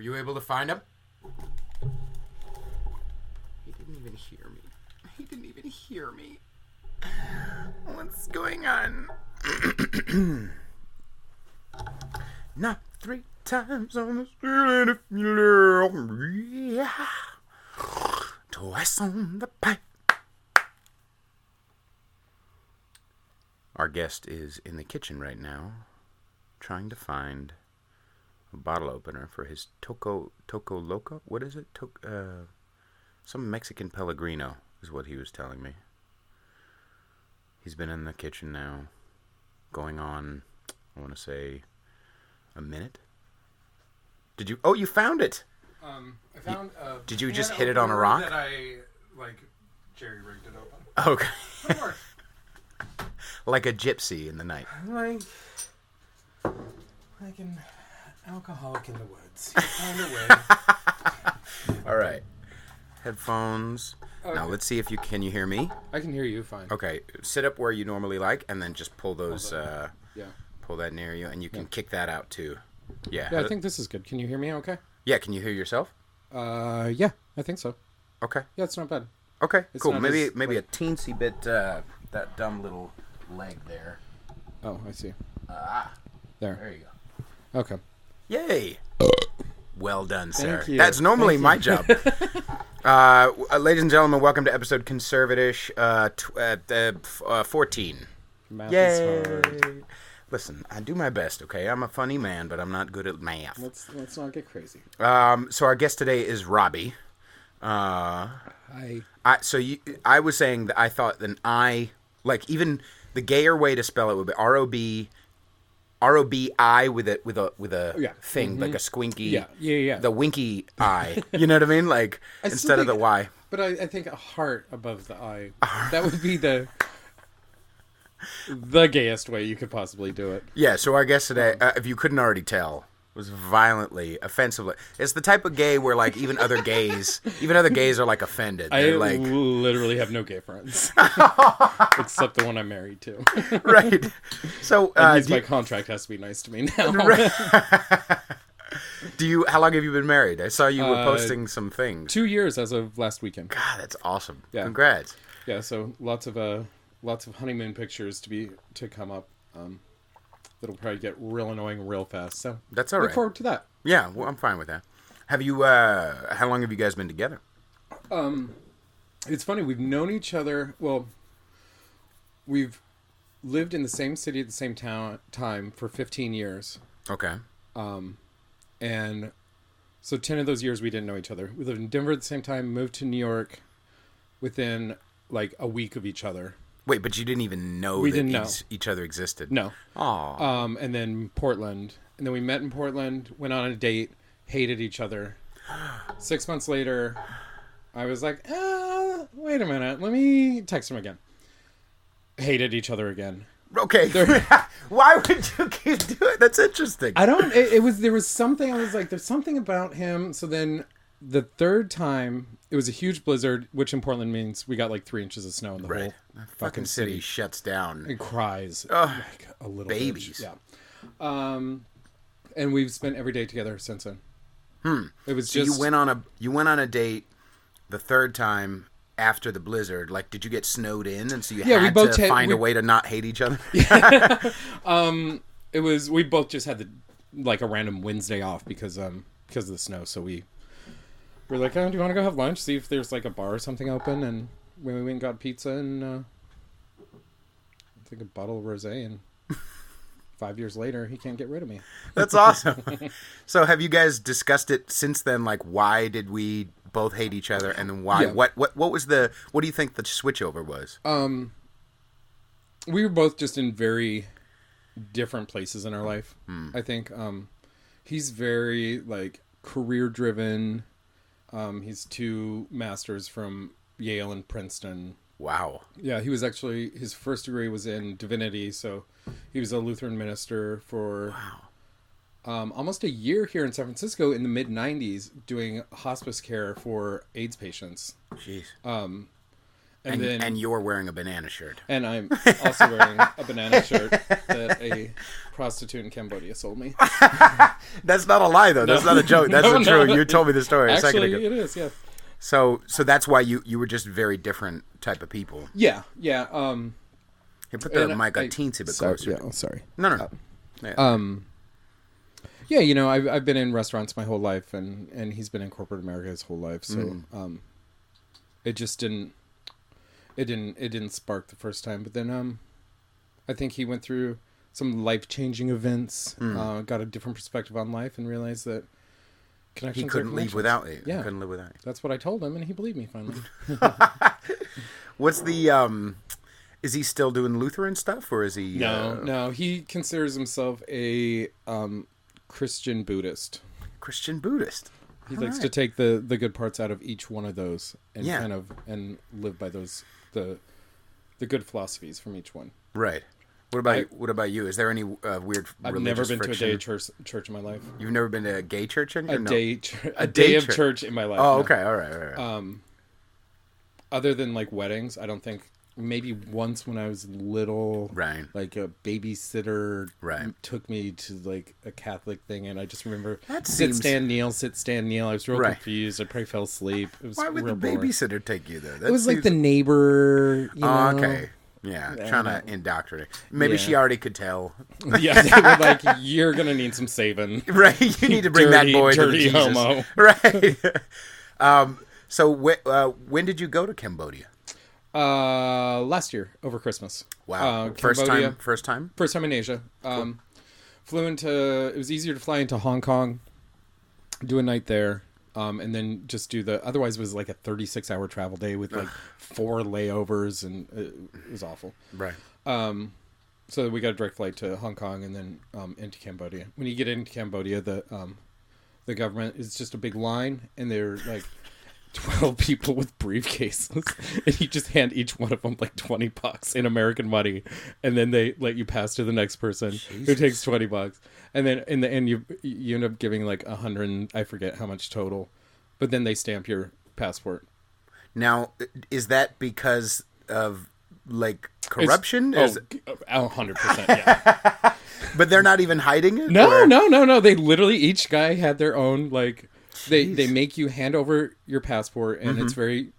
Were you able to find him? He didn't even hear me. He didn't even hear me. What's going on? Not 3 times on the street if you love me. Yeah. Twice on the pipe. Our guest is in the kitchen right now, trying to find a bottle opener for his Toco Loco. What is it? Some Mexican Pellegrino is what he was telling me. He's been in the kitchen now, going on, I want to say, a minute. Did you? Oh, you found it. I found. Did you just hit it on a rock? That I jerry rigged it open. Okay. Of course. Like a gypsy in the night. Like an alcoholic in the woods. Find a way. All right. Headphones. Okay. Now let's see if can you hear me? I can hear you fine. Okay. Sit up where you normally like, and then just pull those. Yeah. Pull that near you, and you can kick that out too. Yeah. Yeah, I think this is good. Can you hear me? Okay. Yeah. Can you hear yourself? Yeah, I think so. Okay. Yeah, it's not bad. Okay. It's cool. not Maybe as, a teensy bit. That dumb little leg there. Oh, I see. There There. you go. Okay. Yay. Well done, sir. Thank you. That's normally Thank my you. job. Ladies and gentlemen, welcome to episode Conservatish 14. Math Yay. is hard. Listen, I do my best, okay? I'm a funny man, but I'm not good at math. Let's not get crazy. So our guest today is Robby. I was saying that I thought even the gayer way to spell it would be R-O-B-I with a thing, like a squinky. Yeah. The winky eye. You know what I mean? Like, instead of the Y. But I think a heart above the I. That would be the gayest way you could possibly do it. Yeah, so our guest today, if you couldn't already tell, was violently, offensively. It's the type of gay where, like, even other gays are, like, offended. They're I like, literally have no gay friends. Except the one I'm married to. right. So, My contract has to be nice to me now. How long have you been married? I saw you were posting some things. 2 years as of last weekend. God, that's awesome. Yeah. Congrats. Yeah, so lots of honeymoon pictures to come up. That'll probably get real annoying real fast. So that's all right. Look forward to that. Yeah, well, I'm fine with that. Have you? How long have you guys been together? It's funny. We've known each other. Well, we've lived in the same city at the same time for 15 years. Okay. And so 10 of those years we didn't know each other. We lived in Denver at the same time. Moved to New York within like a week of each other. Wait, but you didn't even know each other existed? No. Aww. And then Portland. And then we met in Portland, went on a date, hated each other. 6 months later, I was like, wait a minute. Let me text him again. Hated each other again. Okay. Why would you keep doing it? That's interesting. There was something, I was like, there's something about him. So then the third time, it was a huge blizzard, which in Portland means we got like 3 inches of snow in the whole fucking city shuts down. It cries like a little babies. Bitch. Yeah. And we've spent every day together since then. It was you went on a date the third time after the blizzard. Like, did you get snowed in, and so you had to find a way to not hate each other? It was, we both just had a random Wednesday off because of the snow. So we're like, oh, do you want to go have lunch? See if there's like a bar or something open. And when we went and got pizza and I think a bottle of rosé, and 5 years later, he can't get rid of me. That's awesome. So have you guys discussed it since then? Like, why did we both hate each other, and then why? Yeah. What do you think the switchover was? We were both just in very different places in our life. I think he's very like career driven. He's 2 masters from Yale and Princeton. Wow. Yeah, he was actually, his first degree was in divinity, so he was a Lutheran minister for almost a year here in San Francisco in the mid-90s doing hospice care for AIDS patients. Jeez. And you're wearing a banana shirt. And I'm also wearing a banana shirt that a prostitute in Cambodia sold me. That's not a lie, though. That's not a joke. That's the truth. You told me the story a second ago. Actually, it is, yeah. So that's why you were just very different type of people. Yeah. You put the mic a teensy bit closer. Yeah, sorry. No. Yeah, I've been in restaurants my whole life, and he's been in corporate America his whole life. So, it just didn't spark the first time. But then, I think he went through some life-changing events, got a different perspective on life, and realized that connections. He couldn't live without you. Yeah, he couldn't live without you. That's what I told him, and he believed me finally. What's the is he still doing Lutheran stuff, or is he? No. He considers himself a Christian Buddhist. Christian Buddhist. He likes to take the good parts out of each one of those and and live by those the good philosophies from each one. Right. What about you? Is there any weird I've religious never been friction? to a day church in my life. You've never been to a gay church in your a day of church in my life. Oh, okay. All right. Other than like weddings, I don't think. Maybe once when I was little, right? Like a babysitter, right, took me to like a Catholic thing, and I just remember sit, stand, kneel. I was real confused. I probably fell asleep. It was Why would the babysitter take you there? It was like the neighbor. Okay, yeah, trying to indoctrinate. Maybe she already could tell. Yeah, they were like, "You're gonna need some saving." Right, you need to bring that boy to dirty Jesus. Homo. Right. So when did you go to Cambodia? Last year over Christmas. Wow. First time in Asia. Cool. Flew into, it was easier to fly into Hong Kong, do a night there, and then just do otherwise it was like a 36-hour travel day with like 4 layovers, and it was awful. Right. So we got a direct flight to Hong Kong and then into Cambodia. When you get into Cambodia, the government is just a big line, and they're like 12 people with briefcases, and you just hand each one of them like $20 in American money, and then they let you pass to the next person who takes $20, and then in the end you end up giving like 100, I forget how much total, but then they stamp your passport. Now, is that because of like corruption? 100%, yeah. But they're not even hiding it? No. They literally, each guy had their own like. They make you hand over your passport, and it's and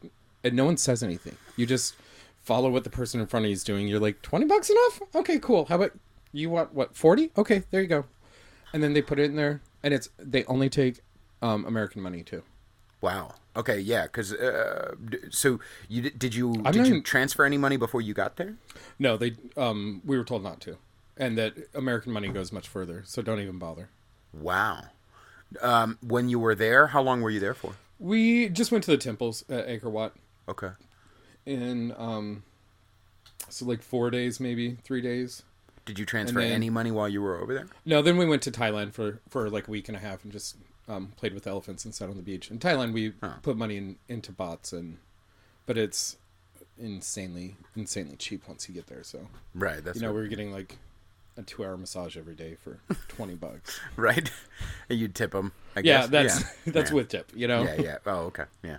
no one says anything. You just follow what the person in front of you is doing. You're like, $20 enough? Okay, cool. How about you want what, 40? Okay, there you go. And then they put it in there, and they only take American money too. Wow. Okay, yeah. Because so did you transfer any money before you got there? No, we were told not to, and that American money goes much further, so don't even bother. Wow. When you were there, how long were you there for? We just went to the temples at Angkor Wat. Okay. And so like 4 days, maybe 3 days. Did you transfer any money while you were over there? No, then we went to Thailand for like a week and a half and just played with elephants and sat on the beach. In Thailand, we put money into bots, but it's insanely cheap once you get there. So right, that's we were getting like a 2-hour massage every day for $20. Right, and you'd tip them. I guess. That's with tip. Yeah. Oh, okay. Yeah.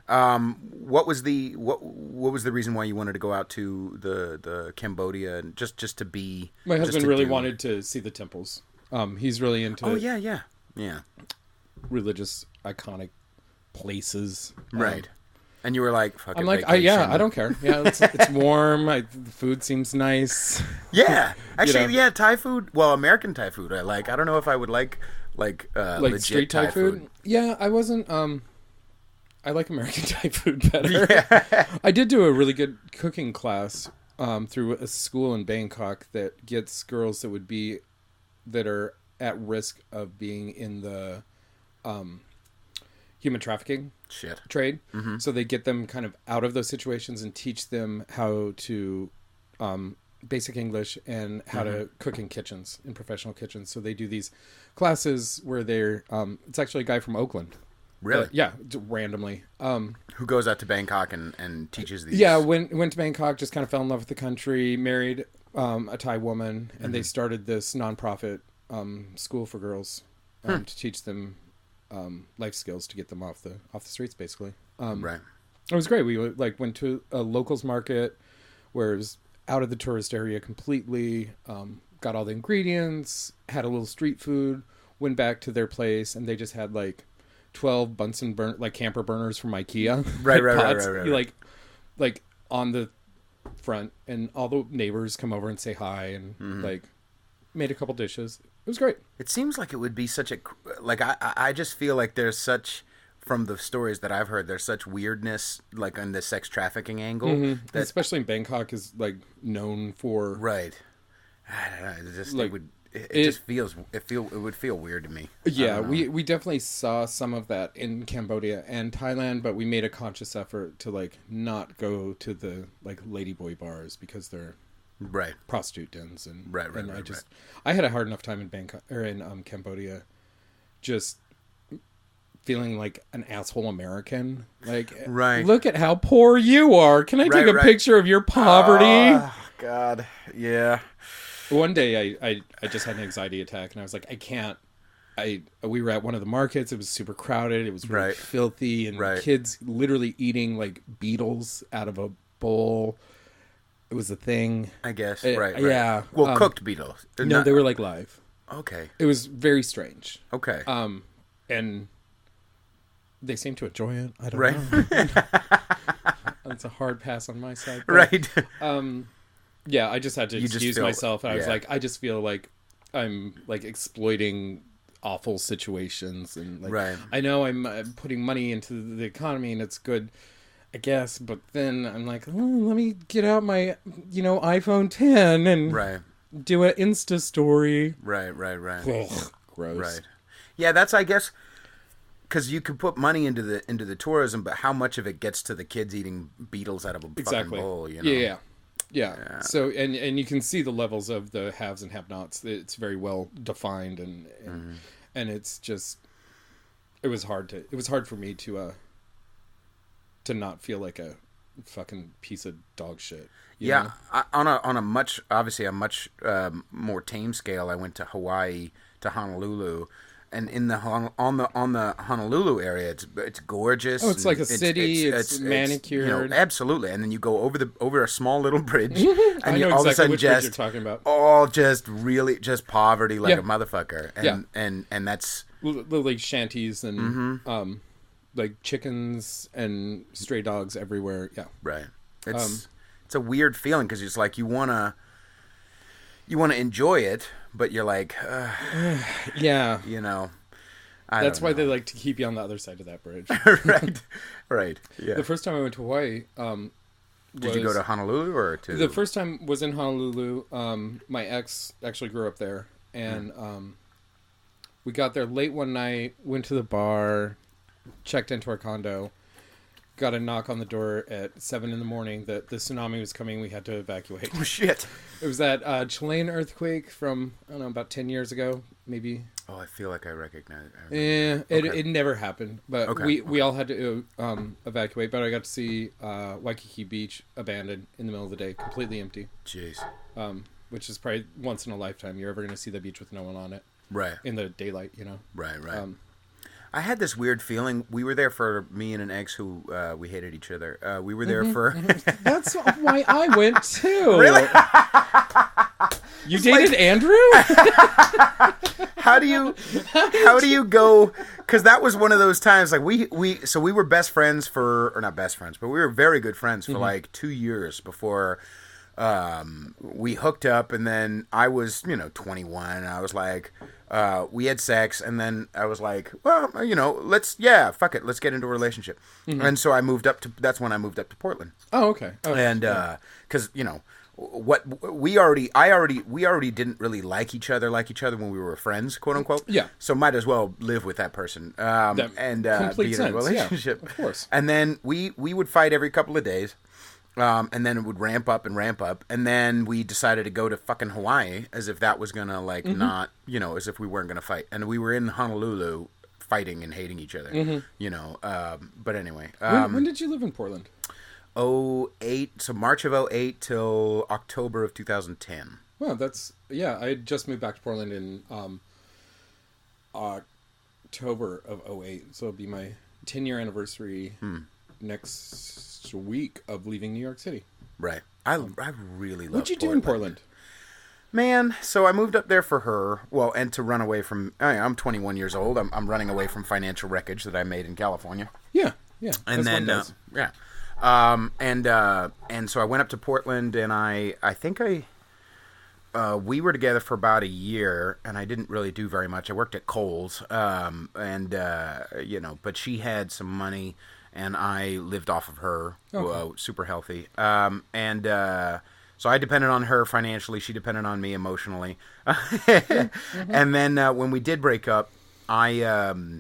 What was the reason why you wanted to go out to the Cambodia and just to be? My husband really wanted to see the temples. He's really into. Oh yeah. Religious iconic places. Right. And you were like, "Fuck it, I'm like, vacation." I don't care. Yeah, it's warm. The food seems nice. Yeah, actually, yeah, Thai food. Well, American Thai food. I like. I don't know if I would like legit street Thai food. Yeah, I wasn't. I like American Thai food better. Yeah. I did do a really good cooking class through a school in Bangkok that gets girls that are at risk of being in the human trafficking trade. Mm-hmm. So they get them kind of out of those situations and teach them how to basic English and how to cook in kitchens, in professional kitchens. So they do these classes where they're it's actually a guy from Oakland. Really? Yeah, randomly. Who goes out to Bangkok and teaches these? Yeah, went to Bangkok, just kind of fell in love with the country, married a Thai woman, and they started this nonprofit school for girls to teach them life skills to get them off the streets, basically. Right. It was great. We like went to a locals market where it was out of the tourist area completely. Got all the ingredients, had a little street food, went back to their place, and they just had like 12 Bunsen camper burners from IKEA. Right. Like on the front, and all the neighbors come over and say hi, and like made a couple dishes. It was great. It seems like it would be such a like I just feel like there's such, from the stories that I've heard, there's such weirdness like on the sex trafficking angle that, especially in Bangkok, is like known for right. I don't know. It just like, it just feels it would feel weird to me. Yeah, we definitely saw some of that in Cambodia and Thailand, but we made a conscious effort to like not go to the like ladyboy bars because they're right prostitute dens and right. I had a hard enough time in Bangkok or in Cambodia, just feeling like an asshole American. Like, right. Look at how poor you are. Can I take a picture of your poverty? Oh, God, yeah. One day I just had an anxiety attack, and I was like, I can't. We were at one of the markets. It was super crowded. It was really filthy, and kids literally eating like beetles out of a bowl. It was a thing. I guess. Right. Yeah. Well, cooked beetles. No, they were like live. Okay. It was very strange. Okay. And they seemed to enjoy it. I don't know. It's a hard pass on my side. But, right. Yeah, I just had to excuse myself. And I was like, I just feel like I'm like exploiting awful situations, and like I know I'm putting money into the economy and it's good, I guess, but then I'm like, let me get out my iPhone 10 and do an Insta story. Right. Ugh, gross. Right. Yeah, that's, I guess, because you could put money into the tourism, but how much of it gets to the kids eating beetles out of a fucking bowl? You know? Yeah. So and you can see the levels of the haves and have-nots. It's very well defined, and it's just it was hard for me to not feel like a fucking piece of dog shit. You know? On a much more tame scale, I went to Hawaii, to Honolulu. And in the on the Honolulu area, it's gorgeous. Oh, it's like a city. It's manicured. Absolutely. And then you go over a small little bridge, and I know all of a sudden which bridge you're talking about. All just poverty like a motherfucker. And that's like shanties and like chickens and stray dogs everywhere. Yeah, right. It's a weird feeling because it's like you wanna enjoy it, but you're like, yeah, that's why they like to keep you on the other side of that bridge. right. Yeah. The first time I went to Hawaii, did you go to Honolulu or to? The first time was in Honolulu. My ex actually grew up there, and we got there late one night. Went to the bar, checked into our condo. Got a knock on the door at 7 a.m. that the tsunami was coming. We had to evacuate. Oh, shit. It was that Chilean earthquake from, I don't know, about 10 years ago, maybe. Oh, I feel like I recognize it. It never happened. But we all had to evacuate. But I got to see Waikiki Beach abandoned in the middle of the day, completely empty. Jeez. Which is probably once in a lifetime. You're ever going to see the beach with no one on it. Right. In the daylight, Right. I had this weird feeling. We were there for me and an ex who we hated each other. We were there for. That's why I went too. Really? You dated Andrew? How do you go? Because that was one of those times. Like we were best friends or not best friends, but we were very good friends for like 2 years before. We hooked up, and then I was 21. And I was like. We had sex, and then I was like, well, fuck it, let's get into a relationship. And so that's when I moved up to Portland. Oh, okay. And because we already didn't really like each other when we were friends, quote unquote. Yeah. So might as well live with that person and be in a relationship. Yeah, of course. And then we would fight every couple of days. And then it would ramp up, and then we decided to go to fucking Hawaii as if that was gonna not, as if we weren't gonna fight. And we were in Honolulu fighting and hating each other, But anyway, when did you live in Portland? 2008, so March of 2008 till October of 2010. Well, I had just moved back to Portland in October of 2008, so it'll be my 10-year anniversary. next week of leaving New York City. Right. I really love What'd you do in Portland? Man, so I moved up there for her. Well, and to run away from... I'm 21 years old. I'm running away from financial wreckage that I made in California. Yeah. And then, yeah. And so I went up to Portland, and I think we were together for about a year, and I didn't really do very much. I worked at Kohl's, but she had some money, and I lived off of her, super healthy. So I depended on her financially. She depended on me emotionally. And then when we did break up, I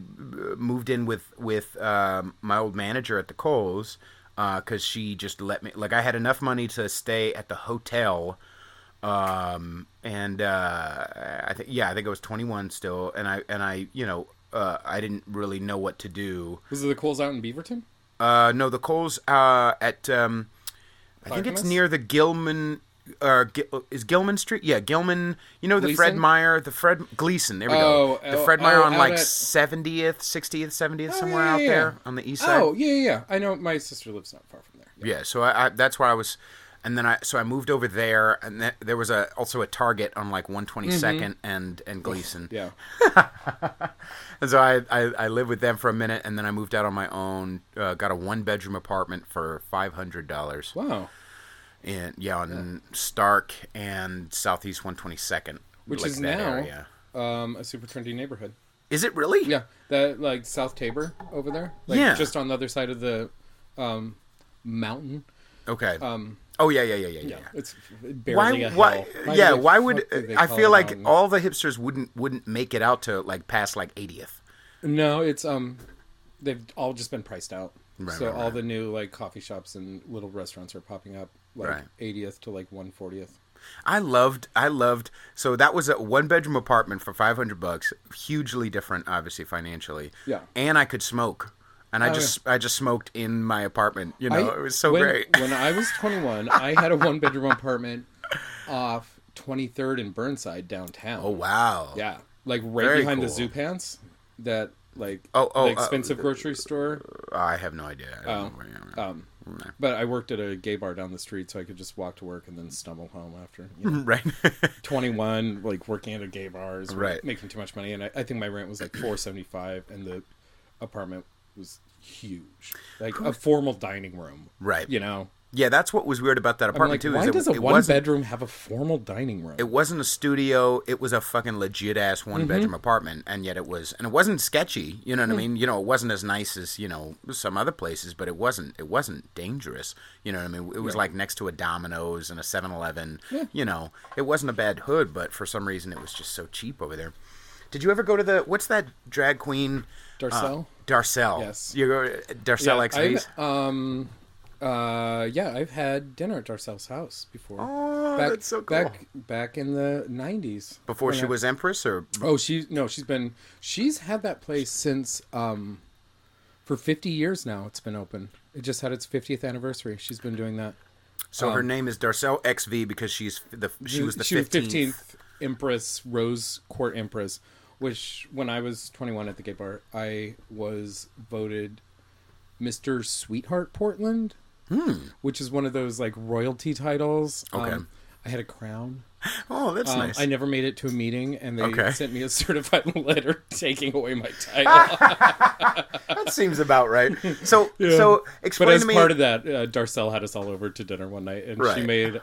moved in with my old manager at the Kohl's because she just let me. Like I had enough money to stay at the hotel, I think I think I was 21 still, and I I didn't really know what to do. Was it the Kohl's out in Beaverton? No, the Kohl's at I think it's near the Gilman. Is Gilman Street? Yeah, Gilman. You know the Gleason? Fred Meyer, the Fred Gleason. There we go. The Fred Meyer on like 70th, 60th, 70th, somewhere out there on the east side. Oh yeah. I know my sister lives not far from there. Yeah, so I that's where I was, and then I moved over there, and there was also a Target on like 122nd and Gleason. Yeah. And so I lived with them for a minute, and then I moved out on my own. Got a 1-bedroom apartment for $500. Wow. And on Stark and Southeast 122nd, which like is that now area. A super trendy neighborhood. Is it really? Yeah, that like South Tabor over there. Like, just on the other side of the mountain. Okay. Yeah. It's barely a hill. Why would I feel like mountain? All the hipsters wouldn't make it out to like past like 80th? No, it's they've all just been priced out. Right, so all the new like coffee shops and little restaurants are popping up like 80th to like 140th. I loved. So that was a 1-bedroom apartment for $500. Hugely different, obviously financially. Yeah. And I could smoke, and I just smoked in my apartment. It was so great. When I was 21, I had a 1-bedroom apartment off 23rd and Burnside downtown. Oh wow. Yeah, like right behind the Zoo Pants. That. Like the expensive grocery store. I have no idea. But I worked at a gay bar down the street, so I could just walk to work and then stumble home after. Right. 21, like working at a gay bar, making too much money, and I think my rent was like $475, and the apartment was huge, like a formal dining room. Right. Yeah, that's what was weird about that apartment too. Why does a 1-bedroom have a formal dining room? It wasn't a studio. It was a fucking legit ass 1-bedroom apartment, and yet it wasn't sketchy. You know what I mean? It wasn't as nice as some other places, but it wasn't dangerous. You know what I mean? It was like next to a Domino's and a 7-Eleven. Yeah. It wasn't a bad hood, but for some reason it was just so cheap over there. Did you ever go to what's that drag queen? Darcel. Darcel. Yes. You go to Darcel XV's? I've had dinner at Darcel's house before. Oh, that's so cool. Back in the 90s. Before she was Empress, or? Oh, she's had that place since, for 50 years now it's been open. It just had its 50th anniversary. She's been doing that. So her name is Darcel XV because she was the 15th Empress, Rose Court Empress, which when I was 21 at the gay bar, I was voted Mr. Sweetheart Portland. Which is one of those like royalty titles. Okay. I had a crown. Oh, that's nice. I never made it to a meeting, and they sent me a certified letter taking away my title. That seems about right. So explain to me. But as part of that, Darcel had us all over to dinner one night, and she made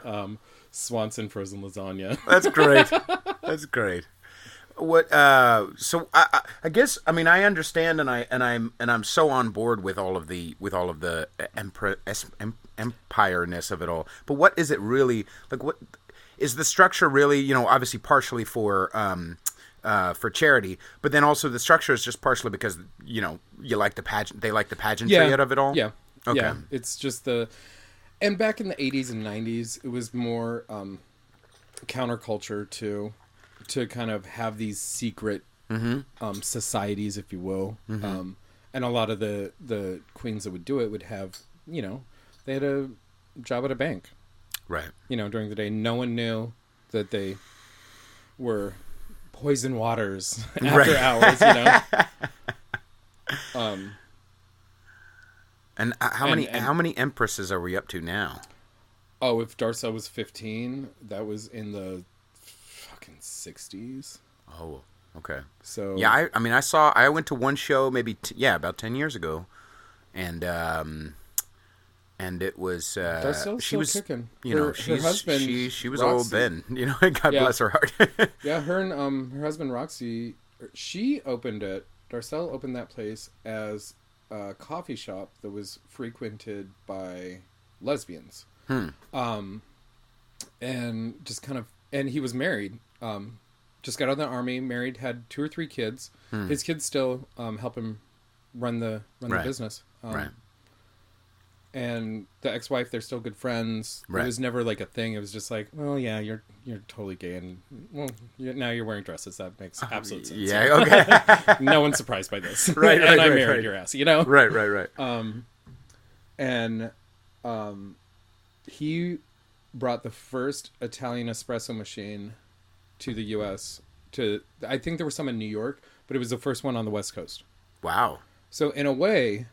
Swanson frozen lasagna. That's great. That's great. What? So I guess I understand, and I'm so on board with all of the empireness of it all. But what is it really like? What is the structure really? Obviously partially for charity, but then also the structure is just partially because you like the pageant. They like the pageantry of it all. Yeah. Okay. Yeah. It's just and back in the 80s and 90s, it was more counterculture to kind of have these secret societies, if you will. And a lot of the queens that would do it would have, they had a job at a bank. Right. During the day. No one knew that they were poison waters after hours, And how many empresses are we up to now? Oh, if Darcel was 15, that was in the fucking 60s. Oh, okay. So yeah, I went to one show maybe about 10 years ago, and it was Darcel's she still was kicking. her husband, she was Roxy. old then, God bless her heart. Yeah, her and her husband Roxy, she opened it. Darcel opened that place as a coffee shop that was frequented by lesbians. And just kind of, and he was married. Just got out of the army, married, had 2 or 3 kids. His kids still help him run the business. Right. And the ex-wife, they're still good friends. Right. It was never like a thing. It was just like, well, yeah, you're totally gay, and well, now you're wearing dresses. That makes absolute sense. Yeah, okay. No one's surprised by this. Right, and I right, married right. your ass, Right. And he brought the first Italian espresso machine to the U.S. I think there were some in New York, but it was the first one on the West Coast. Wow. So in a way,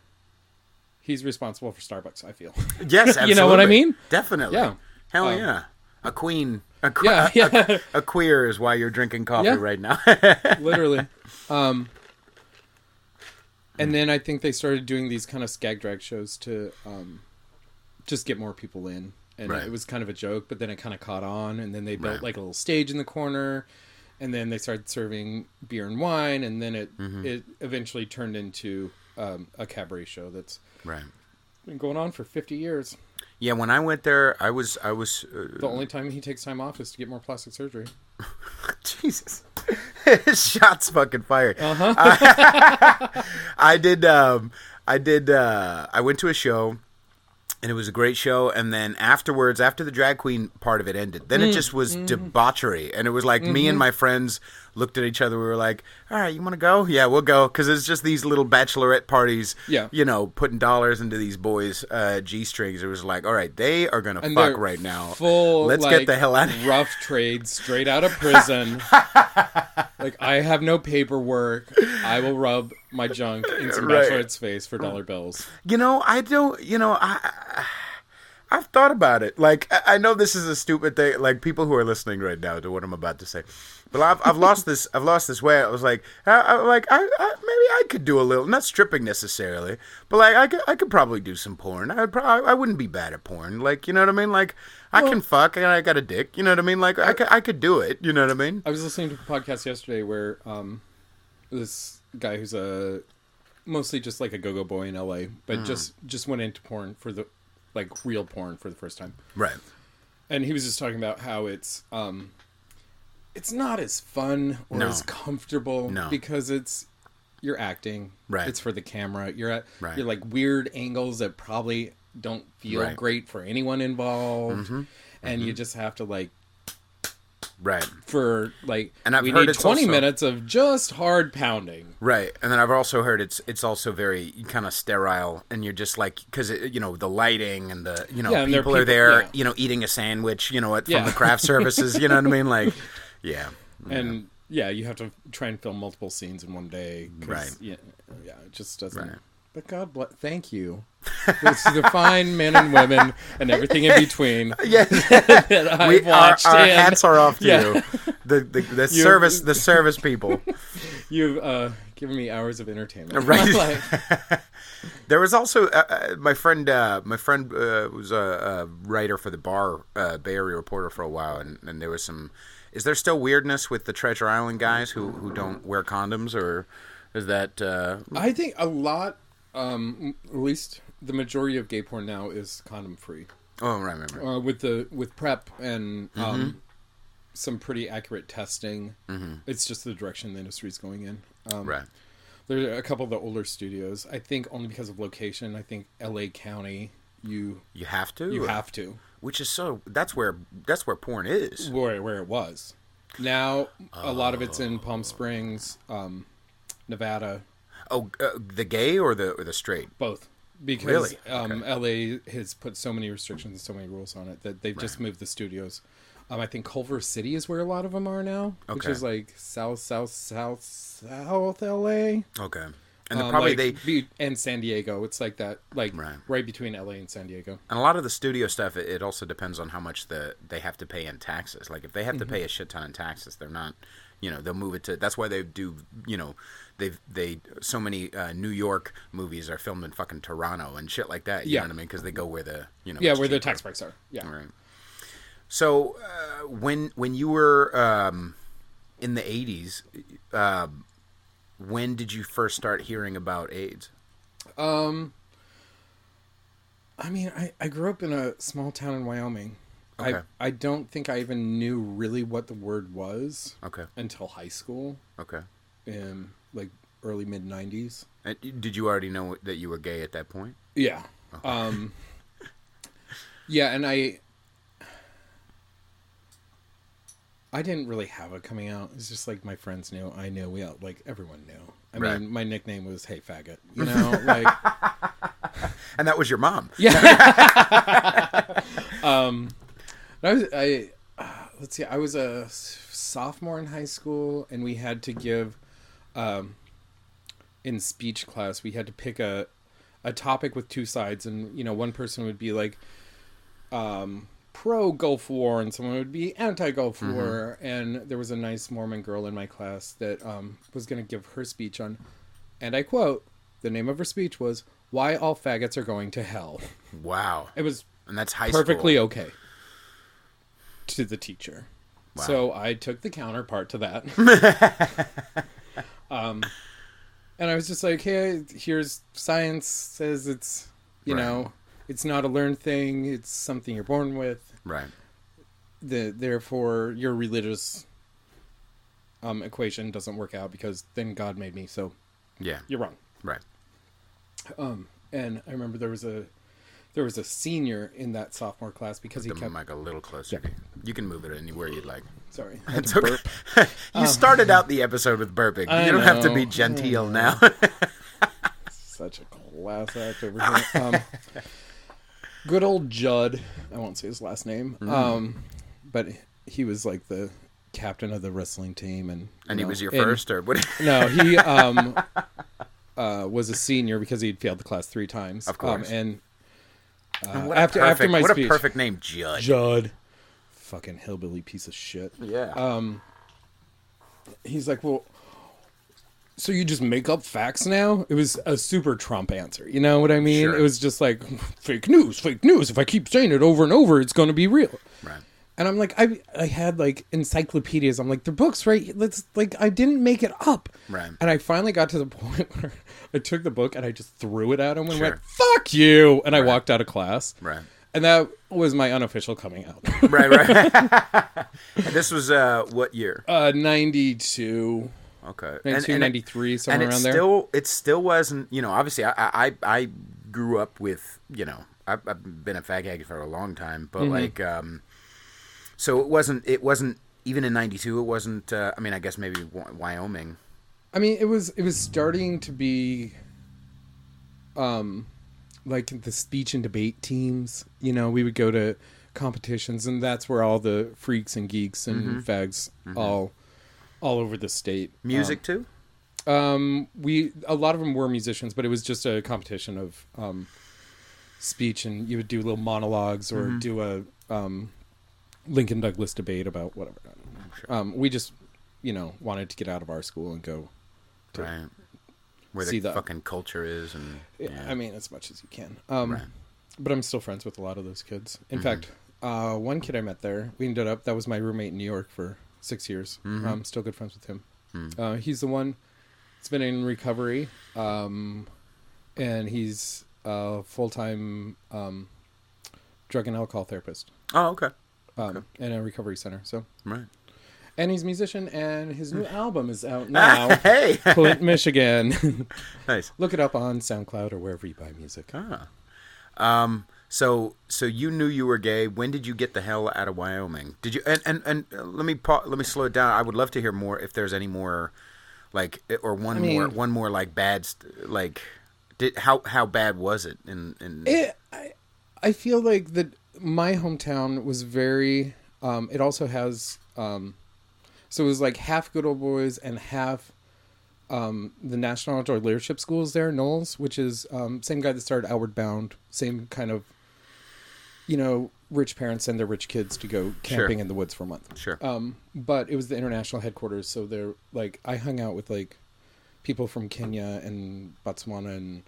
he's responsible for Starbucks, I feel. Yes, absolutely. You know what I mean? Definitely. Yeah. Hell yeah. A queen. A queer is why you're drinking coffee right now. Literally. And then I think they started doing these kind of skag drag shows to just get more people in. And it was kind of a joke, but then it kind of caught on. And then they built like a little stage in the corner. And then they started serving beer and wine. And then it eventually turned into a cabaret show that's been going on for 50 years. Yeah, when I went there, I was. The only time he takes time off is to get more plastic surgery. Jesus, shots fucking fired. I did. I went to a show, and it was a great show. And then afterwards, after the drag queen part of it ended, then it just was debauchery, and it was like me and my friends looked at each other. We were like, "All right, you want to go? Yeah, we'll go." Because it's just these little bachelorette parties. Yeah, putting dollars into these boys' g-strings. It was like, all right, they are gonna fuck right now. Full, let's get the hell out of here. Rough trade, straight out of prison. Like, I have no paperwork. I will rub my junk in some bachelorette's face for dollar bills. I don't. I've thought about it. Like, I know this is a stupid thing. Like, people who are listening right now to what I'm about to say, but I've lost this. I've lost this way. I was like, maybe I could do a little, not stripping necessarily, but like I could probably do some porn. I wouldn't be bad at porn. Like, you know what I mean? Like, I can fuck and I got a dick. You know what I mean? Like, I could do it. You know what I mean? I was listening to a podcast yesterday where this guy who's mostly just like a go-go boy in LA, but just went into porn for the real porn for the first time. Right. And he was just talking about how it's not as fun or as comfortable because you're acting. Right. It's for the camera. You're like weird angles that probably don't feel great for anyone involved. And you just have to for and I've heard 20 minutes of just hard pounding. Right. And then I've also heard it's also very kind of sterile, and you're just like, because the lighting and the people are there eating a sandwich from the craft services, you know what I mean, like and you have to try and film multiple scenes in one day, right. It just doesn't but God bless, thank you. It's the fine men and women and everything in between. That I've watched. Our hats are off to you. The service people. You've given me hours of entertainment. Right. There was also my friend was a writer for the Bay Area Reporter for a while, and there was some. Is there still weirdness with the Treasure Island guys who don't wear condoms, or is that? I think a lot. At least the majority of gay porn now is condom free. Oh, right. With PrEP and some pretty accurate testing. It's just the direction the industry is going in. Right. There are a couple of the older studios. I think only because of location. I think L.A. County. You have to. You have to. Which is that's where porn is. Where it was. Now a lot of it's in Palm Springs, Nevada. Oh, the gay or the straight? Both. Because LA has put so many restrictions and so many rules on it that they've just moved the studios. I think Culver City is where a lot of them are now, which is like south LA. Okay. And probably and San Diego. It's like that, like right between LA and San Diego. And a lot of the studio stuff, it also depends on how much they have to pay in taxes. Like if they have to pay a shit ton in taxes, they're not, they'll move it to. That's why they do, so many New York movies are filmed in fucking Toronto and shit like that. You know what I mean? Because they go where the where the tax breaks are. Yeah. All right. So when you were in the 80s. When did you first start hearing about AIDS? I mean, I grew up in a small town in Wyoming. Okay. I don't think I even knew really what the word was. Okay. Until high school. Okay. In like early mid 90s. Did you already know that you were gay at that point? Yeah. Okay. Yeah, and I didn't really have a coming out. It's just like my friends knew. I knew. Like everyone knew. I mean, my nickname was "Hey Faggot." Like. And that was your mom. Yeah. Let's see. I was a sophomore in high school, and we had to give, in speech class, we had to pick a topic with two sides, and one person would be like, pro Gulf War, and someone would be anti-Gulf War, and there was a nice Mormon girl in my class that was going to give her speech on, and I quote, the name of her speech was, "Why All Faggots Are Going to Hell." Wow. It was and that's high perfectly school. Okay to the teacher. Wow. So I took the counterpart to that. And I was just like, hey, here's science says it's, it's not a learned thing. It's something you're born with. Right. Therefore, your religious equation doesn't work out because then God made me. So yeah, you're wrong. Right. And I remember there was a senior in that sophomore class because Put the mic a little closer. Yeah. You can move it anywhere you'd like. Sorry. It's okay. You started out the episode with burping. You don't have to be genteel now. Such a class act over here. Good old Judd. I won't say his last name. But he was like the captain of the wrestling team, and he was your first, or what? No, he was a senior because he'd failed the class 3 times. Of course. After my speech, a perfect name, Judd. Judd, fucking hillbilly piece of shit. Yeah. He's like, well, so you just make up facts now? It was a super Trump answer. You know what I mean? Sure. It was just like, fake news, fake news. If I keep saying it over and over, it's going to be real. Right. And I'm like, I had like encyclopedias. I'm like, they're books, right? I didn't make it up. Right. And I finally got to the point where I took the book and I just threw it at him and went, fuck you. And I walked out of class. Right. And that was my unofficial coming out. Right. And this was what year? 92. Okay. 92, 93, somewhere around there. It still wasn't, obviously I grew up with, I've been a fag hag for a long time, but so it wasn't even in 92, it wasn't, I guess maybe Wyoming. I mean, it was starting to be, like the speech and debate teams, we would go to competitions, and that's where all the freaks and geeks and fags all over the state. Music too? A lot of them were musicians, but it was just a competition of speech, and you would do little monologues or do a Lincoln Douglas debate about whatever. Sure. We just, wanted to get out of our school and go to where the fucking culture is, and I mean, as much as you can. But I'm still friends with a lot of those kids. In fact, one kid I met there, that was my roommate in New York for 6 years. I'm still good friends with him. He's the one that's been in recovery, and he's a full-time drug and alcohol therapist. Oh, okay. In a recovery center. So right. And he's a musician, and his new album is out now. Hey! Flint, Michigan. Nice. Look it up on SoundCloud or wherever you buy music. So you knew you were gay. When did you get the hell out of Wyoming? Did you? And let me slow it down. I would love to hear more if there's any more, like, or one more like bad, how bad was it? I feel like that my hometown was very. It also has. So it was like half good old boys and half the National Outdoor Leadership School is there, Knowles, which is same guy that started Outward Bound, same kind of, rich parents send their rich kids to go camping in the woods for a month. Sure. But it was the international headquarters, so they're like, I hung out with like people from Kenya and Botswana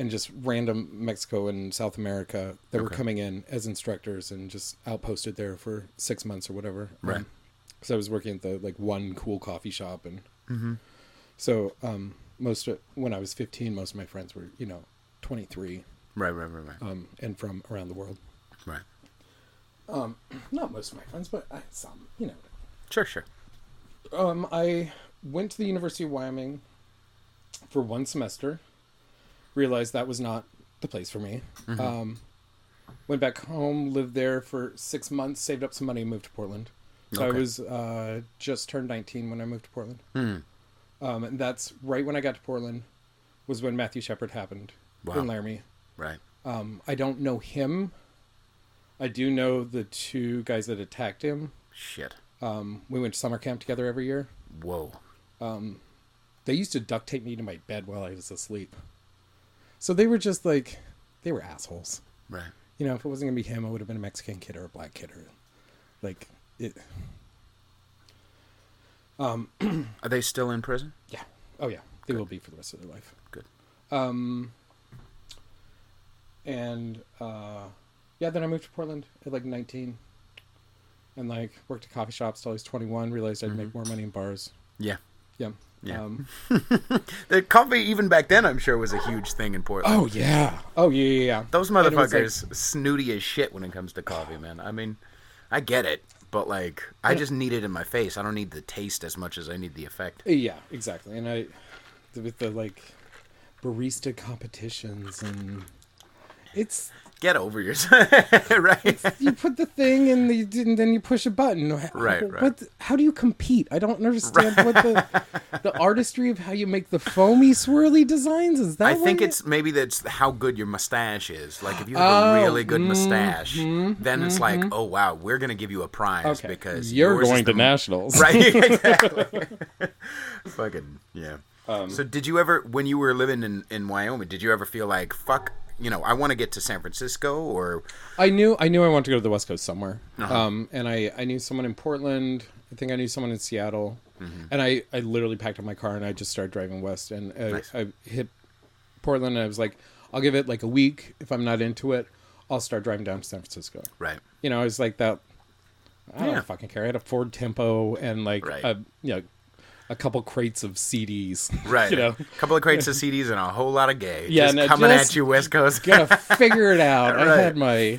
and just random Mexico and South America that were coming in as instructors and just outposted there for 6 months or whatever. Right. Because I was working at the like one cool coffee shop and so when I was 15, most of my friends were 23. Right. And from around the world. Right. Not most of my friends, but some. Sure. I went to the University of Wyoming for 1 semester. Realized that was not the place for me. Went back home, lived there for 6 months, saved up some money, and moved to Portland. So I was just turned 19 when I moved to Portland. And that's right when I got to Portland was when Matthew Shepard happened in Laramie. Right. I don't know him. I do know the 2 guys that attacked him. Shit. We went to summer camp together every year. Whoa. They used to duct tape me to my bed while I was asleep. So they were just like, they were assholes. Right. If it wasn't going to be him, it would have been a Mexican kid or a black kid or like it. Are they still in prison? Yeah. Oh yeah. They will be for the rest of their life. Good. Then I moved to Portland at like 19 and like worked at coffee shops till I was 21, realized I'd make more money in bars. Yeah. Yeah. The coffee, even back then, I'm sure was a huge thing in Portland. Oh yeah. Those motherfuckers snooty as shit when it comes to coffee, man. I mean, I get it, but like, I just need it in my face. I don't need the taste as much as I need the effect. Yeah, exactly. And with the like barista competitions and it's. Get over yourself, right? You put the thing and then you push a button. Right. How do you compete? I don't understand what the artistry of how you make the foamy swirly designs is. That I think maybe that's how good your mustache is. Like if you have a really good mustache, then it's like, oh wow, we're gonna give you a prize because you're going to nationals, right? Exactly. Fucking yeah. So did you ever, when you were living in Wyoming, did you ever feel like fuck? I want to get to San Francisco, or I knew I wanted to go to the West Coast somewhere. And I knew someone in Portland. I think I knew someone in Seattle. And I literally packed up my car and I just started driving west. And Nice. I hit Portland and I was like, I'll give it like a week. If I'm not into it, I'll start driving down to San Francisco. Right. I was like that. I don't fucking care. I had a Ford Tempo and like a couple crates of CDs. Right. A couple of crates of CDs and a whole lot of gay. Yeah, just coming at you, West Coast. Gotta figure it out. Right. I had my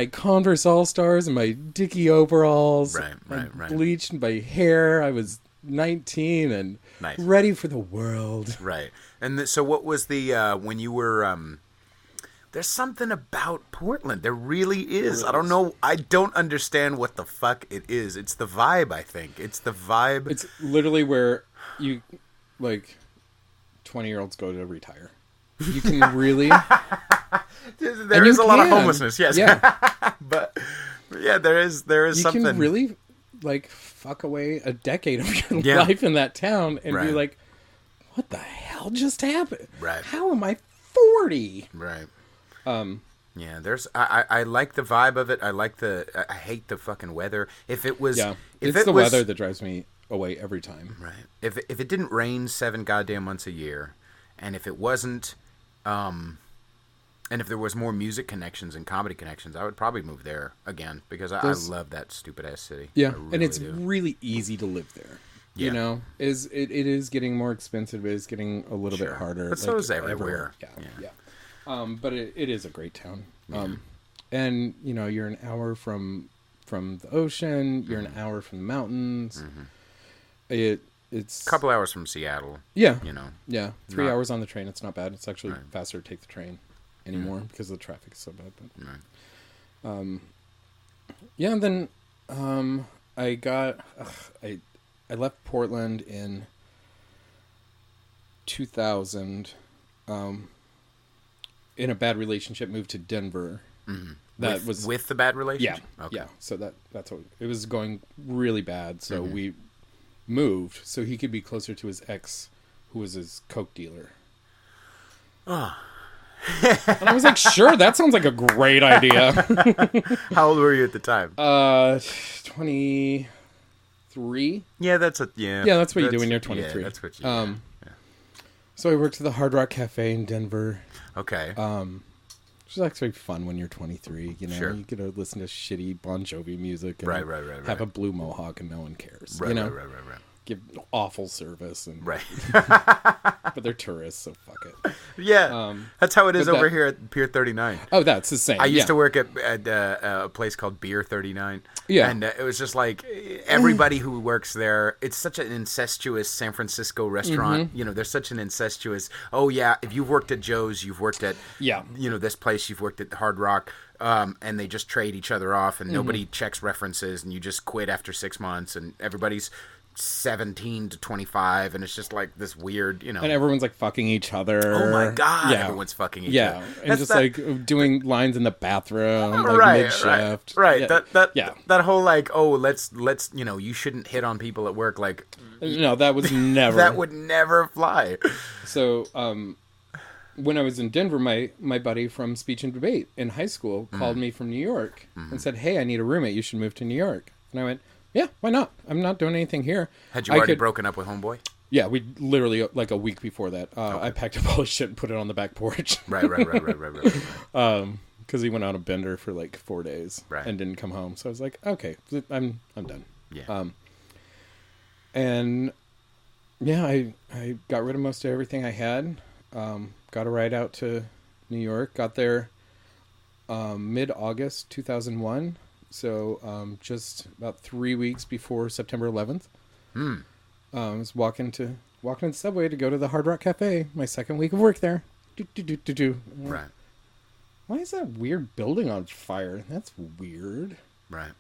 Converse All-Stars and my Dickie overalls. Right. Bleached my hair. I was 19 and ready for the world. Right. And so what was the, when you were, there's something about Portland. There really is. I don't know. I don't understand what the fuck it is. It's the vibe, I think. It's the vibe. It's literally where you, like, 20-year-olds go to retire. You can really... There is a lot of homelessness, yes. Yeah. But, yeah, there is something... You can really, like, fuck away a decade of your life in that town and be like, what the hell just happened? Right. How am I 40? Right. Yeah, I like the vibe of it. I hate the fucking weather. If it was, it's the weather that drives me away every time. Right. If it didn't rain 7 goddamn months a year, and if it wasn't, and if there was more music connections and comedy connections, I would probably move there again because I love that stupid ass city. Yeah, really and it's do. really easy to live there. Yeah. It is getting more expensive. It is getting a little bit harder. But so is everywhere. Yeah. But it is a great town. And you're an hour from the ocean. You're an hour from the mountains. It's a couple hours from Seattle. Yeah. 3 hours on the train. It's not bad. It's actually Right. faster to take the train anymore because the traffic is so bad. But and then I left Portland in 2000. In a bad relationship, moved to Denver. Mm-hmm. That was with the bad relationship. Yeah, Okay. yeah. So that's what it was going really bad. So we moved so he could be closer to his ex who was his coke dealer. Oh. And I was like, sure, that sounds like a great idea. How old were you at the time? 23. Yeah, that's what you do when you're 23. Yeah, that's what you do. So I worked at the Hard Rock Cafe in Denver. Okay. Which is actually fun when you're 23. You know, Sure. you get to listen to shitty Bon Jovi music and Right. have a blue mohawk and no one cares. Right, you know? right. Give awful service and Right. but they're tourists, so fuck it. Yeah, that's how it is over that- here at Pier 39. Oh, that's the same. I used to work at a place called Beer 39. Yeah. And it was just like everybody who works there, it's such an incestuous San Francisco restaurant. Mm-hmm. You know, there's such an incestuous, oh, yeah, if you've worked at Joe's, you've worked at, this place, you've worked at the Hard Rock. And they just trade each other off and nobody checks references and you just quit after 6 months and everybody's 17 to 25 and it's just like this weird, you know, and everyone's like fucking each other. oh my god, yeah. everyone's fucking each other. And just like doing lines in the bathroom, like right, mid-shift. right. Yeah. That whole like, oh, let's you know, you shouldn't hit on people at work, like No, that was never. that would never fly. So when I was in Denver, my buddy from speech and debate in high school called me from New York and said, hey, I need a roommate, you should move to New York. And I went, yeah, why not? I'm not doing anything here. Had you already broken up with homeboy? Yeah, we literally, like a week before that, I packed up all his shit and put it on the back porch. Right. Because he went on a bender for like 4 days and didn't come home. So I was like, okay, I'm done. Yeah. And yeah, I got rid of most of everything I had. Got a ride out to New York. Got there mid-August 2001. So just about 3 weeks before September 11th. I was walking in the subway to go to the Hard Rock Cafe. My second week of work there. Right. Why is that weird building on fire? That's weird. Right.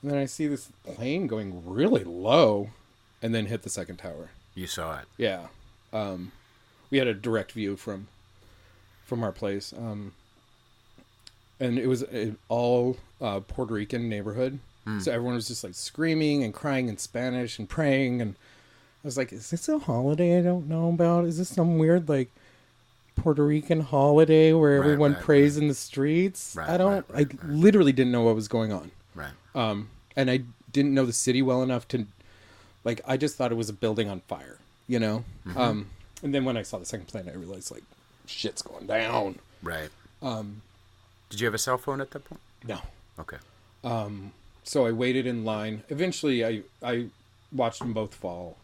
And then I see this plane going really low and then hit the second tower. You saw it. Yeah. We had a direct view from our place. And it was an all Puerto Rican neighborhood. So everyone was just like screaming and crying in Spanish and praying. And I was like, is this a holiday I don't know about? Is this some weird like Puerto Rican holiday where everyone prays in the streets? I literally didn't know what was going on. Right. And I didn't know the city well enough to, like, I just thought it was a building on fire, you know? And then when I saw the second plane, I realized, like, shit's going down. Right. Did you have a cell phone at that point? No. Okay. So I waited in line. Eventually, I watched them both fall.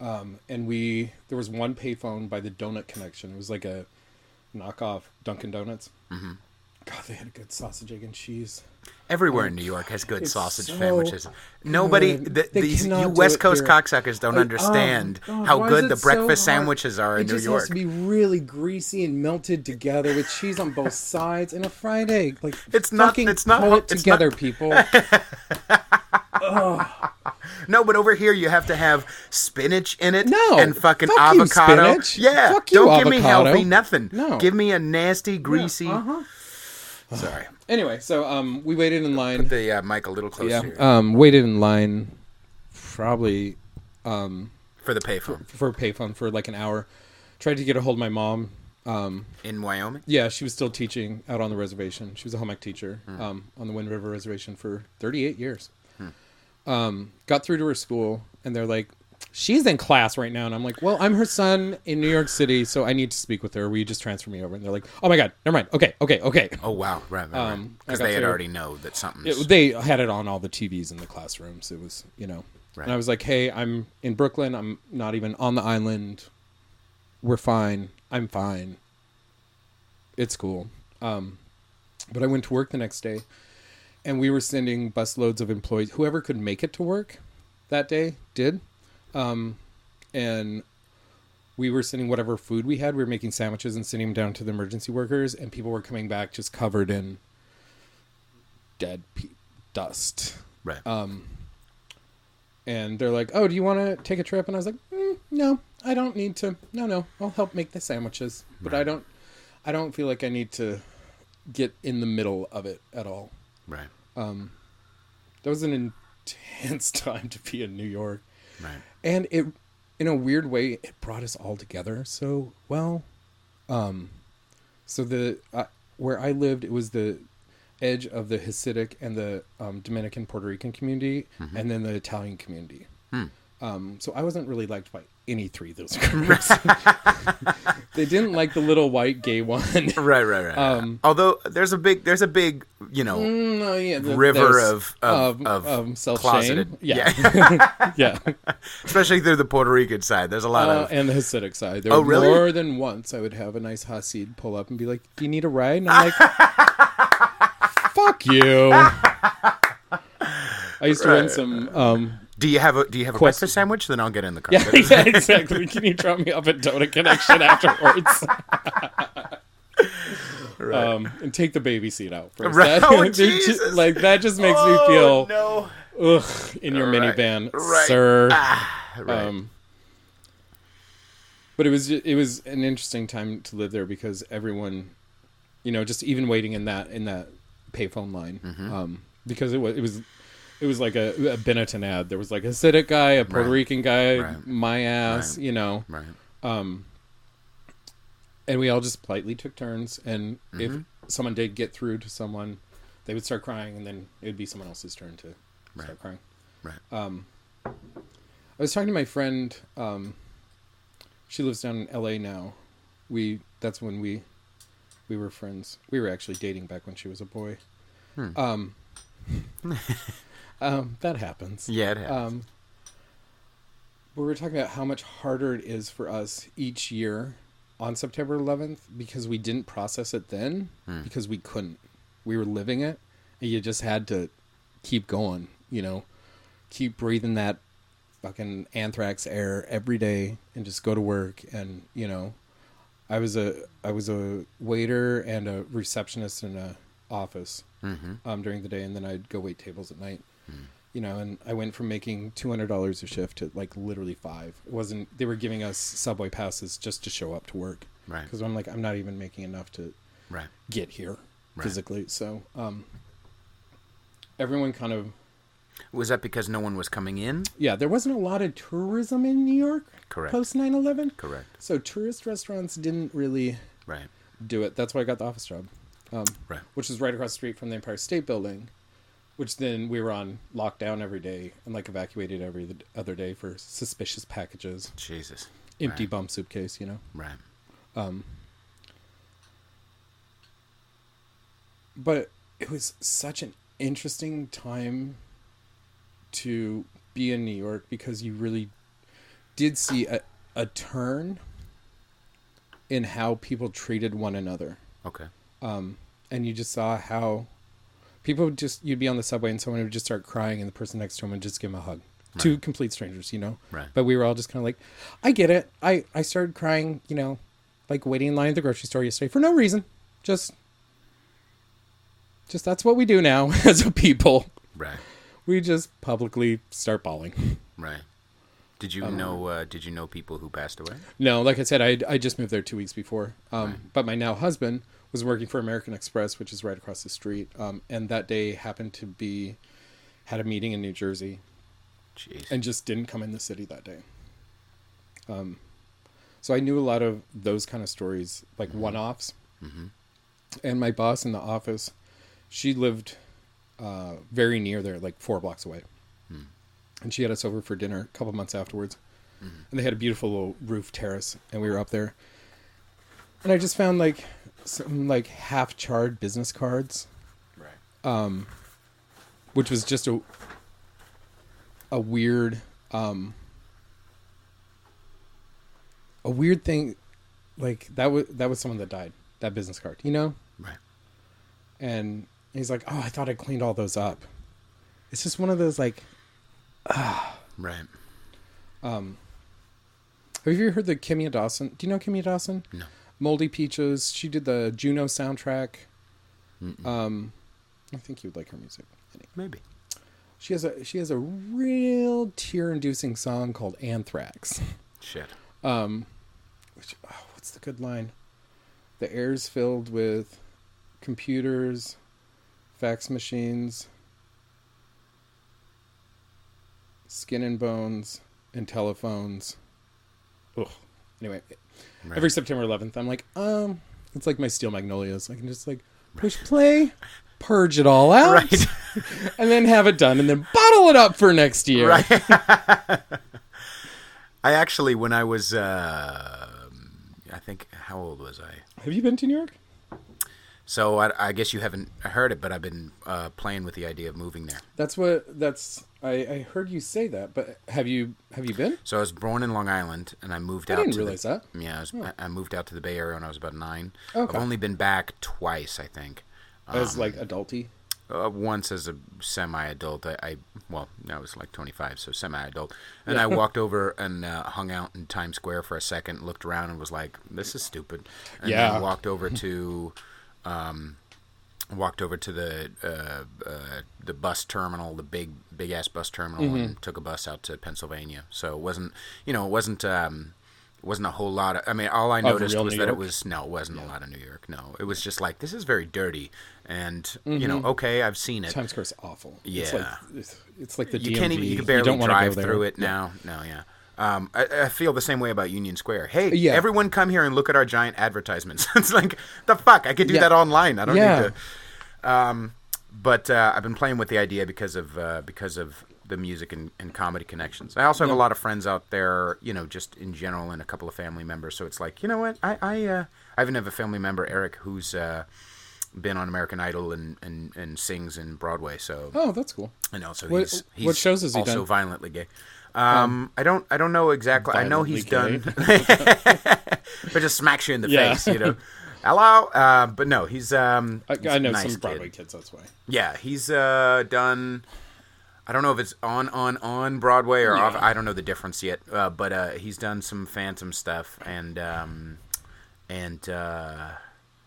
And there was one payphone by the Donut Connection. It was like a knockoff Dunkin' Donuts. Mm-hmm. God, they had a good sausage, egg, and cheese. Everywhere in New York has good sausage so sandwiches. Nobody, these you West Coast cocksuckers don't understand how good the breakfast sandwiches are in New York. It just has to be really greasy and melted together with cheese on both sides and a fried egg. Like, it's not pull it together, people. No, but over here you have to have spinach in it No, and fucking fuck you, avocado. spinach. Yeah, Fuck you, don't give me avocado. healthy nothing. No. Give me a nasty, greasy. Sorry. Anyway, so we waited in line. Put the mic a little closer. Yeah, waited in line probably for the payphone. For a payphone for like an hour. Tried to get a hold of my mom. In Wyoming? Yeah, she was still teaching out on the reservation. She was a home ec teacher on the Wind River Reservation for 38 years. Got through to her school, and they're like, she's in class right now. And I'm like, well, I'm her son in New York City, so I need to speak with her. Will you just transfer me over? And they're like, oh my God, never mind. Okay. Oh, wow. Right. Because they had already know that something's... They had it on all the TVs in the classrooms. It was, you know. Right. And I was like, hey, I'm in Brooklyn. I'm not even on the island. We're fine. I'm fine. It's cool. But I went to work the next day, and we were sending busloads of employees. Whoever could make it to work that day did. And we were sending whatever food we had. We were making sandwiches and sending them down to the emergency workers, and people were coming back just covered in dead dust. Right. And they're like, oh, do you want to take a trip? And I was like, no, I don't need to. No, I'll help make the sandwiches. But I don't feel like I need to get in the middle of it at all. Right. That was an intense time to be in New York. Right. And in a weird way, it brought us all together so well. So where I lived, it was the edge of the Hasidic and the Dominican Puerto Rican community, and then the Italian community. So I wasn't really liked by any three of those groups. They didn't like the little white gay one. Right. Although there's a big, river of self-shame. closeted. Yeah. Especially through the Puerto Rican side. There's a lot of... And the Hasidic side. There really? More than once I would have a nice Hasid pull up and be like, do you need a ride? And I'm like, fuck you. I used to run some... Do you have a breakfast sandwich? Then I'll get in the car. Yeah, exactly. Can you drop me off at Donut Connection afterwards? And take the baby seat out first. Right. Jesus. That just makes me feel no. In your minivan, sir. But it was an interesting time to live there because everyone, just even waiting in that payphone line, because it was like a Benetton ad. There was like a Hasidic guy, a Puerto Rican guy, my ass, Right. And we all just politely took turns. And if someone did get through to someone, they would start crying, and then it would be someone else's turn to start crying. Right. I was talking to my friend. She lives down in L.A. now. That's when we were friends. We were actually dating back when she was a boy. That happens. Yeah, it happens. But we were talking about how much harder it is for us each year on September 11th because we didn't process it then because we couldn't. We were living it, and you just had to keep going, keep breathing that fucking anthrax air every day and just go to work. And, I was a waiter and a receptionist in a office during the day, and then I'd go wait tables at night. And I went from making $200 a shift to like literally $5. It wasn't, they were giving us subway passes just to show up to work. Right. Because I'm like, I'm not even making enough to get here physically. So, everyone kind of... Was that because no one was coming in? Yeah, there wasn't a lot of tourism in New York. Correct. Post 9/11. Correct. So tourist restaurants didn't really do it. That's why I got the office job. Which is right across the street from the Empire State Building. Which then we were on lockdown every day and like evacuated every other day for suspicious packages. Jesus. Empty bum suitcase, Right. But it was such an interesting time to be in New York because you really did see a turn in how people treated one another. Okay. And you just saw how people would you'd be on the subway and someone would just start crying and the person next to him would just give him a hug. Right. Two complete strangers, Right. But we were all just kind of like, I get it. I started crying, like waiting in line at the grocery store yesterday for no reason. Just that's what we do now as a people. Right. We just publicly start bawling. Right. Did you know people who passed away? No, like I said, I just moved there 2 weeks before. But my now husband was working for American Express, which is right across the street. And that day happened to had a meeting in New Jersey. Jeez. And just didn't come in the city that day. So I knew a lot of those kind of stories, like one-offs. Mm-hmm. And my boss in the office, she lived very near there, like 4 blocks away. And she had us over for dinner a couple months afterwards. Mm-hmm. And they had a beautiful little roof terrace, and we were up there. And I just found like some like half-charred business cards. Right. Which was just a weird thing. Like that was someone that died, that business card, Right. And he's like, "Oh, I thought I cleaned all those up." It's just one of those like Right. Have you ever heard the Kimya Dawson? Do you know Kimya Dawson? No. Moldy Peaches. She did the Juno soundtrack. Mm-mm. I think you would like her music. Anyway. Maybe. She has a real tear-inducing song called Anthrax. Shit. What's the good line? The air's filled with computers, fax machines, skin and bones, and telephones, ugh. Anyway, Right. every September 11th, I'm like, it's like my Steel Magnolias. I can just like push play, purge it all out, Right. and then have it done, and then bottle it up for next year. Right. I actually, when I was, I think, how old was I? Have you been to New York? So I guess you haven't heard it, but I've been playing with the idea of moving there. I heard you say that, but have you been? So I was born in Long Island, and I moved out. I didn't realize that. Yeah, I moved out to the Bay Area when I was about 9. Okay. I've only been back twice, I think. As like adulty. Once as a semi-adult. I was like 25, so semi-adult. And I walked over and hung out in Times Square for a second, looked around, and was like, "This is stupid." And then walked over to the bus terminal, the big ass bus terminal, and took a bus out to Pennsylvania. So it wasn't a whole lot of, I mean, all I noticed was that it wasn't a lot of New York. No, it was just like, this is very dirty. And, okay, I've seen it. Times Square's awful. Yeah. It's like the DMV. You can barely drive through it now. No, yeah. I feel the same way about Union Square. Hey, everyone come here and look at our giant advertisements. It's like, the fuck? I could do that online. I don't need to. But I've been playing with the idea because of the music and comedy connections. I also have a lot of friends out there, just in general, and a couple of family members. So it's like, you know what? I even have a family member, Eric, who's been on American Idol and sings in Broadway. So that's cool. I know. So he's what shows has he also done? Violently gay. I don't know exactly. I know he's done. But just smacks you in the face, Hello, but no, he's. I know nice some Broadway kid. kids. That's why. Yeah, he's done. I don't know if it's on Broadway or off. I don't know the difference yet. But he's done some Phantom stuff, and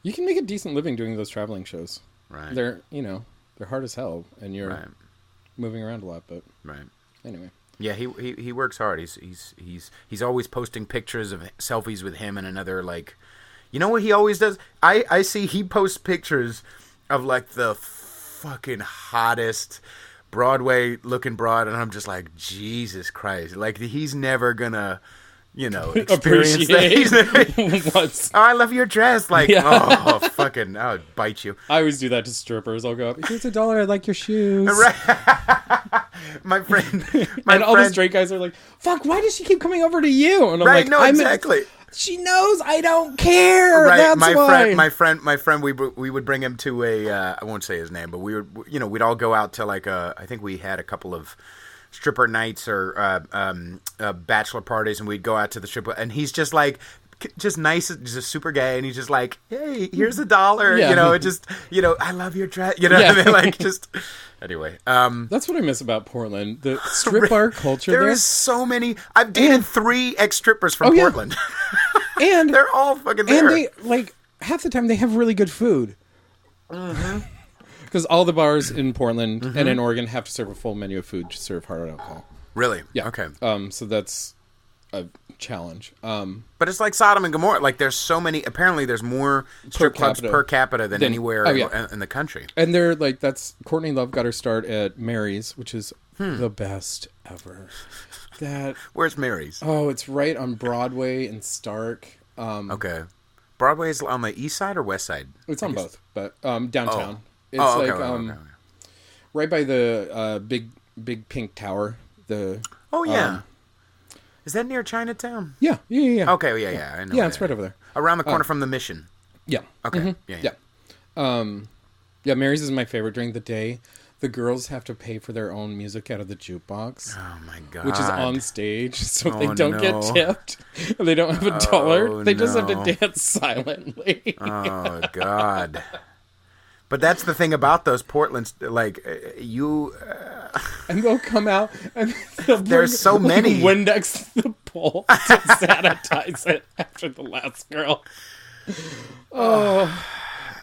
you can make a decent living doing those traveling shows. Right. They're hard as hell, and you're moving around a lot. But anyway. Yeah, he works hard. He's always posting pictures of selfies with him and another, like, you know what he always does? I see he posts pictures of like the fucking hottest Broadway looking broad, and I'm just like, Jesus Christ! Like, he's never gonna, experience that. Oh, I love your dress. Like, oh, fucking, I'll bite you. I always do that to strippers. I'll go up, here's $1. I like your shoes. Right. My friend, all the straight guys are like, "Fuck! Why does she keep coming over to you?" And I'm like, "No, exactly." She knows I don't care. Right, That's why. My friend. We would bring him to a. I won't say his name, but we would. We'd all go out to like a. I think we had a couple of stripper nights or bachelor parties, and we'd go out to the stripper, and he's just like. Just nice, just super gay, and he's just like, "Hey, here's $1." It just, I love your dress. Like just. Anyway, that's what I miss about Portland. The strip bar culture. There is so many. I've dated 3 ex-strippers from Portland, and they're all fucking there. And they like half the time they have really good food. Because all the bars in Portland and in Oregon have to serve a full menu of food to serve hard alcohol. Really? Yeah. Okay. So that's a challenge. But it's like Sodom and Gomorrah. Like, there's so many. Apparently, there's more strip clubs per capita than anywhere in the country. And they're like, that's Courtney Love got her start at Mary's, which is the best ever. Where's Mary's? Oh, it's right on Broadway and Stark. Okay. Broadway is on the east side or west side? It's on both, but downtown. It's okay. Right by the big pink tower. Is that near Chinatown? Yeah. Okay, yeah. I know. Yeah, it's right over there. Around the corner from the Mission. Yeah. Okay. Yeah. Mary's is my favorite during the day. The girls have to pay for their own music out of the jukebox. Oh my god! Which is on stage, so they don't get tipped. They don't have $1. They just have to dance silently. Oh god! But that's the thing about those Portlands, like you. And they'll come out and they'll bring, there's so many Windex to the pole to sanitize it after the last girl. Oh.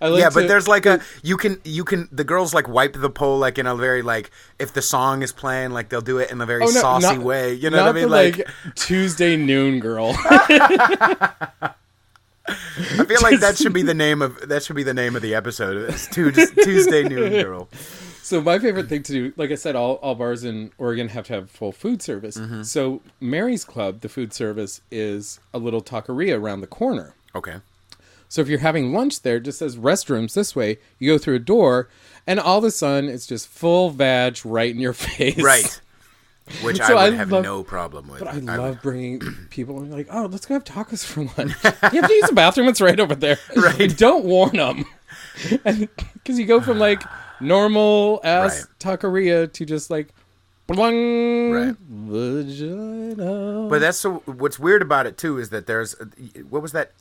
But there's like you can the girls like wipe the pole like in a very like if the song is playing like they'll do it in a very saucy way. You know what I mean? Like Tuesday noon girl. I feel like that should be the name of the episode. It's Tuesday noon girl. So my favorite thing to do, like I said, all bars in Oregon have to have full food service. Mm-hmm. So Mary's Club, the food service, is a little taqueria around the corner. Okay. So if you're having lunch there, it just says restrooms this way. You go through a door, and all of a sudden, it's just full vag right in your face. Right. Which So I would have no problem with. But I love bringing people and like, oh, let's go have tacos for lunch. You have to use the bathroom. It's right over there. Right. Don't warn them. Because you go from like normal ass taqueria to just like blang, vagina. But that's what's weird about it too is that there's what was that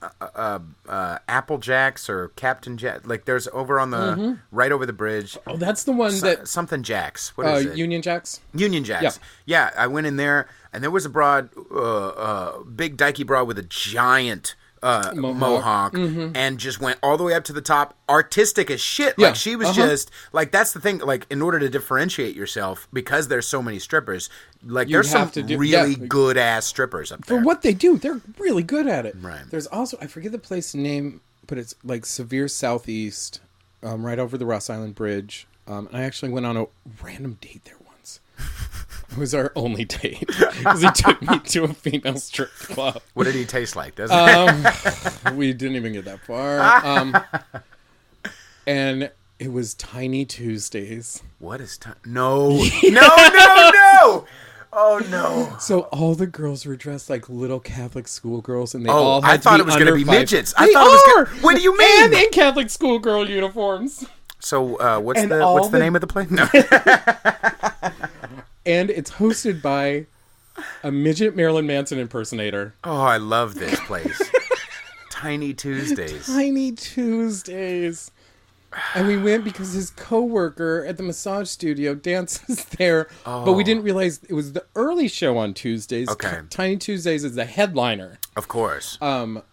Apple Jacks or Captain Jack? Like there's over on the right over the bridge. Oh, that's the one that something Jacks. What is it? Union Jacks. Union Jacks. Yeah, I went in there and there was a broad, big dykey broad with a giant mohawk and just went all the way up to the top, artistic as shit. Yeah. Like she was just like, that's the thing. Like in order to differentiate yourself, because there's so many strippers, like there's some really good ass strippers up there. For what they do, they're really good at it. Right. There's also, I forget the place name, but it's like Severe Southeast, right over the Ross Island Bridge. And I actually went on a random date there once. It was our only date because he took me to a female strip club. What did he taste like? Doesn't We didn't even get that far. And it was Tiny Tuesdays. What is no. No! Oh no! So all the girls were dressed like little Catholic schoolgirls, and they all had I thought to it was going to be under 5. midgets. They I thought are! it was. What do you mean? And in Catholic schoolgirl uniforms. So what's the name of the place? No. And it's hosted by a midget Marilyn Manson impersonator. Oh, I love this place. Tiny Tuesdays. Tiny Tuesdays. And we went because his coworker at the massage studio dances there. Oh. But we didn't realize it was the early show on Tuesdays. Okay. Tiny Tuesdays is the headliner. Of course. All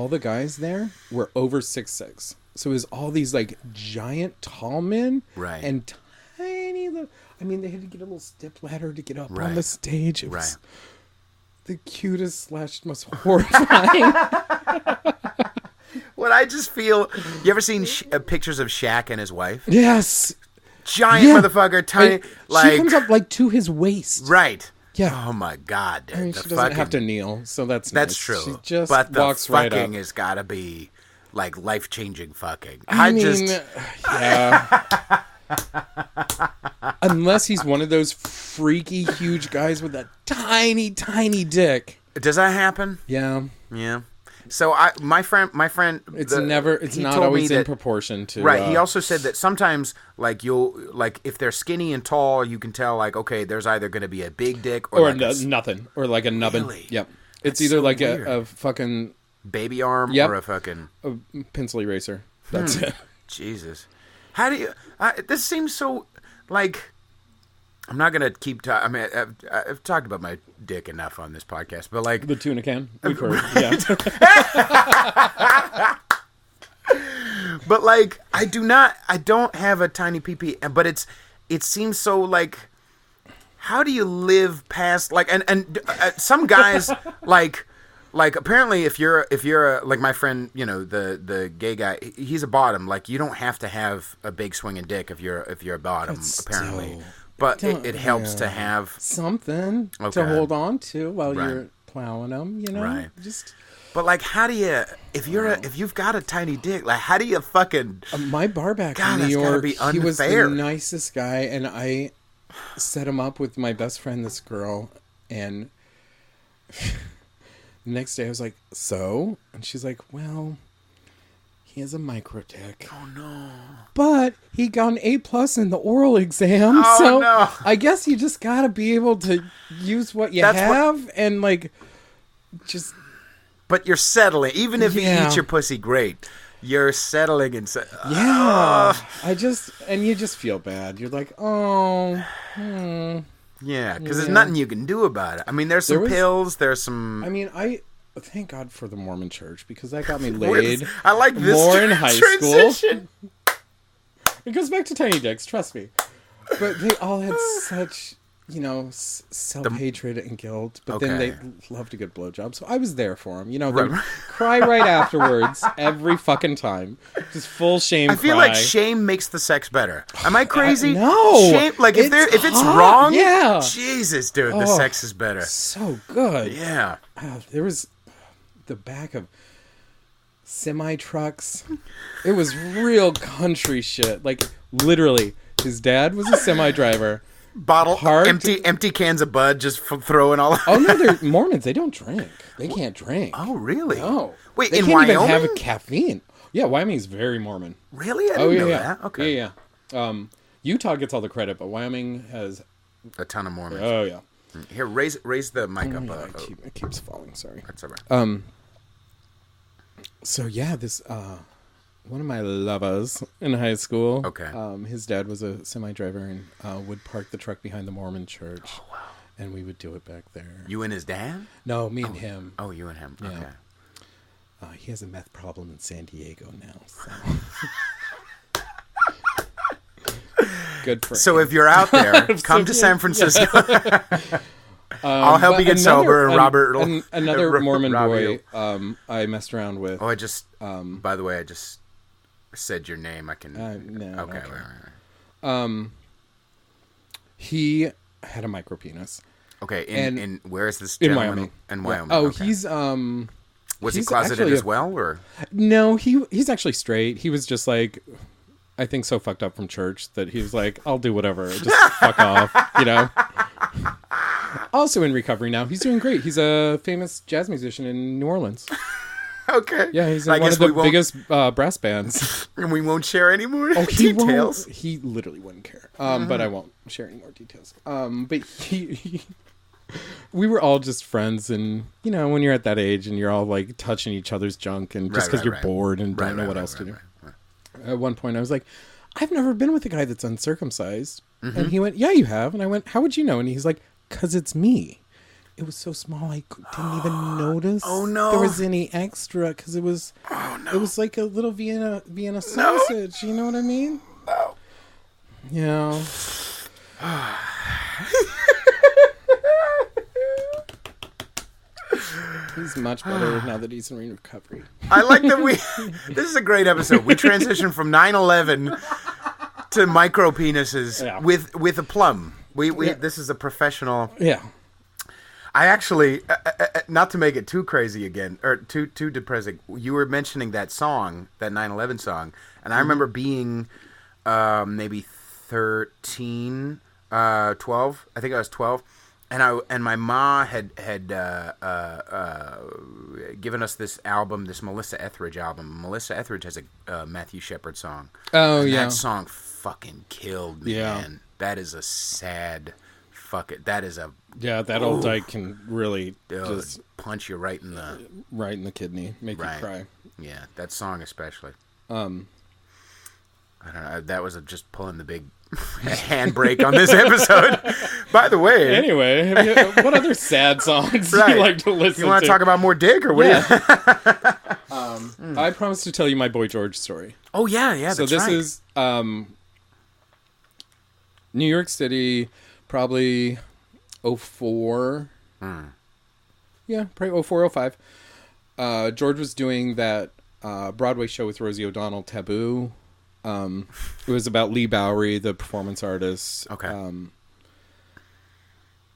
the guys there were over 6'6". So it was all these like giant tall men. Right. And tiny little... I mean, they had to get a little step ladder to get up on the stage. It was the cutest / most horrifying. What I just feel... You ever seen pictures of Shaq and his wife? Yes. Giant motherfucker, tiny... She comes up like to his waist. Right. Yeah. Oh my God. Dude. I mean, she doesn't have to kneel, so that's nice. true. She just but the walks right fucking up. has got to be like life-changing fucking. I mean, yeah. Unless he's one of those freaky huge guys with a tiny, tiny dick. Does that happen? Yeah. Yeah. So my friend, it's not always in proportion to. Right. He also said that sometimes, like if they're skinny and tall, you can tell like, okay, there's either going to be a big dick or like nothing, or like a nubbin. Really? Yep. That's it's either so like weird. a fucking baby arm or a fucking pencil eraser. That's it. Jesus. How do you? This seems so like. I'm not gonna keep talking. I mean, I've talked about my dick enough on this podcast, but like the tuna can, we've heard. Yeah. But like, I don't have a tiny peepee, but it seems so like. How do you live past like and some guys like apparently if you're like my friend, you know, the gay guy, he's a bottom. Like you don't have to have a big swinging dick if you're a bottom, apparently. But it helps to have something to hold on to while you're plowing them, you know. Right. Just. But like, how do you if you've got a tiny dick? Like, how do you fucking? My barback in New York, he was the nicest guy, and I set him up with my best friend, this girl, and the next day I was like, "So?" And she's like, "Well, he has a micro dick." Oh no! But he got an A+ in the oral exam, so I guess you just gotta be able to use what you have and like just. But you're settling, even if you eat your pussy great. You're settling and you just feel bad. You're like, yeah, because there's nothing you can do about it. I mean, there's some pills. There's some. I mean, thank God for the Mormon Church because that got me laid. I like this more in high transition. School. It goes back to tiny dicks, trust me. But they all had such self-hatred and guilt, but then Okay. they loved a good blowjob, so I was there for them. They would cry right afterwards every fucking time, just full shame. I feel cry. like shame makes the sex better. Am I crazy? No. Shame, like if it's hot. wrong, Yeah. Jesus, dude, the sex is better. So good. Yeah. There was the back of semi trucks. It was real country shit. Like literally, his dad was a semi driver. Bottle, empty cans of Bud, just throwing all. Oh no, they're Mormons. They don't drink. They can't drink. Oh really? No. Wait, they in can't Wyoming? even have caffeine. Yeah, Wyoming's very Mormon. Really? I didn't know yeah. that. Okay. Yeah. Utah gets all the credit, but Wyoming has a ton of Mormons. Oh yeah. Here, raise the mic up. Yeah, it keeps falling. Sorry. That's all right. So yeah, this one of my lovers in high school. Okay. His dad was a semi driver and would park the truck behind the Mormon church. Oh wow. And we would do it back there. You and his dad? No, me and him. Oh, you and him. Yeah. Okay. He has a meth problem in San Diego now. So. Good for him. So if you're out there, come to San Francisco. I'll help you get sober. And Robert, another Mormon Robby boy, I messed around with. Oh, I just. By the way, I just said your name. I can. No, okay. Right. He had a micro penis. Okay. In where is this in gentleman? Wyoming? In Wyoming. Yeah. Oh, okay. he's Was he closeted as well, or? No, he's actually straight. He was just like, I think so fucked up from church that he was like, I'll do whatever, just fuck off, Also in recovery now. He's doing great. He's a famous jazz musician in New Orleans. Okay. Yeah, he's in one of the biggest brass bands. And we won't share any more he details? He literally wouldn't care. But I won't share any more details. But he we were all just friends, and when you're at that age and you're all like touching each other's junk, and just because you're bored and don't know what else to do. At one point, I was like, "I've never been with a guy that's uncircumcised," and he went, "Yeah, you have." And I went, "How would you know?" And he's like, "'Cause it's me." It was so small, I didn't even notice. Oh no! There was any extra because it was. Oh no! It was like a little Vienna sausage. You know what I mean? No. Yeah. He's much better now that he's in recovery. I like that this is a great episode. We transitioned from 9/11 to micro penises with a plum. This is a professional. Yeah. I actually, not to make it too crazy again, or too depressing, you were mentioning that song, that 9/11 song, and I remember being maybe 13, 12, I think I was 12, and my ma had given us this album, this Melissa Etheridge album. Melissa Etheridge has a Matthew Shepard song. Oh, yeah. That song fucking killed me, man. That is a sad... Fuck it. That is a... Yeah, that old dyke can really just... punch you right in the kidney. Make you cry. Yeah, that song especially. I don't know. That was just pulling the big handbrake on this episode. By the way... Anyway, what other sad songs do you like to listen to? You want to talk about more dick, or what? Yeah. I promised to tell you my Boy George story. Oh, yeah, so this is New York City... Probably 04. Yeah, probably 04, 05. George was doing that Broadway show with Rosie O'Donnell, Taboo. It was about Lee Bowery, the performance artist. Okay.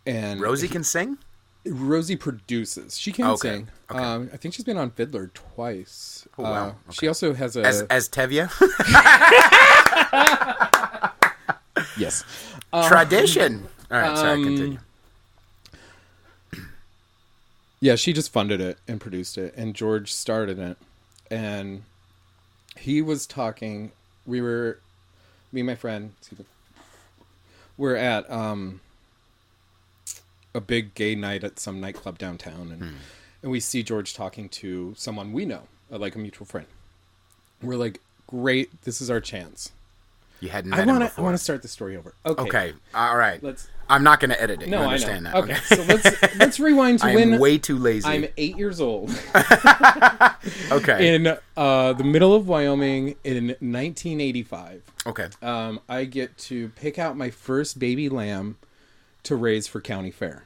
And Rosie can sing? Rosie produces. She can sing. Okay. I think she's been on Fiddler twice. Oh, wow. Okay. She also has a... As Tevye? Yes. Tradition. All right, sorry, continue. Yeah, she just funded it and produced it, and George started it. And he was talking. Me and my friend, we're at a big gay night at some nightclub downtown, and we see George talking to someone we know, like a mutual friend. We're like, great, this is our chance. You hadn't met him before. I want to start the story over. Okay. All right. I'm not going to edit it. No, you understand I know. that. Okay. So let's rewind to when... I'm way too lazy. I'm 8 years old. Okay. In the middle of Wyoming in 1985. Okay. I get to pick out my first baby lamb to raise for county fair.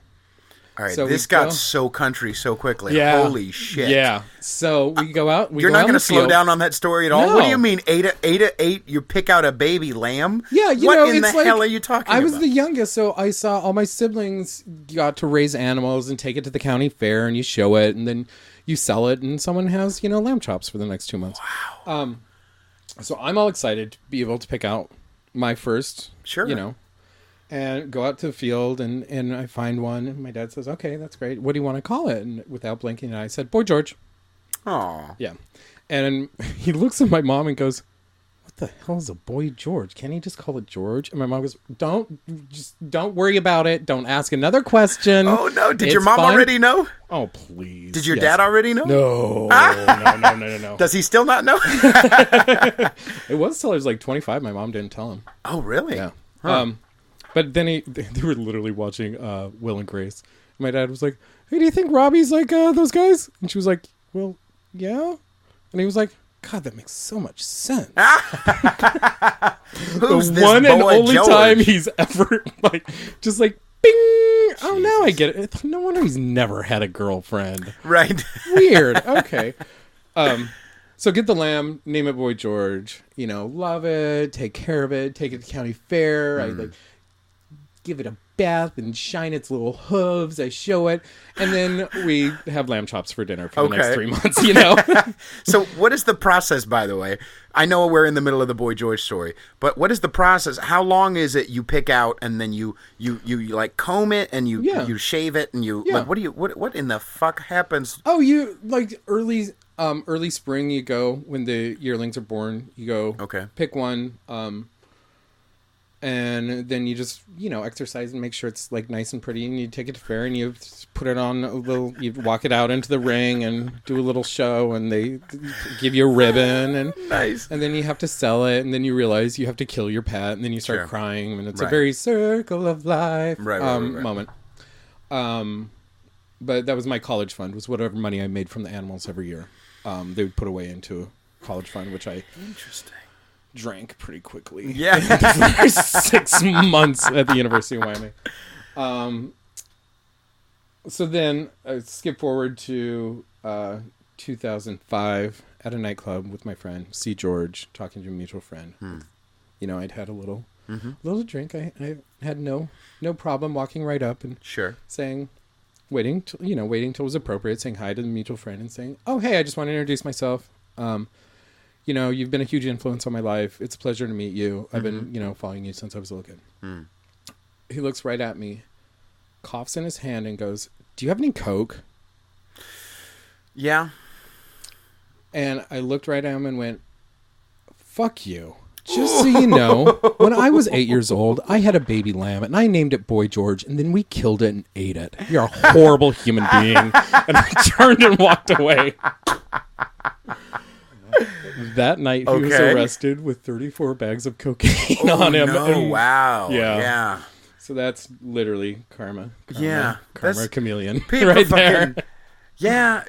All right, So this got so country so quickly. Yeah. Holy shit. Yeah. So we go out. You're not going to slow down on that story at all? No. What do you mean, 8 you pick out a baby lamb? Yeah, what in the hell are you talking about? I was the youngest, so I saw all my siblings got to raise animals and take it to the county fair, and you show it, and then you sell it, and someone has, lamb chops for the next 2 months. Wow. So I'm all excited to be able to pick out my first, Sure. And go out to the field, and I find one, and my dad says, okay, that's great. What do you want to call it? And without blinking, I said, Boy George. Aw. Yeah. And he looks at my mom and goes, what the hell is a Boy George? Can't he just call it George? And my mom goes, don't worry about it. Don't ask another question. Oh, no. Did your mom already know? Oh, please. Did your dad already know? No. No. Does he still not know? It was till I was like 25. My mom didn't tell him. Oh, really? Yeah. Huh. But then they were literally watching Will and Grace. My dad was like, hey, do you think Robby's like those guys? And she was like, well, yeah. And he was like, God, that makes so much sense. Who's The one and only George? time he's ever just bing. Oh, now I get it. No wonder he's never had a girlfriend. Right. Weird. Okay. So get the lamb, name it Boy George. Love it, take care of it, take it to county fair. I give it a bath and shine its little hooves. I show it, and then we have lamb chops for dinner for the next 3 months. So what is the process, by the way? I know we're in the middle of the Boy George story, but what is the process? How long is it you pick out and then you like comb it and you shave it and what in the fuck happens? Oh, you like early spring, you go when the yearlings are born, you go pick one, and then you just exercise and make sure it's like nice and pretty, and you take it to fair and you put it on you walk it out into the ring and do a little show, and they give you a ribbon, and nice, and then you have to sell it, and then you realize you have to kill your pet, and then you start crying, and it's a very circle of life moment. But that was my college fund, was whatever money I made from the animals every year. They would put away into a college fund, which I drank pretty quickly. Yeah. The first 6 months at the University of Wyoming. So then I skip forward to 2005 at a nightclub with my friend, C. George, talking to a mutual friend. I'd had a little drink. I had no problem walking right up and saying... waiting till it was appropriate, saying hi to the mutual friend and saying, oh, hey, I just want to introduce myself. You've been a huge influence on my life. It's a pleasure to meet you. I've been, following you since I was a little kid. He looks right at me, coughs in his hand and goes, do you have any Coke? Yeah. And I looked right at him and went, fuck you. Just so you know, when I was 8 years old, I had a baby lamb, and I named it Boy George, and then we killed it and ate it. You're a horrible human being. And I turned and walked away. That night, he was arrested with 34 bags of cocaine on him. No, wow. Yeah. So that's literally karma. Yeah. Karma chameleon. Right there. Yeah,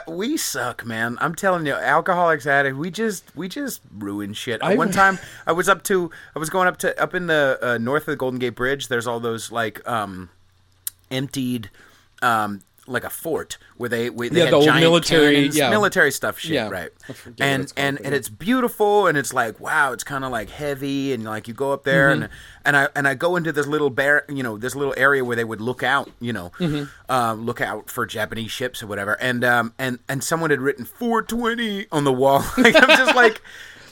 we suck, man. I'm telling you, alcoholics addict, we just ruin shit. One time, I was going up in the north of the Golden Gate Bridge. There's all those like emptied like a fort where they had the old giant military cannons, military stuff shit, right? And it's beautiful, and it's like, wow, it's kind of like heavy, and like you go up there, and I go into this little this little area where they would look out, look out for Japanese ships or whatever, and someone had written 420 on the wall. Like, I'm just like,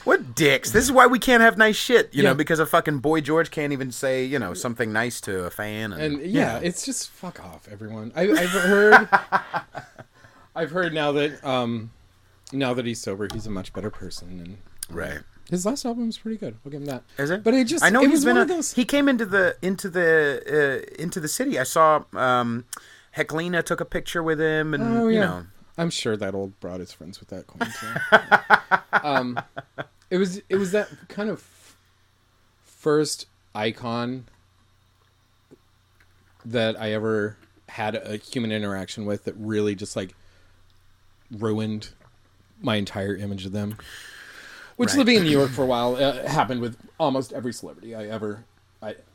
what dicks? This is why we can't have nice shit, because a fucking Boy George can't even say, something nice to a fan. And it's just fuck off, everyone. I've heard now that he's sober, he's a much better person. And right. His last album was pretty good. I'll give him that. Is it? But I know he's been one of those. He came into the city. I saw Heclina took a picture with him, and I'm sure that old broad is friends with that coin too. It was that kind of first icon that I ever had a human interaction with that really just like ruined my entire image of them. Which living in New York for a while happened with almost every celebrity I ever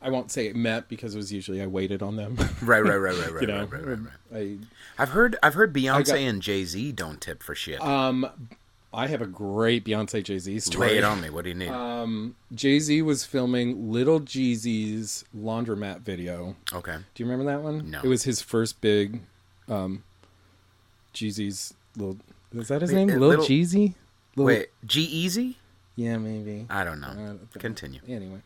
I won't say met because it was usually I waited on them. Right. You know, right. I've heard Beyonce and Jay-Z don't tip for shit. I have a great Beyonce Jay-Z story. Lay it on me. What do you need? Jay-Z was filming Little Jeezy's laundromat video. Okay. Do you remember that one? No. It was his first big Jeezy's little... Is that his name? Little Jeezy? Wait, G-Eazy? Yeah, maybe. I don't know. Continue. Anyway.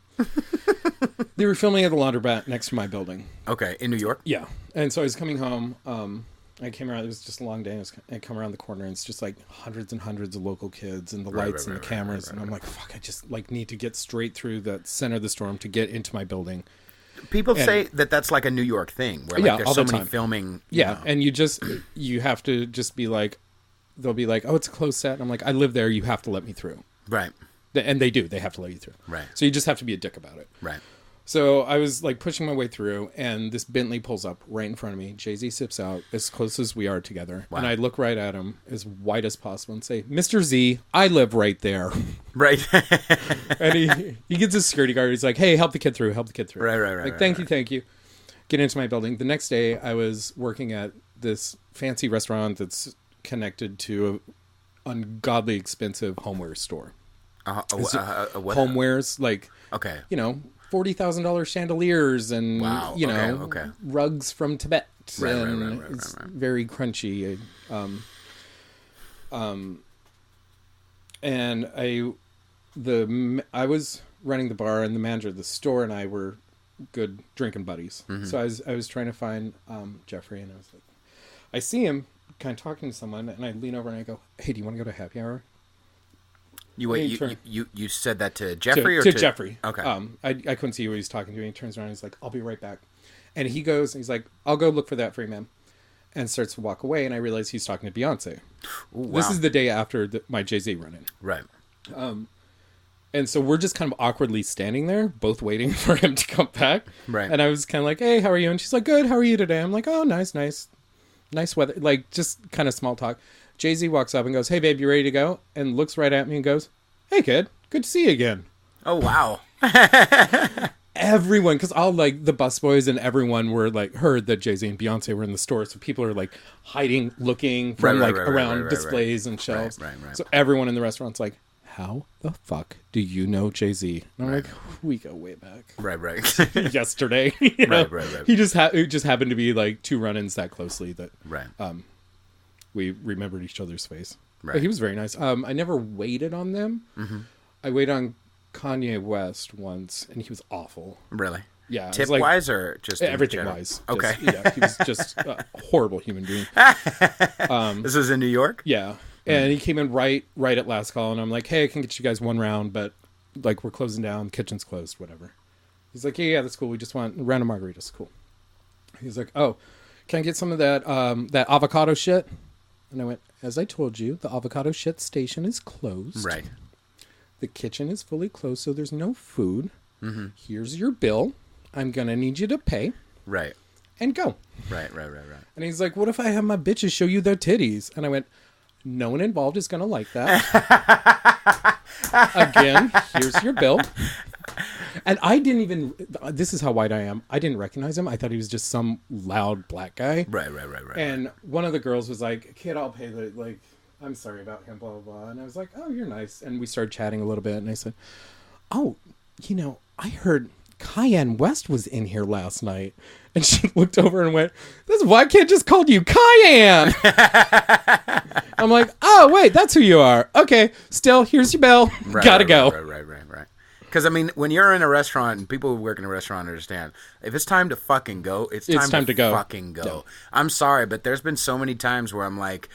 They were filming at the laundromat next to my building. Okay, in New York? Yeah. And so I was coming home. I came around. It was just a long day. I come around the corner, and it's just like hundreds and hundreds of local kids and the lights and the cameras. And I'm like, fuck, I just like need to get straight through the center of the storm to get into my building. People say that that's like a New York thing where like there's so many filming. Yeah, and you have to just be like, they'll be like, oh, it's a closed set. And I'm like, I live there. You have to let me through. Right. And they do. They have to let you through. Right. So you just have to be a dick about it. Right. So I was like pushing my way through, and this Bentley pulls up right in front of me. Jay-Z sips out as close as we are together. Wow. And I look right at him as white as possible and say, Mr. Z, I live right there. Right. And he gets his security guard. He's like, hey, help the kid through. Help the kid through. Right. Like, thank you. Get into my building. The next day, I was working at this fancy restaurant that's connected to an ungodly expensive homeware store. What? Homewares, like, okay, you know, $40,000 chandeliers and rugs from Tibet, and it's very crunchy. And I was running the bar, and the manager of the store and I were good drinking buddies. Mm-hmm. So I was trying to find Jeffrey, and I was like, I see him kind of talking to someone, and I lean over and I go, hey, do you want to go to happy hour? You said that to Jeffrey to Jeffrey. Okay. I couldn't see who he was talking to. And he turns around and he's like, I'll be right back. And he goes, and he's like, I'll go look for that for you, ma'am. And starts to walk away, and I realize he's talking to Beyonce. Ooh, wow. This is the day after my Jay-Z run-in. Right. And so we're just kind of awkwardly standing there, both waiting for him to come back. Right. And I was kind of like, hey, how are you? And she's like, good, how are you today? I'm like, oh, nice weather. Like, just kind of small talk. Jay-Z walks up and goes, hey, babe, you ready to go? And looks right at me and goes, hey, kid, good to see you again. Oh, wow. Everyone, because all like the busboys and everyone were like heard that Jay-Z and Beyonce were in the store. So people are like hiding, looking from around displays and shelves. Right. So everyone in the restaurant's like, how the fuck do you know Jay-Z? And I'm like, we go way back. Right. Yesterday. Right. He it just happened to be like two run-ins that closely that we remembered each other's face. Right. But he was very nice. I never waited on them. Mm-hmm. I waited on Kanye West once, and he was awful. Really? Yeah. Tip-wise or just everything-wise? Okay. He was just a horrible human being. This was in New York? Yeah. And he came in right at last call, and I'm like, hey, I can get you guys one round, but like we're closing down, the kitchen's closed, whatever. He's like, yeah, that's cool. We just want a round of margaritas. Cool. He's like, oh, can I get some of that avocado shit? And I went, as I told you, the avocado shit station is closed. Right. The kitchen is fully closed, so there's no food. Mm-hmm. Here's your bill. I'm going to need you to pay. Right. And go. Right. And he's like, what if I have my bitches show you their titties? And I went, no one involved is going to like that. Again, here's your bill. And I didn't even, this is how white I am. I didn't recognize him. I thought he was just some loud black guy. Right. And one of the girls was like, kid, I'll pay I'm sorry about him, blah, blah, blah. And I was like, oh, you're nice. And we started chatting a little bit. And I said, oh, I heard Kanye West was in here last night. And she looked over and went, this white kid just called you Cayenne. I'm like, oh, wait, that's who you are. Okay, still, here's your bill. Gotta go. Right. Because, I mean, when you're in a restaurant, and people who work in a restaurant understand, if it's time to fucking go, it's time to go. Fucking go. No. I'm sorry, but there's been so many times where I'm like,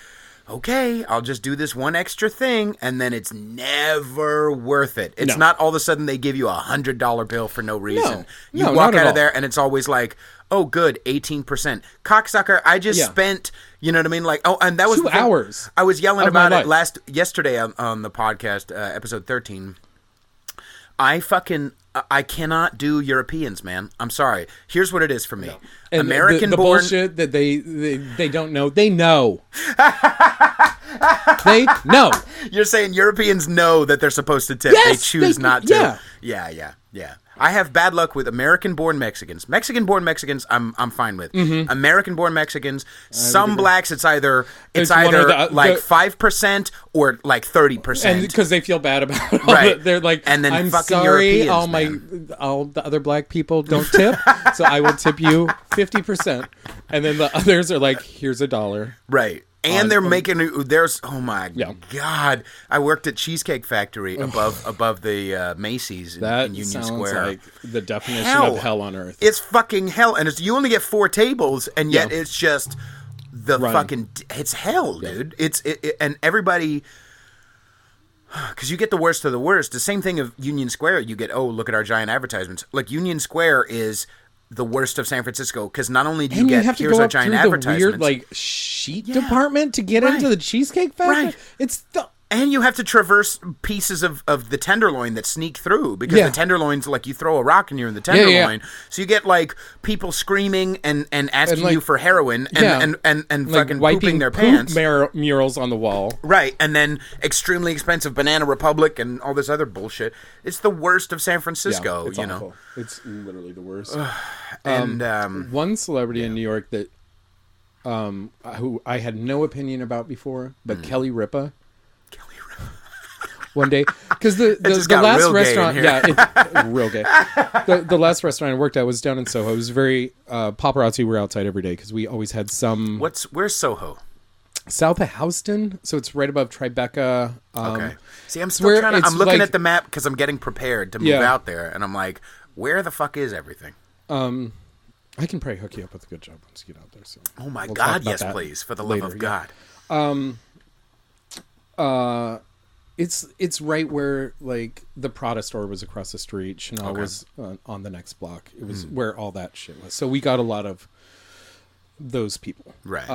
okay, I'll just do this one extra thing, and then it's never worth it. It's not all of a sudden they give you $100 bill for no reason. You walk out of there, and it's always like, oh, good, 18%. Cocksucker, I just spent, you know what I mean? Like, oh, and that was 2 hours. I was yelling about it yesterday on the podcast, episode 13. I cannot do Europeans, man. I'm sorry. Here's what it is for me. And American-born... The bullshit that they don't know. They know. They know. You're saying Europeans know that they're supposed to tip. Yes, they choose not to. Yeah. Yeah. I have bad luck with American-born Mexicans. Mexican-born Mexicans, I'm fine with. American-born Mexicans, some blacks, it's either like 5% or like 30%, and because they feel bad about it. Right. They're like, and then I'm fucking sorry, Europeans, all the other black people don't tip, so I will tip you 50%, and then the others are like, here's $1. Right. And they're making oh my god! I worked at Cheesecake Factory above the Macy's in Union sounds Square. Like the definition of hell on earth. It's fucking hell, and you only get 4 tables, and yet it's just it's hell, dude. And everybody. Because you get the worst of the worst. The same thing of Union Square. You get, look at our giant advertisements. Like Union Square is the worst of San Francisco, because not only do you get, here's our giant advertisements, the weird like sheet department to get into the Cheesecake Factory. Right. It's the And you have to traverse pieces of the tenderloin that sneak through, because the tenderloin's like you throw a rock and you're in the tenderloin. So you get like people screaming and asking like, you for heroin and like fucking pooping their pants. Murals on the wall. Right. And then extremely expensive Banana Republic and all this other bullshit. It's the worst of San Francisco, it's awful. Know. It's literally the worst. And one celebrity in New York that who I had no opinion about before, but Kelly Ripa. One day, because the last restaurant, real gay. The last restaurant I worked at was down in Soho. It was very paparazzi were outside every day because we always had some. Where's Soho? South of Houston, so it's right above Tribeca. Okay. See, I'm still trying to. I'm looking at the map because I'm getting prepared to move out there, and I'm like, where the fuck is everything? I can probably hook you up with a good job once you get out there. So. Oh my God! Yes, please, for the love of God. It's right where like the Prada store was across the street. Chanel was on the next block. It was where all that shit was. So we got a lot of those people. Right.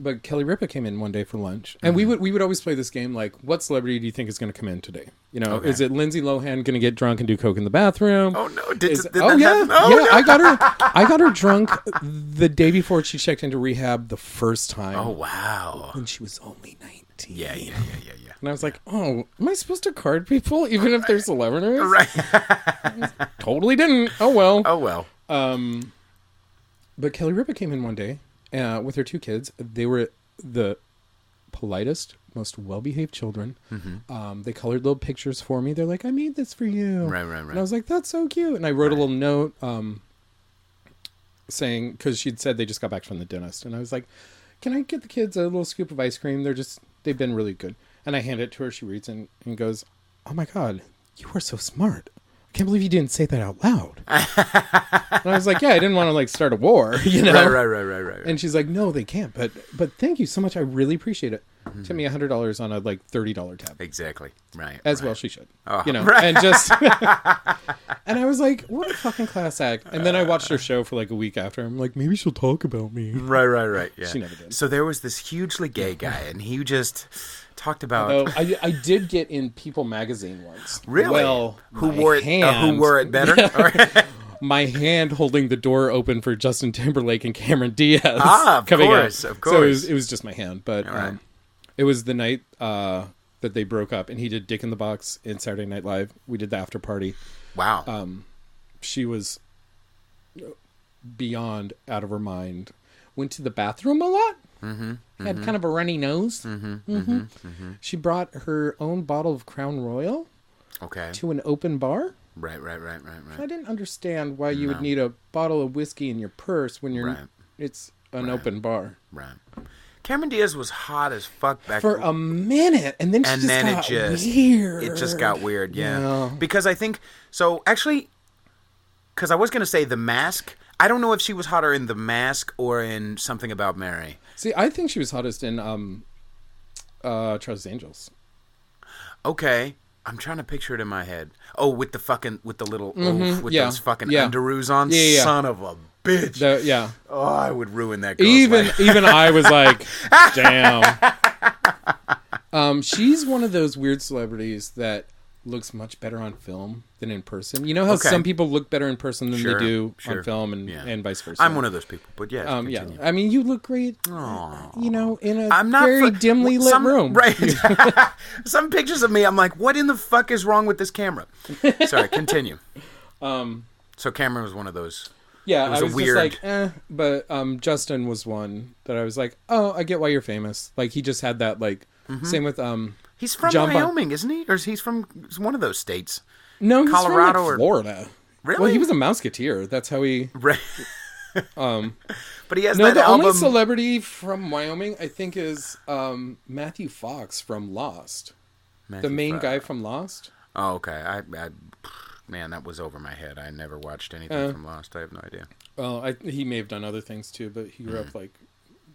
But Kelly Ripa came in one day for lunch, and we would always play this game like, what celebrity do you think is going to come in today? You know, is it Lindsay Lohan going to get drunk and do coke in the bathroom? Oh no! I got her drunk the day before she checked into rehab the first time. Oh wow! When she was only 19. Yeah. And I was like, oh, am I supposed to card people even if they're celebrities? Right. Totally didn't. Oh well. But Kelly Ripa came in one day with her 2 kids. They were the politest, most well-behaved children. They colored little pictures for me. They're like, I made this for you. Right. And I was like, that's so cute. And I wrote a little note saying, because she'd said they just got back from the dentist. And I was like, can I get the kids a little scoop of ice cream? They've been really good. And I hand it to her. She reads and goes, oh my God, you are so smart. I can't believe you didn't say that out loud. And I was like, yeah, I didn't want to like start a war, you know? Right. And she's like, no, they can't. But thank you so much. I really appreciate it. Sent me $100 on a like $30 tab. Exactly. Right. As well she should. Oh, you know, right. and just and I was like, what a fucking class act. And then I watched her show for like a week after. I'm like, maybe she'll talk about me. Right. Yeah. She never did. So there was this hugely gay guy, and he just talked about. Although I did get in People magazine once. Really? Well, who wore it better? My hand holding the door open for Justin Timberlake and Cameron Diaz. Of course. So it was just my hand, but it was the night that they broke up, and he did Dick in the Box in Saturday Night Live. We did the after party. Wow. She was beyond out of her mind. Went to the bathroom a lot. Had kind of a runny nose. She brought her own bottle of Crown Royal. To an open bar. Right. I didn't understand why you would need a bottle of whiskey in your purse when you're it's an open bar. Right. Cameron Diaz was hot as fuck back for a minute, and then it got weird. It just got weird, yeah. Because I think so. Actually, because I was going to say The Mask. I don't know if she was hotter in The Mask or in Something About Mary. See, I think she was hottest in Charlie's Angels. Okay. I'm trying to picture it in my head. Oh, with the little those fucking underoos on. Yeah. Son of a bitch. Oh, I would ruin that girl's life. Even I was like, damn. She's one of those weird celebrities that looks much better on film than in person. You know how some people look better in person than they do on film, and vice versa. I'm one of those people, but I mean, you look great. You know, in a very dimly lit room. Right. Some pictures of me, I'm like, what in the fuck is wrong with this camera? Sorry, continue. So Cameron was one of those. Yeah, It was I was a weird... just like, but Justin was one that I was like, oh, I get why you're famous. Like, he just had that, like, same with, He's from John Wyoming, isn't he? Or he's from one of those states. No, he's Colorado from, like, Florida. Really? Well, he was a Mouseketeer. That's how he... Right. But he has No, that the album... only celebrity from Wyoming, I think, is Matthew Fox from Lost. The main guy from Lost. Oh, okay. Man, that was over my head. I never watched anything from Lost. I have no idea. Well, he may have done other things, too, but he grew up, like,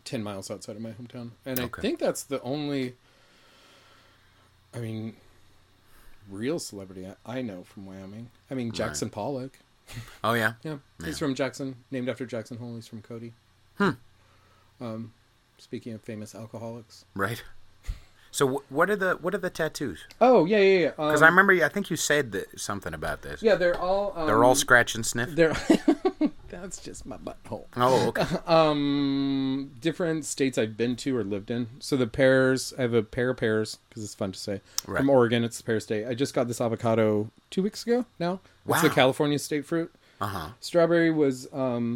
10 miles outside of my hometown. And I think that's the only... I mean, real celebrity I know from Wyoming. I mean, Jackson Pollock. Oh, yeah? Yeah. He's from Jackson, named after Jackson Hole. He's from Cody. Speaking of famous alcoholics. Right. So what are the tattoos? Oh, yeah. Because I remember, I think you said something about this. Yeah, they're all... they're all scratch and sniff? They're... That's just my butthole. Oh, okay. Different states I've been to or lived in. So the pears, I have a pair of pears, because it's fun to say. Right. From Oregon, it's the pear state. I just got this avocado 2 weeks ago now. Wow. It's the California state fruit. Uh-huh. Strawberry was... I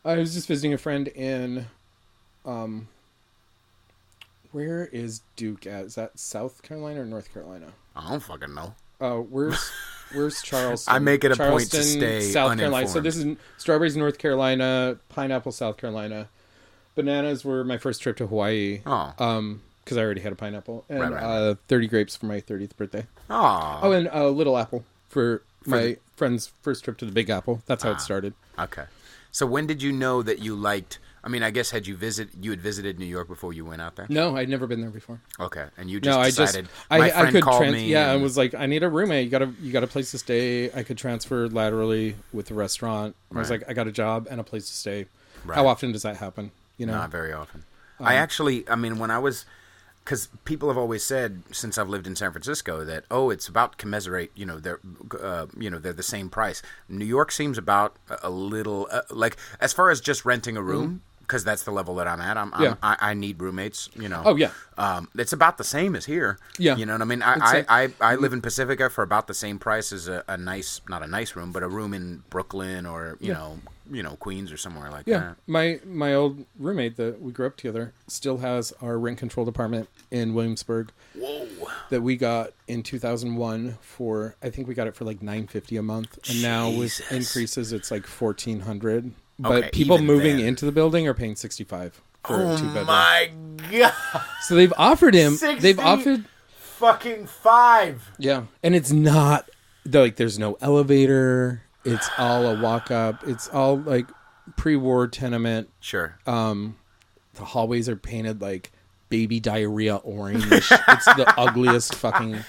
was just visiting a friend in... where is Duke at? Is that South Carolina or North Carolina? I don't fucking know. Where's Charleston? I make it a point to Charleston, stay South uninformed. Carolina. So this is strawberries, North Carolina, pineapple, South Carolina. Bananas were my first trip to Hawaii. Oh. Because I already had a pineapple. And Right. 30 grapes for my 30th birthday. Oh. Oh, and a little apple for my friend's first trip to the Big Apple. That's how it started. Okay. So when did you know that you liked... I mean, I guess you had visited New York before you went out there? No, I'd never been there before. Okay, and you just decided. My I friend could called me. Yeah, I and... was like, I need a roommate. You got a place to stay. I could transfer laterally with the restaurant. I was like, I got a job and a place to stay. Right. How often does that happen? You know, Not very often. I mean, when I was, because people have always said since I've lived in San Francisco that it's about commiserate. They're the same price. New York seems about a little like as far as just renting a room. Because that's the level that I'm at. I need roommates. Oh yeah. It's about the same as here. Yeah. You know what I mean? I live in Pacifica for about the same price as a nice, not a nice room, but a room in Brooklyn or you know Queens or somewhere like that. My old roommate that we grew up together still has our rent controlled apartment in Williamsburg. Whoa. That we got in 2001 for, I think we got it for like $950 a month, and now with increases it's like $1,400. But people moving into the building are paying $65 for a 2-bedroom. Oh my god! So they've offered him. They've offered fucking $5. Yeah, and it's not like there's no elevator. It's all a walk up. It's all like pre-war tenement. Sure. The hallways are painted like baby diarrhea orange. It's the ugliest fucking.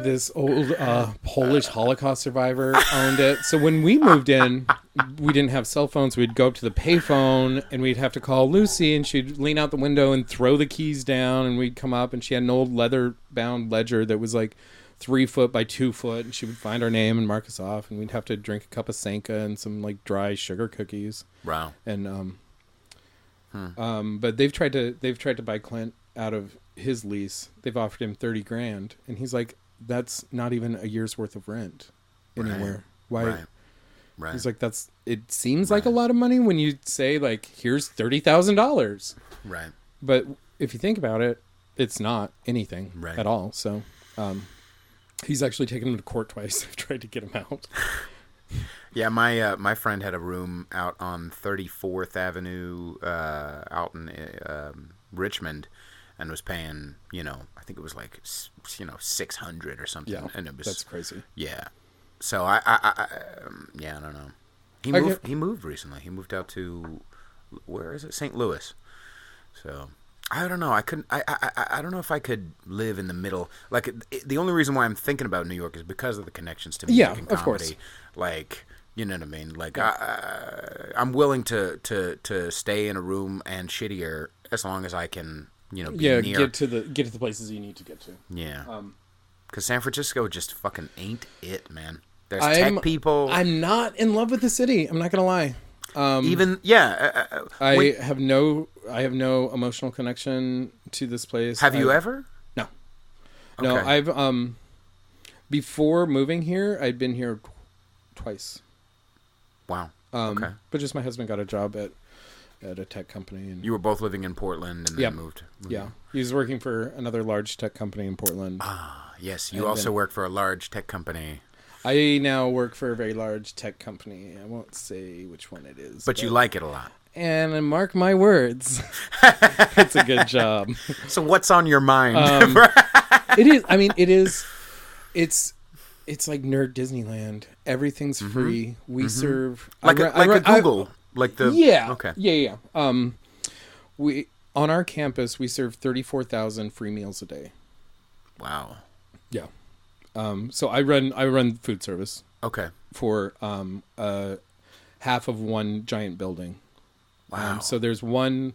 This old Polish Holocaust survivor owned it. So when we moved in, we didn't have cell phones. We'd go up to the payphone and we'd have to call Lucy, and she'd lean out the window and throw the keys down, and we'd come up, and she had an old leather-bound ledger that was like 3 foot by 2 foot, and she would find our name and mark us off, and we'd have to drink a cup of Sanka and some like dry sugar cookies. Wow. And but they've tried to buy Clint out of his lease. They've offered him $30,000, and he's like, that's not even a year's worth of rent anywhere. Why? Right. He's like, it seems like a lot of money when you say like, here's $30,000. Right. But if you think about it, it's not anything at all. So, he's actually taken him to court twice. I've tried to get him out. Yeah, my friend had a room out on 34th Avenue, out in Richmond, and was paying, I think it was like, $600 or something. Yeah, and it was, that's crazy. Yeah. So I don't know. He moved recently. He moved out to, where is it? St. Louis. So I don't know. I don't know if I could live in the middle. Like, the only reason why I'm thinking about New York is because of the connections to music and comedy. Of course. Like, you know what I mean? Like, I'm willing to stay in a room and shittier as long as I can, be near. Get to the places you need to get to. Yeah. Because San Francisco just fucking ain't it, man. There's tech people. I'm not in love with the city. I'm not gonna lie. I have no emotional connection to this place. Have you ever? No. Okay. No, I've Before moving here, I'd been here twice. Wow. Okay. But just my husband got a job at a tech company. And You were both living in Portland and then moved. Yeah. He was working for another large tech company in Portland. Ah, yes. You also work for a large tech company. I now work for a very large tech company. I won't say which one it is. But you like it a lot. And mark my words, it's a good job. So what's on your mind? It is. I mean, it is. It's like nerd Disneyland. Everything's free. We serve like a Google. Okay. Yeah. We on our campus we serve 34,000 free meals a day. Wow. Yeah. So I run food service. Okay. For half of one giant building. Wow. So there's one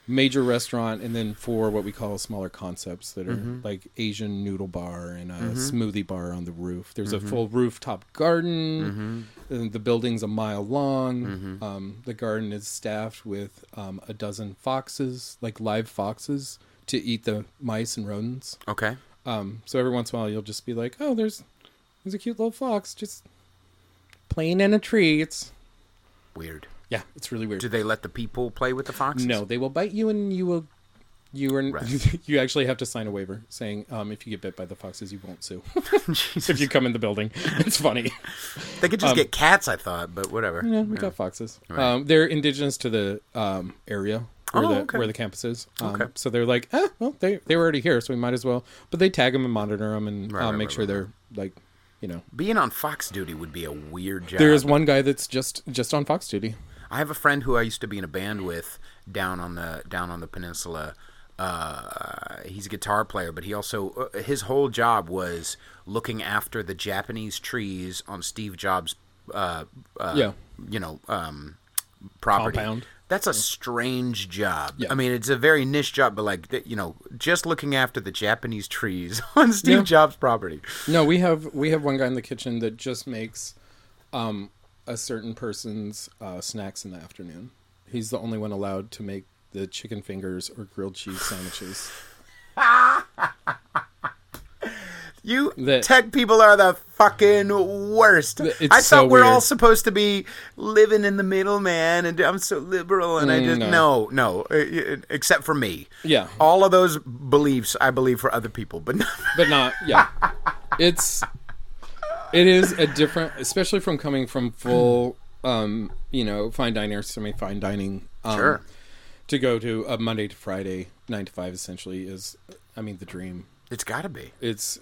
major restaurant and then 4 what we call smaller concepts that are like Asian noodle bar and a smoothie bar on the roof. There's a full rooftop garden. And the building's a mile long. The garden is staffed with a dozen foxes, like live foxes, to eat the mice and rodents. Okay. So every once in a while you'll just be like, oh, there's a cute little fox just playing in a tree. It's weird. Yeah, it's really weird. Do they let the people play with the foxes? No, they will bite you, and you actually have to sign a waiver saying if you get bit by the foxes, you won't sue. If you come in the building, it's funny. They could just get cats, I thought, but whatever. Yeah, we got foxes. Right. They're indigenous to the area where the campus is. So they're like, well, they were already here, so we might as well. But they tag them and monitor them and make sure they're like, Being on fox duty would be a weird job. There is one guy that's just on fox duty. I have a friend who I used to be in a band with down on the peninsula. He's a guitar player, but he also his whole job was looking after the Japanese trees on Steve Jobs' property. Compound. That's a strange job. Yeah. I mean, it's a very niche job, but just looking after the Japanese trees on Steve Jobs' property. No, we have one guy in the kitchen that just makes a certain person's snacks in the afternoon. He's the only one allowed to make the chicken fingers or grilled cheese sandwiches. Tech people are the fucking worst. I thought we're all supposed to be living in the middle, man, and I'm so liberal, and I just no, except for me. Yeah, all of those beliefs I believe for other people, but not. Yeah, it is a different, especially from coming from full, fine dining or semi-fine dining. Sure. To go to a Monday to Friday 9 to 5 essentially is, the dream. It's got to be. It's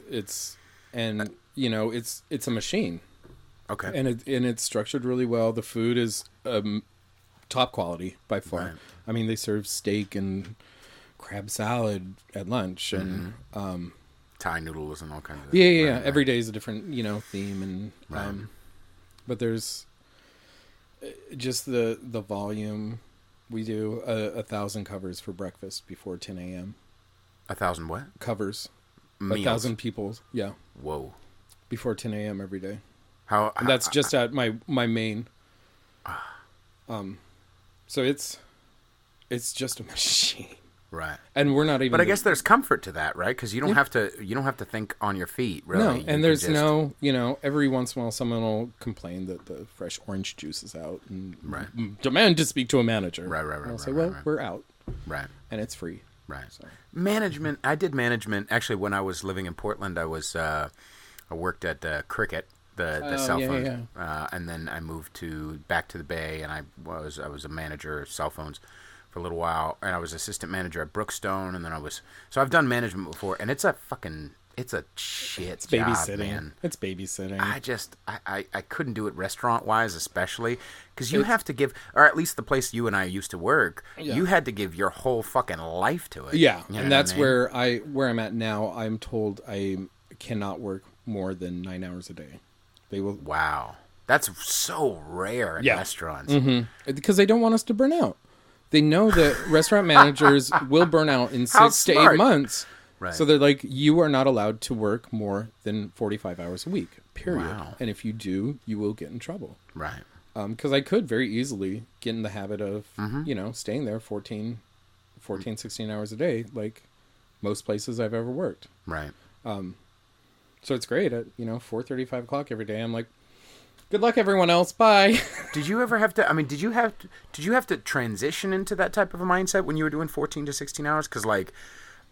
a machine. Okay. And it's structured really well. The food is top quality by far. Right. They serve steak and crab salad at lunch and Thai noodles and all kinds of. Yeah. Right. Every day is a different theme and but there's just the volume. We do 1,000 covers for breakfast before 10 a.m. 1,000 what? Covers. Meals. 1,000 people. Yeah. Whoa. Before 10 a.m. every day. How that's just at my main. So it's just a machine. Right. And we're not even. But I guess there's comfort to that, right? Because you don't have to think on your feet, really. No, and there's no, every once in a while someone will complain that the fresh orange juice is out and demand to speak to a manager. Right. And I'll say, we're out. Right. And it's free. Right. So. Management. I did management. Actually, when I was living in Portland, I worked at Cricket, the cell phone, and then I moved back to the Bay, and I was a manager of cell phones for a little while, and I was assistant manager at Brookstone, and then so I've done management before, and it's a shit job, babysitting. Man. It's babysitting. I couldn't do it restaurant-wise, especially, because you have to give, or at least the place you and I used to work, you had to give your whole fucking life to it. Yeah, and that's where I'm at now. I'm told I cannot work more than 9 hours a day. They will. Wow. That's so rare in restaurants. Mm-hmm. Because they don't want us to burn out. They know that restaurant managers will burn out in 6 to 8 months. Right. So they're like, you are not allowed to work more than 45 hours a week, period. Wow. And if you do, you will get in trouble. Right. Because I could very easily get in the habit of, staying there 14, 16 hours a day, like most places I've ever worked. Right. So it's great at 4:30, 5 o'clock every day. I'm like, good luck, everyone else. Bye. Did you ever have to? I mean, did you have to transition into that type of a mindset when you were doing 14 to 16 hours? Because like,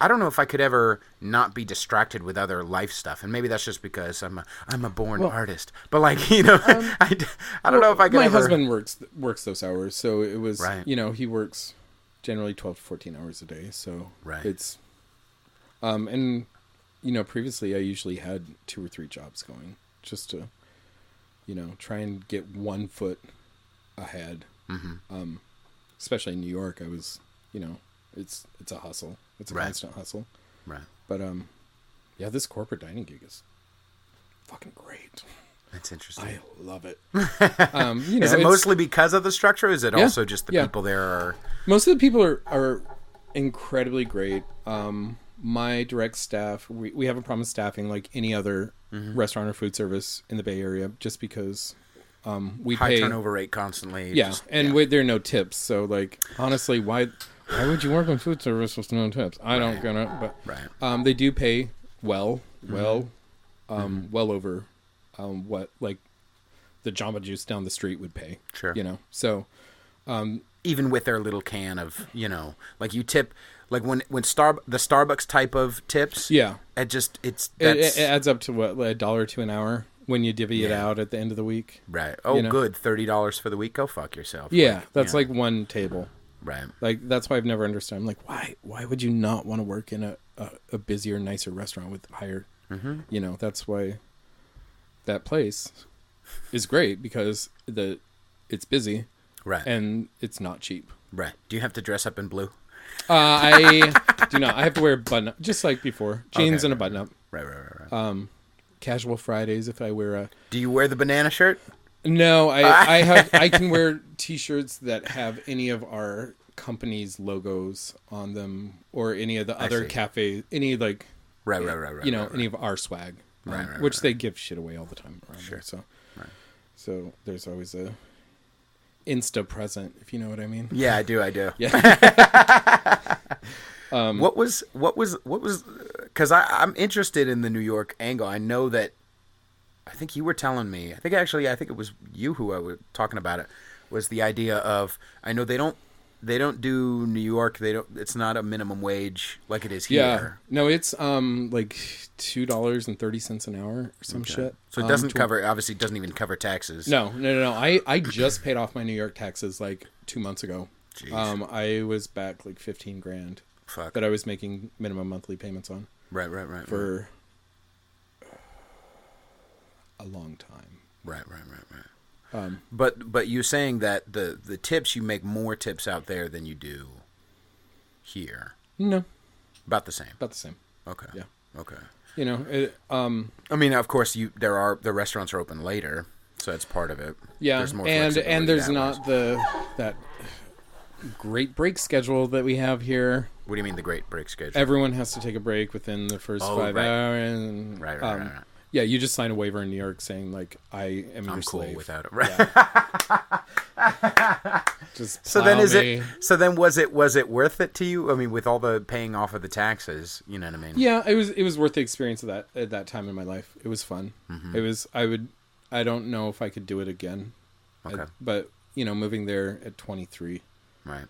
I don't know if I could ever not be distracted with other life stuff, and maybe that's just because I'm a born artist. But like, I don't know if I could. My husband works those hours, so it was right. He works generally 12 to 14 hours a day. So right. It's and previously I usually had 2 or 3 jobs going just to try and get one foot ahead. Mm-hmm. Especially in New York, I was it's a hustle. It's a right. constant hustle. Right. But this corporate dining gig is fucking great. That's interesting. I love it. Is it mostly because of the structure? Or is it also just the people there are? Most of the people are incredibly great. My direct staff, we have a problem with staffing like any other restaurant or food service in the Bay Area, just because we high pay turnover rate constantly. Yeah, there are no tips. So like honestly, why would you work in food service with no tips? I don't gonna. But they do pay well over what like the Jamba Juice down the street would pay. Sure. So even with their little can of like you tip like when the Starbucks type of tips. Yeah. It adds up to what, $1 to an hour when you divvy it out at the end of the week. Right. Oh, good. $30 for the week. Go fuck yourself. Yeah, that's like one table. Right. Like that's why I've never understood. I'm like, why would you not want to work in a busier, nicer restaurant with higher? Mm-hmm. That's why that place is great because it's busy, right, and it's not cheap. Right. Do you have to dress up in blue? I do not. I have to wear a button up, just like before, jeans and a button up. Right. Casual Fridays if I wear a. Do you wear the banana shirt? No, I can wear T-shirts that have any of our company's logos on them or any of the other cafes, any like right. Any of our swag, which they give shit away all the time around there. So there's always a Insta present, if you know what I mean. Yeah, I do. Yeah. What was? Because I'm interested in the New York angle. I know that. I think you were telling me. I think it was you who I was talking about it. Was the idea of I know they don't do New York. It's not a minimum wage like it is here. Yeah. No, it's like $2.30 an hour or some shit. So it doesn't cover. Obviously, it doesn't even cover taxes. No. I just paid off my New York taxes like 2 months ago. Jeez. I was back like $15,000. Fuck. That I was making minimum monthly payments on. Right. For a long time. Right. But you're saying that the tips, you make more tips out there than you do here. No. About the same. Okay. Yeah. Okay. I mean, of course, the restaurants are open later, so that's part of it. Yeah. There's more and there's not that great break schedule that we have here. What do you mean the great break schedule? Everyone has to take a break within the first 5 hours. And, right. Yeah, you just sign a waiver in New York saying like I am your slave. Cool without it. Right. Yeah. Just so then was it worth it to you? I mean, with all the paying off of the taxes, you know what I mean? Yeah, it was worth the experience of that at that time in my life. It was fun. Mm-hmm. I don't know if I could do it again. Okay. But moving there at 23, right,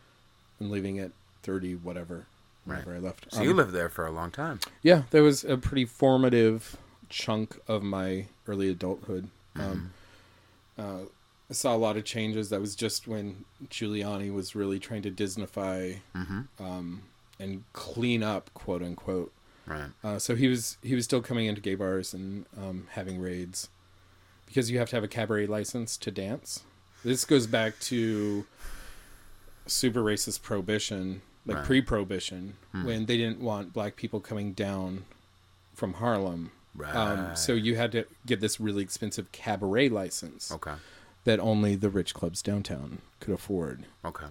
and leaving at 30, whenever I left. So you lived there for a long time. Yeah, that was a pretty formative chunk of my early adulthood. I saw a lot of changes. That was just when Giuliani was really trying to Disneyfy and clean up, quote unquote. Right. So he was still coming into gay bars and having raids because you have to have a cabaret license to dance. This goes back to super racist prohibition, like pre-prohibition, when they didn't want black people coming down from Harlem. Right. So you had to get this really expensive cabaret license. Okay. That only the rich clubs downtown could afford. Okay.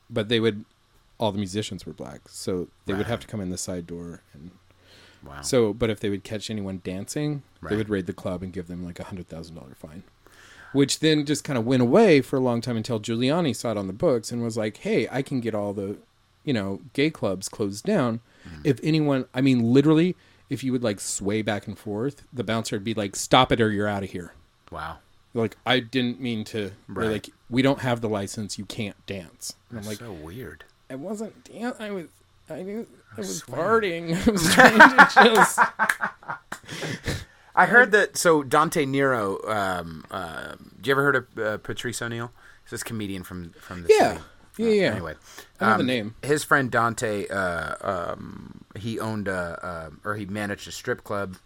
But all the musicians were black, so they would have to come in the side door. And wow. So, but if they would catch anyone dancing, they would raid the club and give them like $100,000 fine. Which then just kind of went away for a long time until Giuliani saw it on the books and was like, hey, I can get all the, gay clubs closed down. If anyone, I mean, literally, if you would like sway back and forth, the bouncer would be like, "Stop it, or you're out of here." Wow. Like, I didn't mean to. Right. Like, we don't have the license. You can't dance. And I'm That's like, so weird. I wasn't dance. I was farting. I was trying to just. I heard that. So Dante Nero. Do you ever heard of Patrice O'Neill? He's this comedian from the Yeah. city. Yeah. Anyway, I know the name. His friend Dante. He owned or he managed a strip club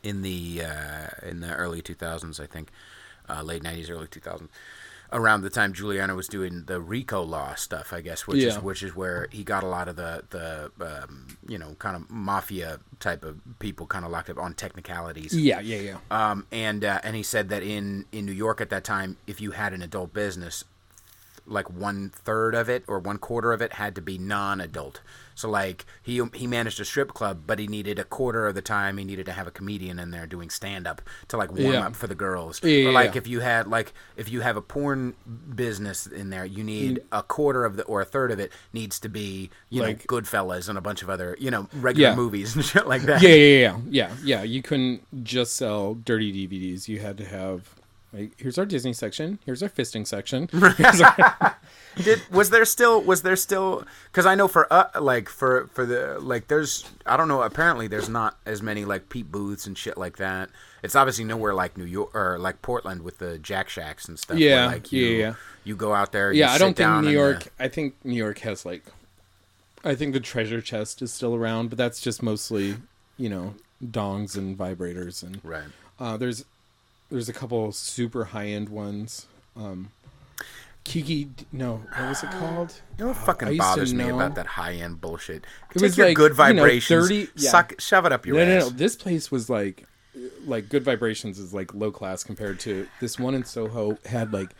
in the early 2000s, I think, late 90s, early 2000s. Around the time Giuliano was doing the RICO law stuff, I guess, which is where he got a lot of the kind of mafia type of people kind of locked up on technicalities. Yeah. And he said that in New York at that time, if you had an adult business, like 1/3 of it or 1/4 of it had to be non-adult. So like he managed a strip club, but he needed 1/4 of the time he needed to have a comedian in there doing stand up to like warm up for the girls. Or like if you have a porn business in there, you need 1/4 of or 1/3 of it needs to be like Goodfellas and a bunch of other regular movies and shit like that. Yeah. You couldn't just sell dirty DVDs. You had to have. Like, here's our Disney section. Here's our fisting section. Was there still? Because I know for there's I don't know. Apparently there's not as many like peep booths and shit like that. It's obviously nowhere like New York or like Portland with the Jack Shacks and stuff. Yeah, where, you go out there. Yeah, I don't think New York. I think New York has like. I think the treasure chest is still around, but that's just mostly dongs and vibrators and right. There's a couple super high-end ones. Kiki, no, what was it called? You know what fucking bothers me about that high-end bullshit? It was your like, good vibrations, 30, shove it up your ass. No. This place was like good vibrations is like low class compared to this one in Soho had like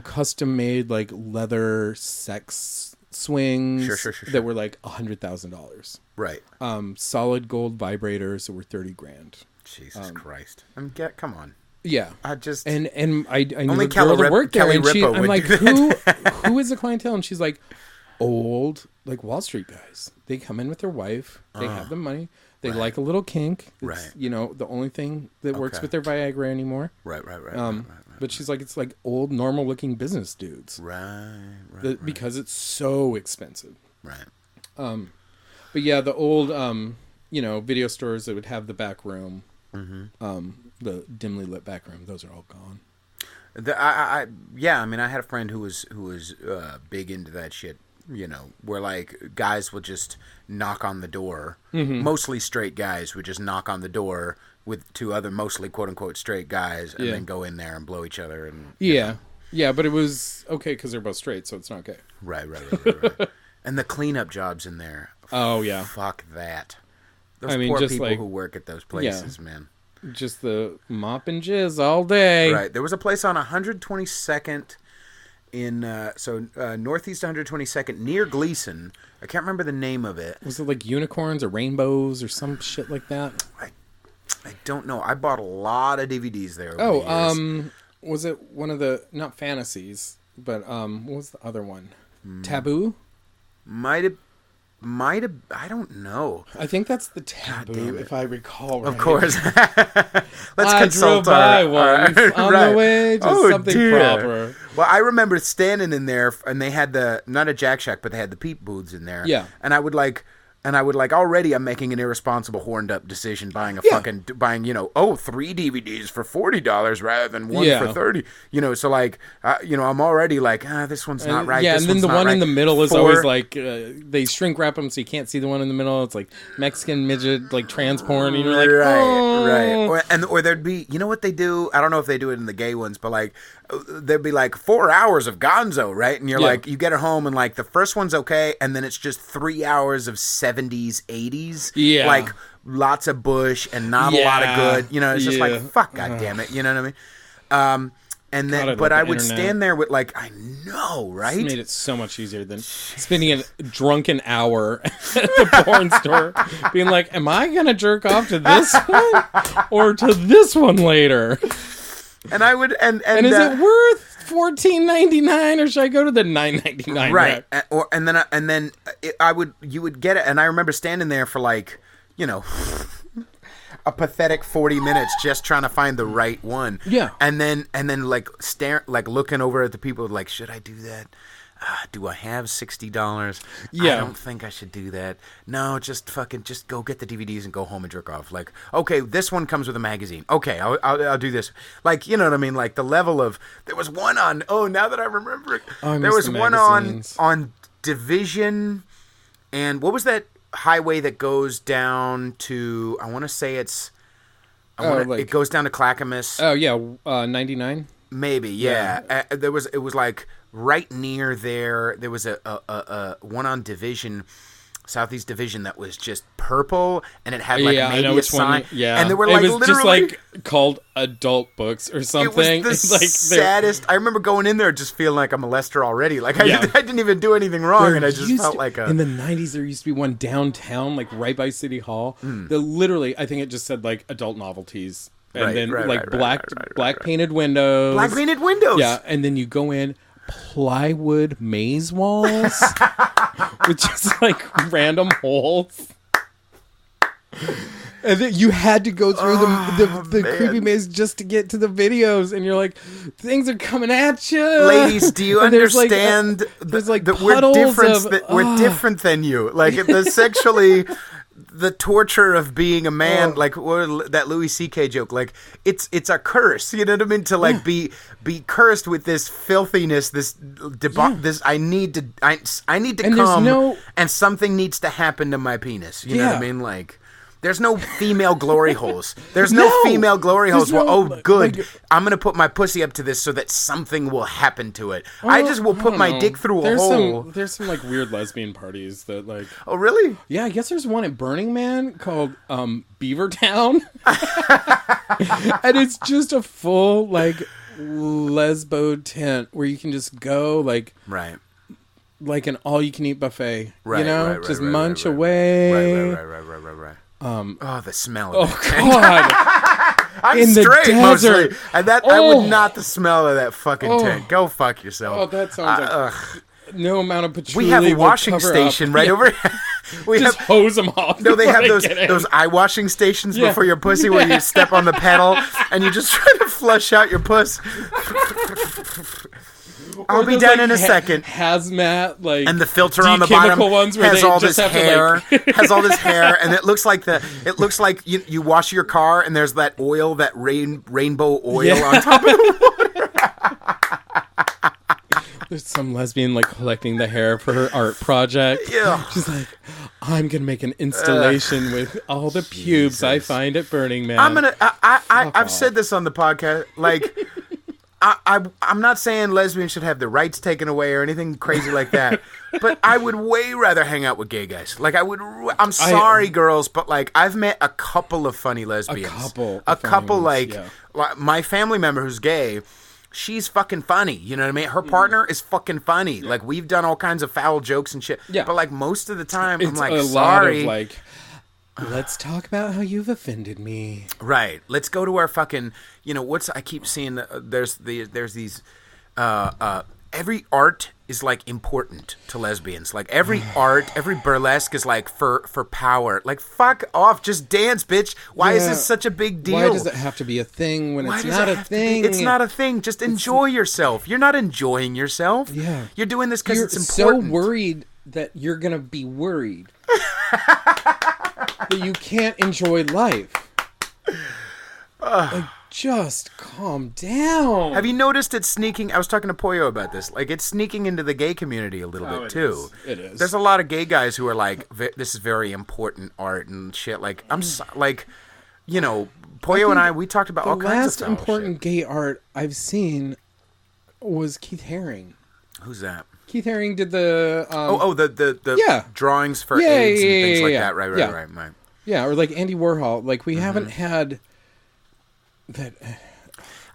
custom-made like leather sex swings sure. that were like $100,000. Right. Solid gold vibrators that were $30,000. Jesus Christ! Come on. Yeah, I just and I knew only a girl that worked there, and Rippo I'm like, who is the clientele? And she's like, old like Wall Street guys. They come in with their wife. They have the money. They like a little kink. It's, right. The only thing that works with their Viagra anymore. Right. But she's like, it's like old, normal looking business dudes. Right. Because it's so expensive. Right. But yeah, the old video stores that would have the back room. Mm-hmm. The dimly lit back room, those are all gone. I had a friend who was big into that shit. Where like guys would just knock on the door. Mm-hmm. Mostly straight guys would just knock on the door with two other mostly quote unquote straight guys, and then go in there and blow each other. And yeah, but it was okay because they're both straight, so it's not gay. Right. And the cleanup jobs in there. Oh yeah, fuck that. Those poor people who work at those places, man. Just the mop and jizz all day. Right. There was a place on 122nd in northeast 122nd near Gleason. I can't remember the name of it. Was it like unicorns or rainbows or some shit like that? I don't know. I bought a lot of DVDs there over the years. Was it one of the not fantasies, but what was the other one? Taboo? Might have. I don't know. I think that's the Taboo, if I recall right. Of course. Let's I consult drove by once on the way to something proper. Well, I remember standing in there, and they had not a Jack Shack, but they had the peep booths in there. Yeah. And I would already I'm making an irresiponsible horned up decision buying 3 DVDs for $40 rather than one for $30. So like I'm already like this one's not right. Yeah, this and then the one right. in the middle is always like they shrink wrap them so you can't see the one in the middle. It's like Mexican midget like trans porn, and you're like right. Or there'd be what they do. I don't know if they do it in the gay ones, but like there'd be like 4 hours of Gonzo, right? And you're like you get it home and like the first one's okay, and then it's just 3 hours of 70s, 80s. Yeah. Like lots of Bush and not a lot of good. It's just like, fuck, goddammit. You know what I mean? And then, but I would stand there with like, I know, right? It's made it so much easier than spending a drunken hour at the porn store being like, am I going to jerk off to this one or to this one later? And I would, and is it worth $14.99 or should I go to the $9.99? Right. You would get it. And I remember standing there for like, you know, a pathetic 40 minutes just trying to find the right one. Yeah. And then like looking over at the people like, should I do that? Do I have $60? Yeah. I don't think I should do that. No, just go get the DVDs and go home and jerk off. Like, okay, this one comes with a magazine. Okay, I'll do this. Like, you know what I mean? Like the level of, there was one on, now that I remember it, there was one on Division, and what was that highway that goes down to, I want to say it goes down to Clackamas. Oh yeah, 99. Maybe, yeah. It was like right near there. There was a one on Division, Southeast Division, that was just purple, and it had like maybe a sign. Yeah, and they were like, it was literally just like called adult books or something. It was the like saddest. I remember going in there just feeling like a molester already. Like I didn't even do anything wrong, and I just felt like in the 90s there used to be one downtown, like right by City Hall. That literally, I think it just said like adult novelties. And black painted windows. Black painted windows. Yeah, and then you go in, plywood maze walls with just like random holes. And then you had to go through the creepy maze just to get to the videos, and you're like, things are coming at you. Ladies, do you understand that we're different than you? Like the sexually. The torture of being a man, like that Louis C.K. joke, like it's a curse. You know what I mean? To like be cursed with this filthiness, this this I need to and come, and something needs to happen to my penis. You know what I mean? Like. There's no female glory holes. There's no female glory holes. Good. Like, I'm going to put my pussy up to this so that something will happen to it. I just will put my dick through a hole. There's some like weird lesbian parties that like... Oh, really? Yeah, I guess there's one at Burning Man called Beavertown. And it's just a full like lesbo tent where you can just go like... Right. Like an all-you-can-eat buffet. Right, you know? right, just right, munch right, away. Right. The smell of that tent. God. I'm in straight the mostly. And I would not the smell of that fucking tent. Go fuck yourself. Oh, that sounds like no amount of patchouli. We have a washing station right over here. We just hose them off. No, they have those eye washing stations before your pussy where you step on the pedal and you just try to flush out your puss. I'll be done in a second. Hazmat, like, and the filter on the bottom ones has all this hair, has all this hair, and it looks like you wash your car and there's that oil, that rainbow oil on top of the water. There's some lesbian like collecting the hair for her art project. Yeah, she's like, I'm gonna make an installation with all the pubes I find at Burning Man. I've said this on the podcast, like. I'm not saying lesbians should have their rights taken away or anything crazy like that, but I would way rather hang out with gay guys. Like I'm sorry, girls, but like I've met a couple of funny lesbians. A couple like my family member who's gay. She's fucking funny. You know what I mean? Her partner is fucking funny. Like we've done all kinds of foul jokes and shit. Yeah. But like most of the time, I'm like, sorry. Lot of, like, let's talk about how you've offended me. Right. Let's go to our fucking, I keep seeing, there's these, every art is like important to lesbians. Like every art, every burlesque is like for power. Like fuck off, just dance, bitch. Why is this such a big deal? Why does it have to be a thing when it's not a thing? It's not a thing. Just enjoy yourself. You're not enjoying yourself. Yeah. You're doing this because it's important. You're so worried that you're going to be worried. That you can't enjoy life. Like, just calm down. Have you noticed it's sneaking? I was talking to Pollo about this. Like, it's sneaking into the gay community a little bit, too. It is. There's a lot of gay guys who are like, this is very important art and shit. Like, Pollo and I, we talked about all kinds of stuff. The last important gay art I've seen was Keith Haring. Who's that? Keith Haring did the... the drawings for AIDS and things like that. Right. Yeah, or like Andy Warhol. Like, we haven't had that...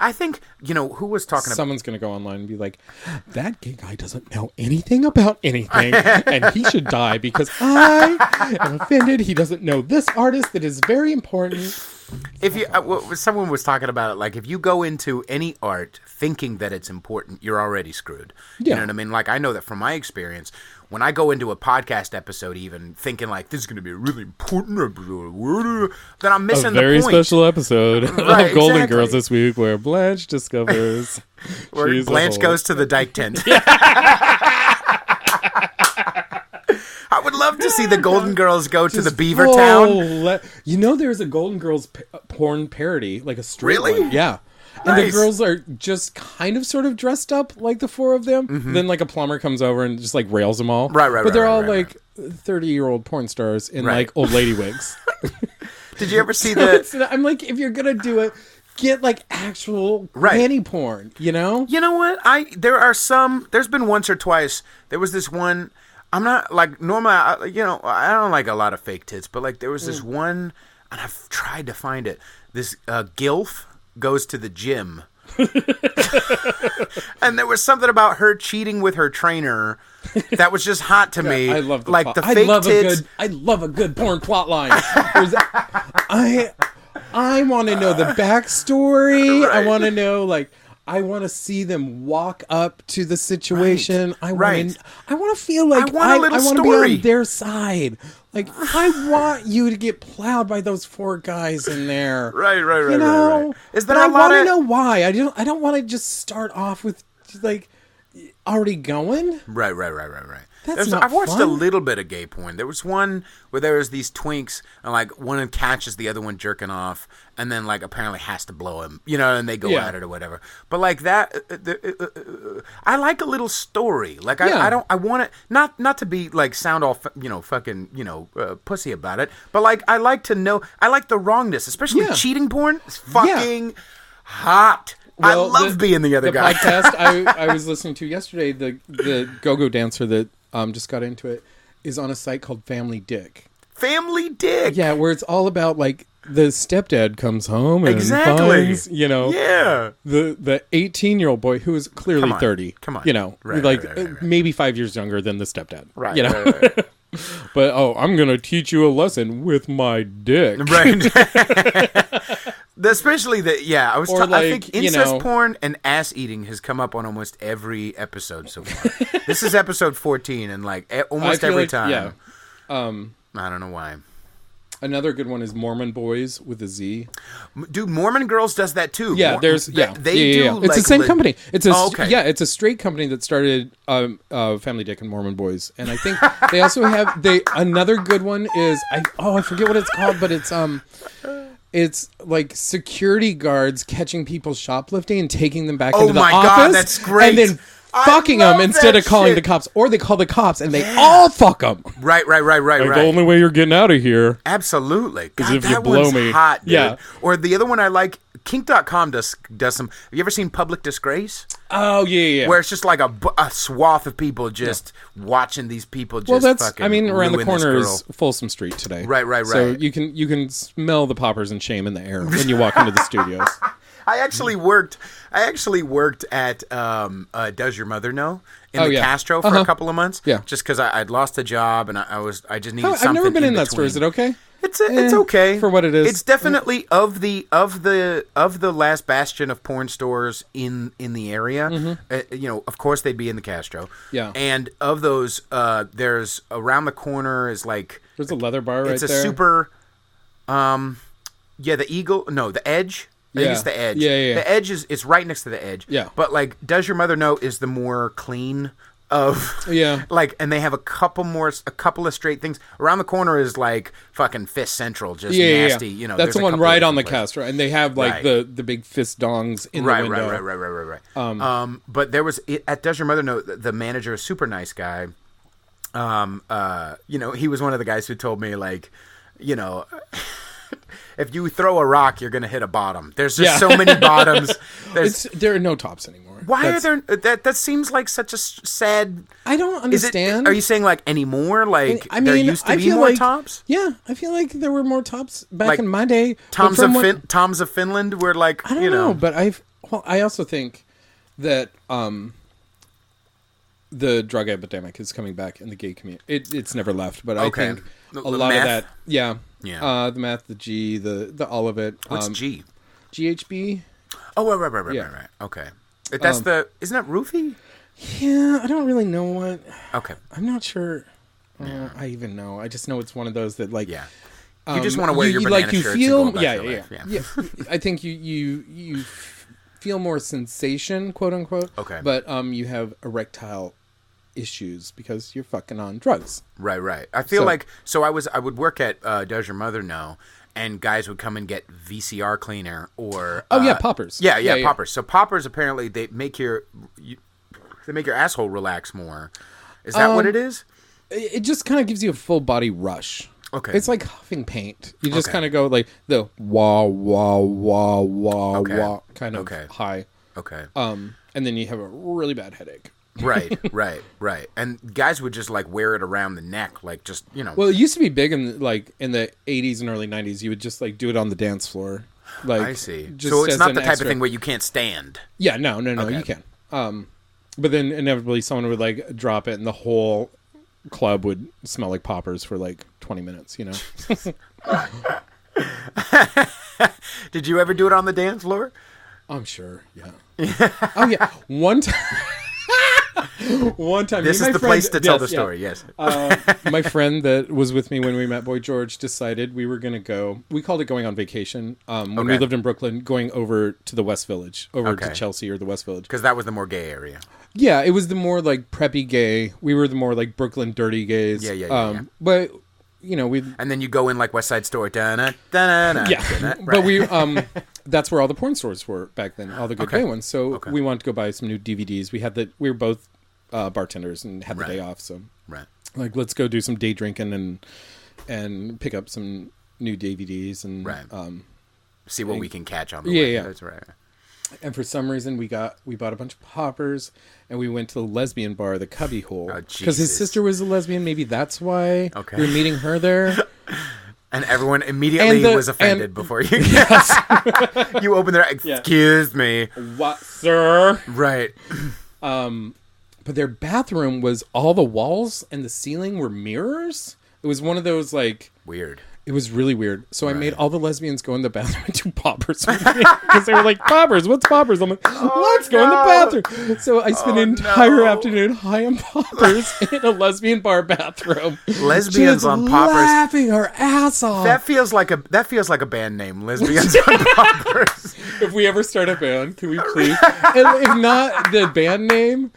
I think, who was talking about... Someone's going to go online and be like, that gay guy doesn't know anything about anything, and he should die because I am offended. He doesn't know this artist that is very important. if you, someone was talking about it, like if you go into any art thinking that it's important, you're already screwed. You Yeah. know what I mean? Like I know that from my experience, when I go into a podcast episode, even thinking like this is going to be a really important episode, then I'm missing A very the point. special episode Right, of Golden exactly. Girls this week, where Blanche discovers Where she's a Blanche whore. goes to the dyke tent. I would love to see the Golden Girls go to the Beaver Town. You know, there's a Golden Girls porn parody, like a straight Really? one. Yeah. And the Nice. girls are just kind of sort of dressed up like the four of them. Then like a plumber comes over and just like rails them all. Right, But they're right, all right, like 30-year-old porn stars in Right. like old lady wigs. Did you ever see the? I'm like, if you're going to do it, get like actual Right. granny porn, you know? You know what? There's been once or twice. There was this one. I'm not like normally. I don't like a lot of fake tits, but like there was this one, and I've tried to find it. This gilf goes to the gym, and there was something about her cheating with her trainer that was just hot to me. I love the like plot. the fake tits. I love a good porn plot line. I want to know the backstory. I Right. want to know I want to see them walk up to the situation. Right. I want to feel like I want a little want to story. be on their side. Like I want you to get plowed by those four guys in there. Right. You know? Right. Is there But a I lot want to of? know why. I don't want to just start off with like already going. Right. That's not I've watched a fun. little bit of gay porn. There was one where there was these twinks, and like one catches the other one jerking off, and then like apparently has to blow him, and they go Yeah. at it or whatever. But like that, I like a little story. Like Yeah. I want it not to be like sound all fucking pussy about it, but like I like to know. I like the wrongness, especially Yeah. cheating porn. It's fucking hot. Well, I love being the other guy. podcast I was listening to yesterday, the go-go dancer that just got into it, is on a site called Family Dick. Family dick. Yeah, where it's all about like the stepdad comes home and Exactly. finds, Yeah. the 18-year-old boy who is clearly Come on. 30. Come on. Right, Right. maybe 5 years younger than the stepdad. Right. Right. But I'm gonna teach you a lesson with my dick. Right. Especially I was. Or I like, think incest porn and ass eating has come up on almost every episode so far. This is episode 14, and like almost I feel every like, time. yeah. I don't know why. Another good one is Mormon Boys with a Z. Dude, Mormon Girls does that too. Yeah, They It's do. the same company. It's okay. it's a straight company that started Family Dick and Mormon Boys, and I think they also have another good one is I forget what it's called, but it's like security guards catching people shoplifting and taking them back into the my office. God, that's great. And then I fucking love them instead that of calling shit. the cops, or they call the cops and they all fuck them. Right. The only way you're getting out of here. Absolutely. God, if you that blow one's me. hot, dude. Yeah. Or the other one I like, Kink.com does some. Have you ever seen Public Disgrace? Oh yeah. Where it's just like a swath of people just watching these people just Well, fucking around the ruin this corner girl. is Folsom Street today. Right. So you can smell the poppers and shame in the air when you walk into the studios. I actually worked at Does Your Mother Know? In the yeah. Castro for a couple of months. Yeah. Just because I'd lost a job and I just needed something. I've never been in that store. between. Is it okay? It's okay for what it is. It's definitely of the last bastion of porn stores in the area. Of course they'd be in the Castro. Yeah. And of those, there's around the corner is like There's a leather bar right there. it's a super, the Eagle. No, the Edge. I think it's the Edge. Yeah. The Edge it's right next to the Edge. Yeah. But like, Does Your Mother Know is the more clean of like, and they have a couple of straight things. Around the corner is like fucking Fist Central, just nasty. That's there's the a one couple right of on the different places. Castro, and they have like the big fist dongs in the window. Right. But there was at Does Your Mother Know, the manager, a super nice guy. He was one of the guys who told me like, if you throw a rock, you're gonna hit a bottom. There's just so many bottoms. There are no tops anymore. Why are there? That seems like such a sad. I don't understand. Are you saying like anymore? Like I mean, there used to I be feel more like, tops. Yeah, I feel like there were more tops back Like in my day. Toms of Finland were like I don't know, but I also think that the drug epidemic is coming back in the gay community. It's never left, but I think a lot of that, Yeah. The meth, the G, the all of it. What's G? GHB. Oh, right. Okay. Isn't that roofie? Yeah, I don't really know what. Okay. I'm not sure. I even know. I just know it's one of those that like. Yeah. You just want to wear your banana shirts feel, and go about your life. Yeah. I think you feel more sensation, quote unquote. Okay. But you have erectile issues because you're fucking on drugs. Right. I feel I would work at Does Your Mother Know, and guys would come and get VCR cleaner or poppers. Yeah, poppers. So poppers apparently they make your asshole relax more. Is that what it is? It just kind of gives you a full body rush. Okay. It's like huffing paint. You just kind of go like the wah wah wah wah wah kind of high. Okay. And then you have a really bad headache. Right. And guys would just like wear it around the neck, like just, you know. Well, it used to be big in the 80s and early 90s. You would just like do it on the dance floor. Like, I see. So it's not the type of thing where you can't stand. Yeah, no, you can. But then inevitably someone would like drop it and the whole club would smell like poppers for like 20 minutes, you know. Did you ever do it on the dance floor? I'm sure, yeah. Oh yeah, one time this is the place to tell the story. Yes. My friend that was with me when we met Boy George decided we were going to go. We called it going on vacation. When we lived in Brooklyn, going over to the West Village, to Chelsea or the West Village, because that was the more gay area. Yeah, it was the more like preppy gay. We were the more like Brooklyn dirty gays. Yeah. But you know, and then you go in like West Side Story. Right. But we that's where all the porn stores were back then, all the good gay ones. So we wanted to go buy some new DVDs. We were both bartenders and had the day off, so like let's go do some day drinking and pick up some new DVDs and see what we can catch on the way. Yeah, that's right. And for some reason we bought a bunch of poppers and we went to the lesbian bar, the Cubby Hole, because his sister was a lesbian. Maybe that's why we were meeting her there. And everyone immediately was offended before you. Yes. You open their. Excuse me. What, sir? Right. But their bathroom was all the walls and the ceiling were mirrors. It was one of those like weird. It was really weird. So I made all the lesbians go in the bathroom and do poppers with me because they were like, "Poppers, what's poppers?" I'm like, "Let's go in the bathroom." So I spent an entire afternoon high on poppers in a lesbian bar bathroom. Lesbians just on poppers, laughing her ass off. That feels like a band name. Lesbians on poppers. If we ever start a band, can we please? And if not the band name.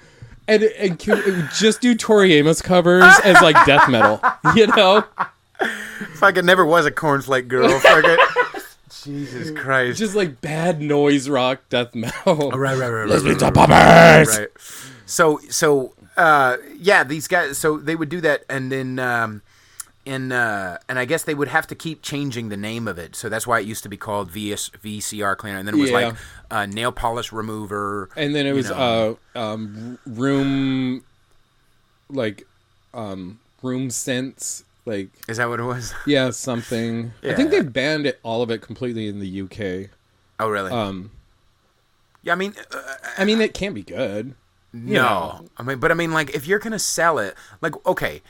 And can we just do Tori Amos covers as like death metal, you know? Fucking never was a cornflake girl. Fucking Jesus Christ! Just like bad noise rock death metal. Right. Lesbians on poppers. Right. So these guys. So they would do that, and then and I guess they would have to keep changing the name of it. So that's why it used to be called VCR cleaner, and then it was like nail polish remover, and then it was room room sense. Like, is that what it was? Yeah, something. Yeah. I think they banned all of it completely in the UK. Oh, really? Yeah, I mean, it can't be good. No, I mean, like, if you're gonna sell it, like, okay,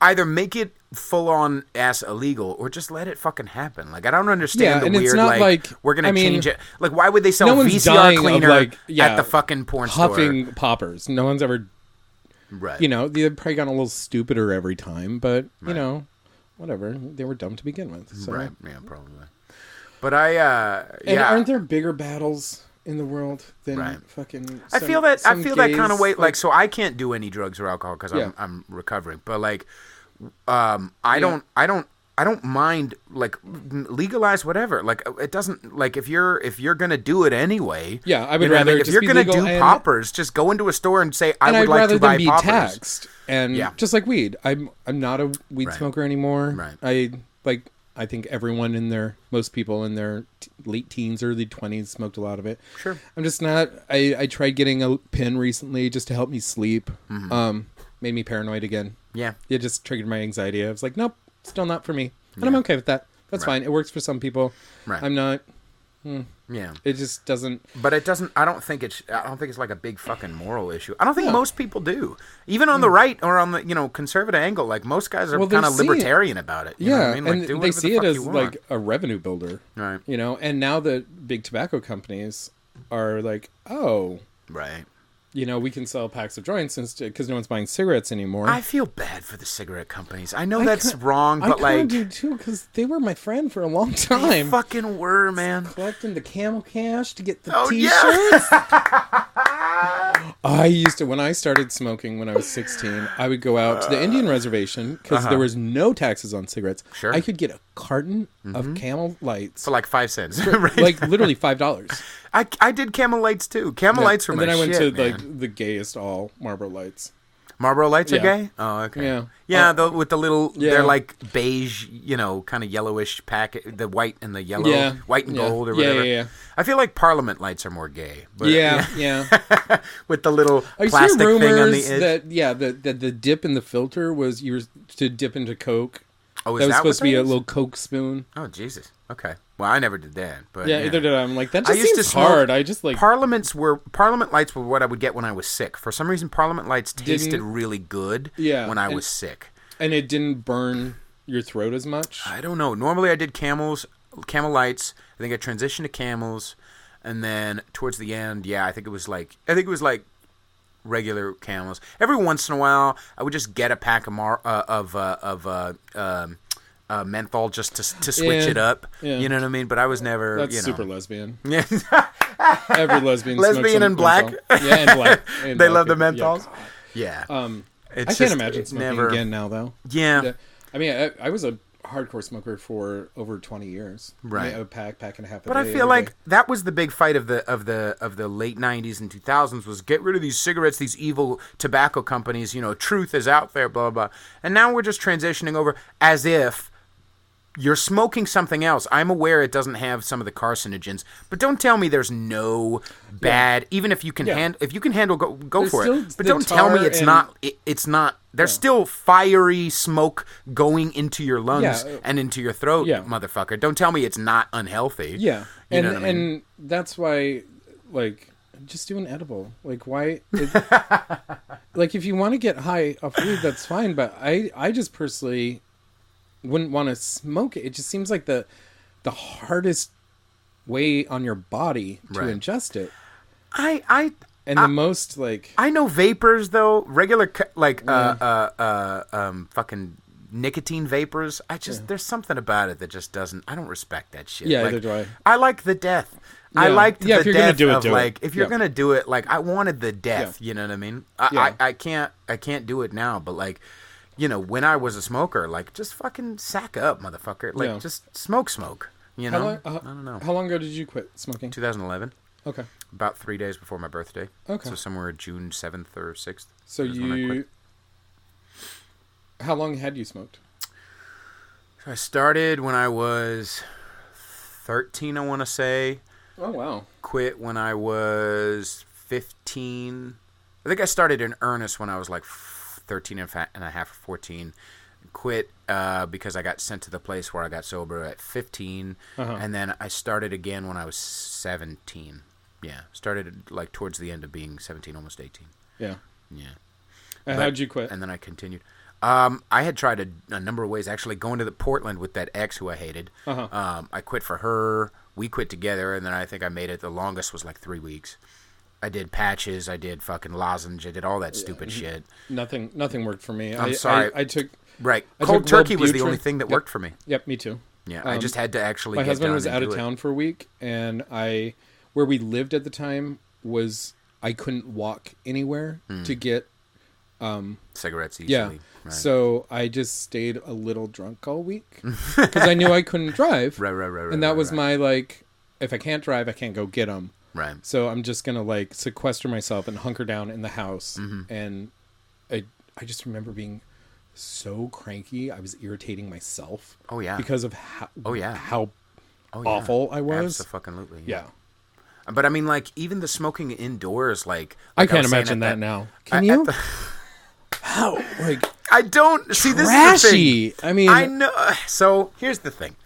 either make it full on ass illegal or just let it fucking happen. Like, I don't understand the weird. It's not like we're gonna change it. Like, why would they sell VCR cleaner at the fucking porn store? Huffing poppers. No one's ever. Right. You know, they've probably gotten a little stupider every time, but, you know, whatever. They were dumb to begin with. So. Right. Yeah, probably. But And aren't there bigger battles in the world than fucking... I feel that kind of way. Like, so I can't do any drugs or alcohol because I'm recovering. But, like, I don't mind, like, legalize whatever. Like, it doesn't, like, if you're gonna do it anyway. Yeah, I would rather if you're gonna do poppers, just go into a store and say, I would like to buy poppers. And I'd rather them be taxed. And just like weed. I'm not a weed smoker anymore. Right. I think most people in their late teens, early 20s smoked a lot of it. Sure. I'm just not, I tried getting a pen recently just to help me sleep. Mm-hmm. Made me paranoid again. Yeah. It just triggered my anxiety. I was like, nope. Still not for me. And I'm okay with that. That's fine. It works for some people. Right. I'm not. Yeah. It just doesn't. But it doesn't. I don't think it's like a big fucking moral issue. I don't think most people do. Even on the right or on the conservative angle, like most guys are kind of libertarian about it. You know what I mean? Like, and they see it as like a revenue builder, right? And now the big tobacco companies are like, oh, right. We can sell packs of joints because no one's buying cigarettes anymore. I feel bad for the cigarette companies. I know that's wrong, but I like, do too, because they were my friend for a long time. They fucking were, man. Collecting the camel cash to get the Yeah. t-shirts. I used to, when I started smoking when I was 16, I would go out to the Indian reservation because there was no taxes on cigarettes. Sure. I could get a carton of Camel Lights for like 5 cents, right? like literally $5. I did Camel Lights too. Camel Lights were my shit. And then I went to like the gayest all Marlboro Lights. Marlboro Lights are gay? Oh, okay. Yeah, with the little, they're like beige, kind of yellowish packet, the white and the yellow, white and gold or whatever. Yeah. I feel like Parliament Lights are more gay. But, yeah. With the little plastic thing on the edge. That the dip in the filter was you were to dip into Coke. Oh, is that was supposed to be is? a little Coke spoon. Oh, Jesus. Okay. Well, I never did that. But either did I. I'm like, that just seems hard. I just like... Parliament Lights were what I would get when I was sick. For some reason, Parliament Lights tasted really good when I was sick. And it didn't burn your throat as much? I don't know. Normally I did Camel Lights. I think I transitioned to Camels. And then towards the end, I think it was like regular Camels. Every once in a while, I would just get a pack of menthol just to switch it up. Yeah. You know what I mean? But I was never, That's super lesbian. Yeah. Every lesbian and black. Menthol. Yeah, and black. And they love the menthols. Yeah. I can't imagine smoking again now, though. Yeah. I mean, I was a hardcore smoker for over 20 years. Right. A pack and a half a day. But I feel like that was the big fight of the late 90s and 2000s was get rid of these cigarettes, these evil tobacco companies, truth is out there, blah, blah, blah. And now we're just transitioning over as if you're smoking something else. I'm aware it doesn't have some of the carcinogens, but don't tell me there's no bad. Even if you can handle, go for it. But don't tell me it's not. It's not. There's still fiery smoke going into your lungs and into your throat, motherfucker. Don't tell me it's not unhealthy. Yeah, you know what I mean? And that's why, like, just do an edible. Like, why? Like, if you want to get high off weed, that's fine. But I just personally wouldn't want to smoke it. It just seems like the hardest way on your body to ingest it. The most like I know vapors though, regular like fucking nicotine vapors. There's something about it that just doesn't. I don't respect that shit. Yeah, like, either do I. I like the death. Yeah. I liked the if you're death gonna do it, of do like it. if you're gonna do it, like I wanted the death. You know what I mean? I can't do it now, but like. When I was a smoker, like, just fucking sack up, motherfucker. Like, just smoke. I don't know. How long ago did you quit smoking? 2011. Okay. About 3 days before my birthday. Okay. So somewhere June 7th or 6th. So how long had you smoked? So I started when I was 13, I want to say. Oh, wow. Quit when I was 15. I think I started in earnest when I was like 13 and a half or 14. Quit because I got sent to the place where I got sober at 15. And then I started again when I was 17. Yeah. Started like towards the end of being 17, almost 18. Yeah. Yeah. And how'd you quit? And then I continued. I had tried a number of ways. Actually, going to the Portland with that ex who I hated. I quit for her. We quit together, and then I think I made it. The longest was like 3 weeks. I did patches. I did fucking lozenge. I did all that stupid shit. Nothing worked for me. I'm sorry. I took cold turkey was the only thing that worked for me. Yep, me too. Yeah, I just had to actually. My husband was out of town for a week, and where we lived at the time was I couldn't walk anywhere to get cigarettes easily. Yeah, right. So I just stayed a little drunk all week because I knew I couldn't drive. Right. And that was my like, if I can't drive, I can't go get them. Right. So I'm just gonna like sequester myself and hunker down in the house. And I just remember being so cranky. I was irritating myself. Oh yeah. Because of how awful I was. Absolutely. Yeah. But I mean, like even the smoking indoors, like I can't imagine that now. Can you? How like I don't see trashy. This is the thing. I mean, I know. So here's the thing.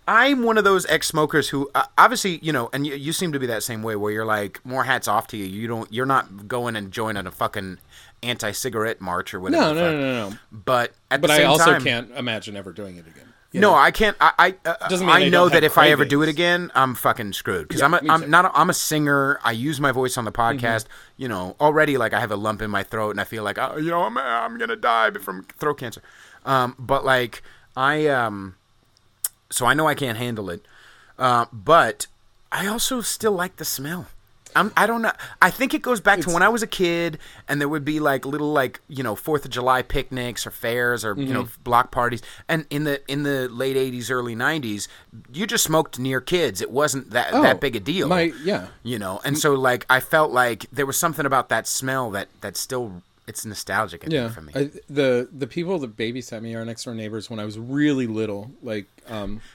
I'm one of those ex-smokers who obviously, and you seem to be that same way where you're like, more hats off to you. You're not going and joining a fucking anti-cigarette march or whatever. No. But at the But I same also time, can't imagine ever doing it again. no, I can't. Doesn't mean I I know don't that have if I ever do it cravings. again, I'm fucking screwed because Yeah, me too. I'm a singer. I use my voice on the podcast. Already like I have a lump in my throat and I feel like I'm gonna die from throat cancer. But like so I know I can't handle it. But I also still like the smell. I don't know. I think it goes back to when I was a kid, and there would be like little 4th of July picnics or fairs or block parties. And in the late '80s, early '90s, you just smoked near kids. It wasn't that big a deal. And so like I felt like there was something about that smell that still. It's nostalgic, I think, for me. The people that babysat me, our next door neighbors, when I was really little,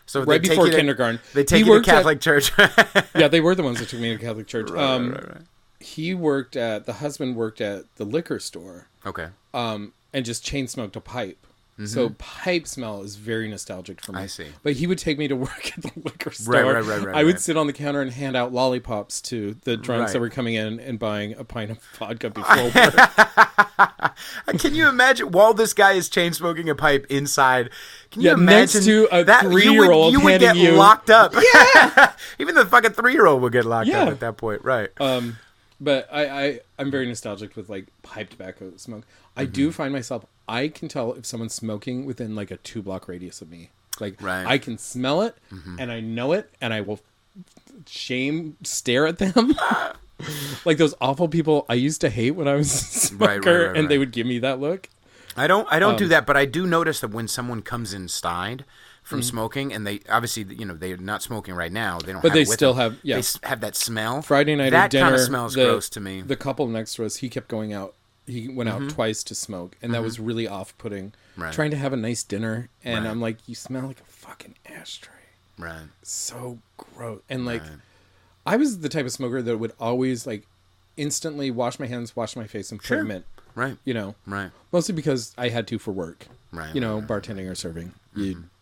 So right before kindergarten. They take you to Catholic church. Yeah, they were the ones that took me to Catholic church. Right. The husband worked at the liquor store. Okay. And just chain smoked a pipe. So pipe smell is very nostalgic for me. I see. But he would take me to work at the liquor store. Right. I would sit on the counter and hand out lollipops to the drunks that Right. were coming in and buying a pint of vodka before work. Can you imagine while this guy is chain smoking a pipe inside? Can you imagine next to a that 3-year-old you would get handing you- locked up? Yeah, even the fucking 3-year-old would get locked Yeah. up at that point, right? But I'm very nostalgic with like pipe tobacco smoke. I do find myself, I can tell if someone's smoking within like a 2-block radius of me. Like Right. I can smell it and I know it and I will stare at them. Like those awful people I used to hate when I was a smoker and they would give me that look. I don't do that, but I do notice that when someone comes inside from smoking, and they obviously they're not smoking right now. They don't. But have they it with still them. have, yeah. They have that smell. Friday night that at dinner, kind of smells gross to me. The couple next to us, he kept going out. He went out twice to smoke, and that was really off-putting. Right. Trying to have a nice dinner, and Right. I'm like, you smell like a fucking ashtray. Right. So gross. And like, I was the type of smoker that would always like instantly wash my hands, wash my face, and put them in. Right. Right. Mostly because I had to for work. Right. Bartending or serving.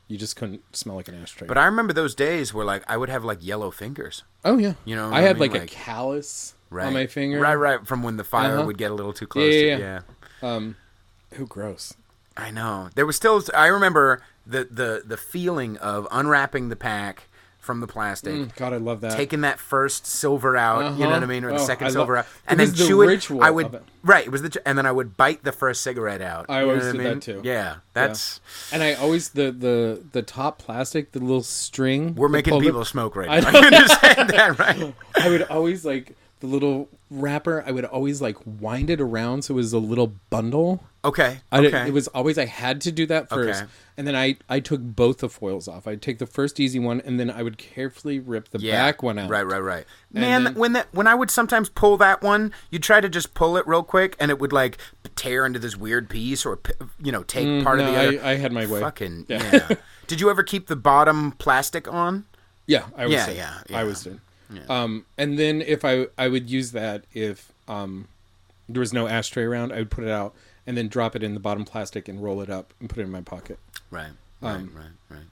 You just couldn't smell like an ashtray. But I remember those days where like I would have like yellow fingers. Oh yeah. What I had mean? like a callus Right. on my finger. Right. From when the fire would get a little too close. Yeah. Who gross. I know. There was still. I remember the feeling of unwrapping the pack from the plastic. God, I love that. Taking that first silver out, you know what I mean, or the second silver out, and it then was the chew it. ritual I would of it. Right. It was and then I would bite the first cigarette out. I You know always what did mean? that too. Yeah, that's. And I always the top plastic, the little string. We're that making pulled people it- smoke right now. I understand that, right? I would always like the little wrapper. I would always like wind it around so it was a little bundle. Okay. It was always I had to do that first, Okay. and then I took both the foils off. I'd take the first easy one, and then I would carefully rip the back one out. Right. And Man, then- when I would sometimes pull that one, you try to just pull it real quick, and it would like tear into this weird piece, or take part of no, the other. I had my way. Fucking Yeah. yeah. Did you ever keep the bottom plastic on? Yeah, I always Yeah, did. yeah. I always did. And then if I would use that if there was no ashtray around, I would put it out and then drop it in the bottom plastic and roll it up and put it in my pocket. Right.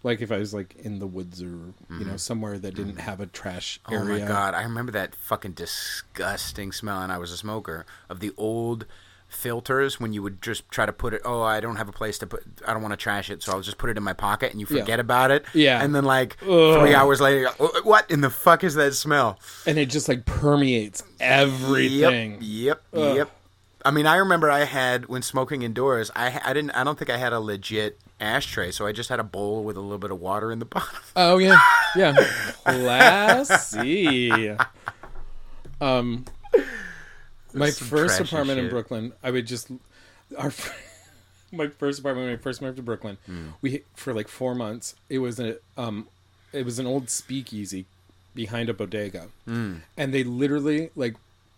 Like if I was like in the woods or somewhere that didn't have a trash area. Oh my god, I remember that fucking disgusting smell, and I was a smoker, of the old filters when you would just try to put it, I don't have a place to put, I don't want to trash it, so I'll just put it in my pocket, and you forget about it. Yeah. And then like 3 hours later, what in the fuck is that smell? And it just like permeates everything. Yep. I mean, I remember I had, when smoking indoors, I don't think I had a legit ashtray, so I just had a bowl with a little bit of water in the bottom. Oh yeah. Classy. My first apartment in Brooklyn, I would just my first apartment when I first moved to Brooklyn, we for like 4 months. It was an old speakeasy behind a bodega, and they literally like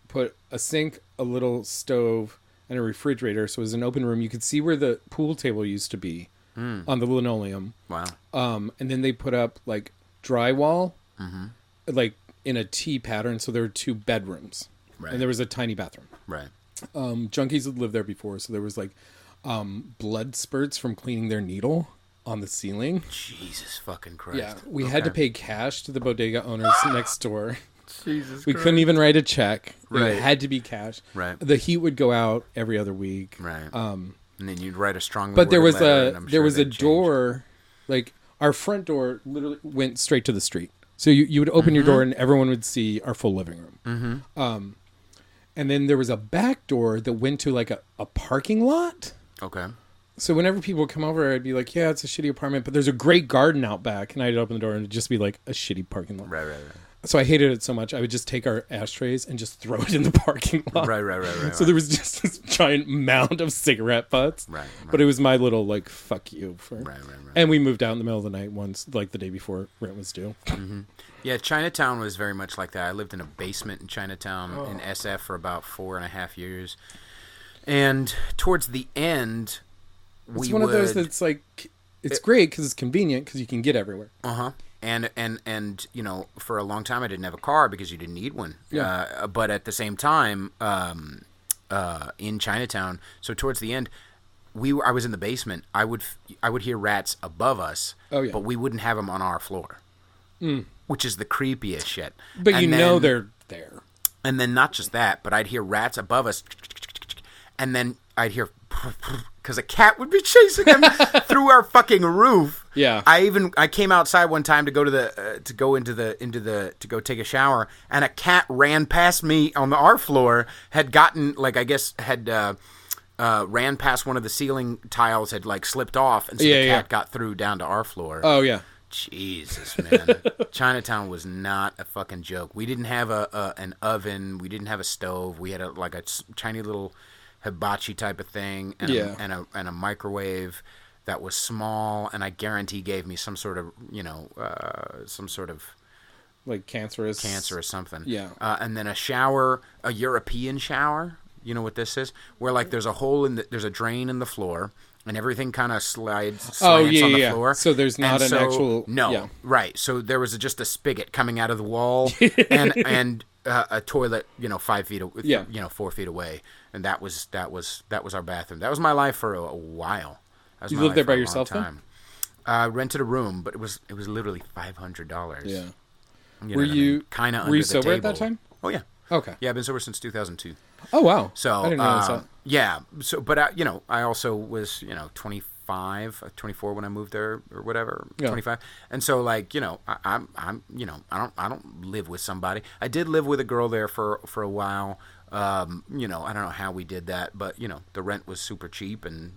put a sink, a little stove, and a refrigerator. So it was an open room. You could see where the pool table used to be on the linoleum. Wow. And then they put up like drywall, like in a T pattern. So there were 2 bedrooms, and there was a tiny bathroom. Right. Junkies had lived there before, so there was like blood spurts from cleaning their needle on the ceiling. Jesus fucking Christ. Yeah, we had to pay cash to the bodega owners next door. Jesus We Christ. couldn't even write a check. Right. It had to be cash. Right. The heat would go out every other week. Right. And then you'd write a strongly But there worded was letter, and I'm there sure was a they'd change. door, like our front door literally went straight to the street. So you would open your door and everyone would see our full living room. And then there was a back door that went to like a parking lot. Okay. So whenever people would come over, I'd be like, yeah, it's a shitty apartment, but there's a great garden out back. And I'd open the door and it'd just be like a shitty parking lot. Right. So I hated it so much, I would just take our ashtrays and just throw it in the parking lot. Right. So there was just this giant mound of cigarette butts. Right. But it was my little, like, fuck you. Right. And we moved out in the middle of the night once, like the day before rent was due. Yeah, Chinatown was very much like that. I lived in a basement in Chinatown in SF for about 4.5 years. And towards the end, It's one of those that's like, it's great because it's convenient because you can get everywhere. And you know, for a long time I didn't have a car because you didn't need one. Yeah. But at the same time, in Chinatown, so towards the end, I was in the basement. I would hear rats above us. Oh, yeah. But we wouldn't have them on our floor, which is the creepiest shit. But and you know they're there. And then not just that, but I'd hear rats above us, and then I'd hear because a cat would be chasing him through our fucking roof. Yeah. I came outside one time to go to to go take a shower, and a cat ran past me on our floor. Had gotten ran past one of the ceiling tiles, had like slipped off, and so the cat got through down to our floor. Oh yeah. Jesus, man. Chinatown was not a fucking joke. We didn't have an oven. We didn't have a stove. We had a tiny little hibachi type of thing and a microwave that was small, and I guarantee gave me some sort of like cancer or something. Yeah. And then a shower, a European shower. You know what this is? Where like there's a drain in the floor, and everything kind of slants on the floor. So there's not an actual... No, yeah. Right. So there was just a spigot coming out of the wall and a toilet, 5 feet, 4 feet away. And that was our bathroom. That was my life for a while. You lived there by yourself then? Rented a room, but it was literally $500. Yeah. Were you kind of under the table? Sober at that time? Oh, yeah. Okay. Yeah, I've been sober since 2002. Oh, wow. So, I didn't realize that. Yeah. So, but, I also was, 24 when I moved there or whatever, 25. And so, like, I don't live with somebody. I did live with a girl there for a while. I don't know how we did that, but, the rent was super cheap, and,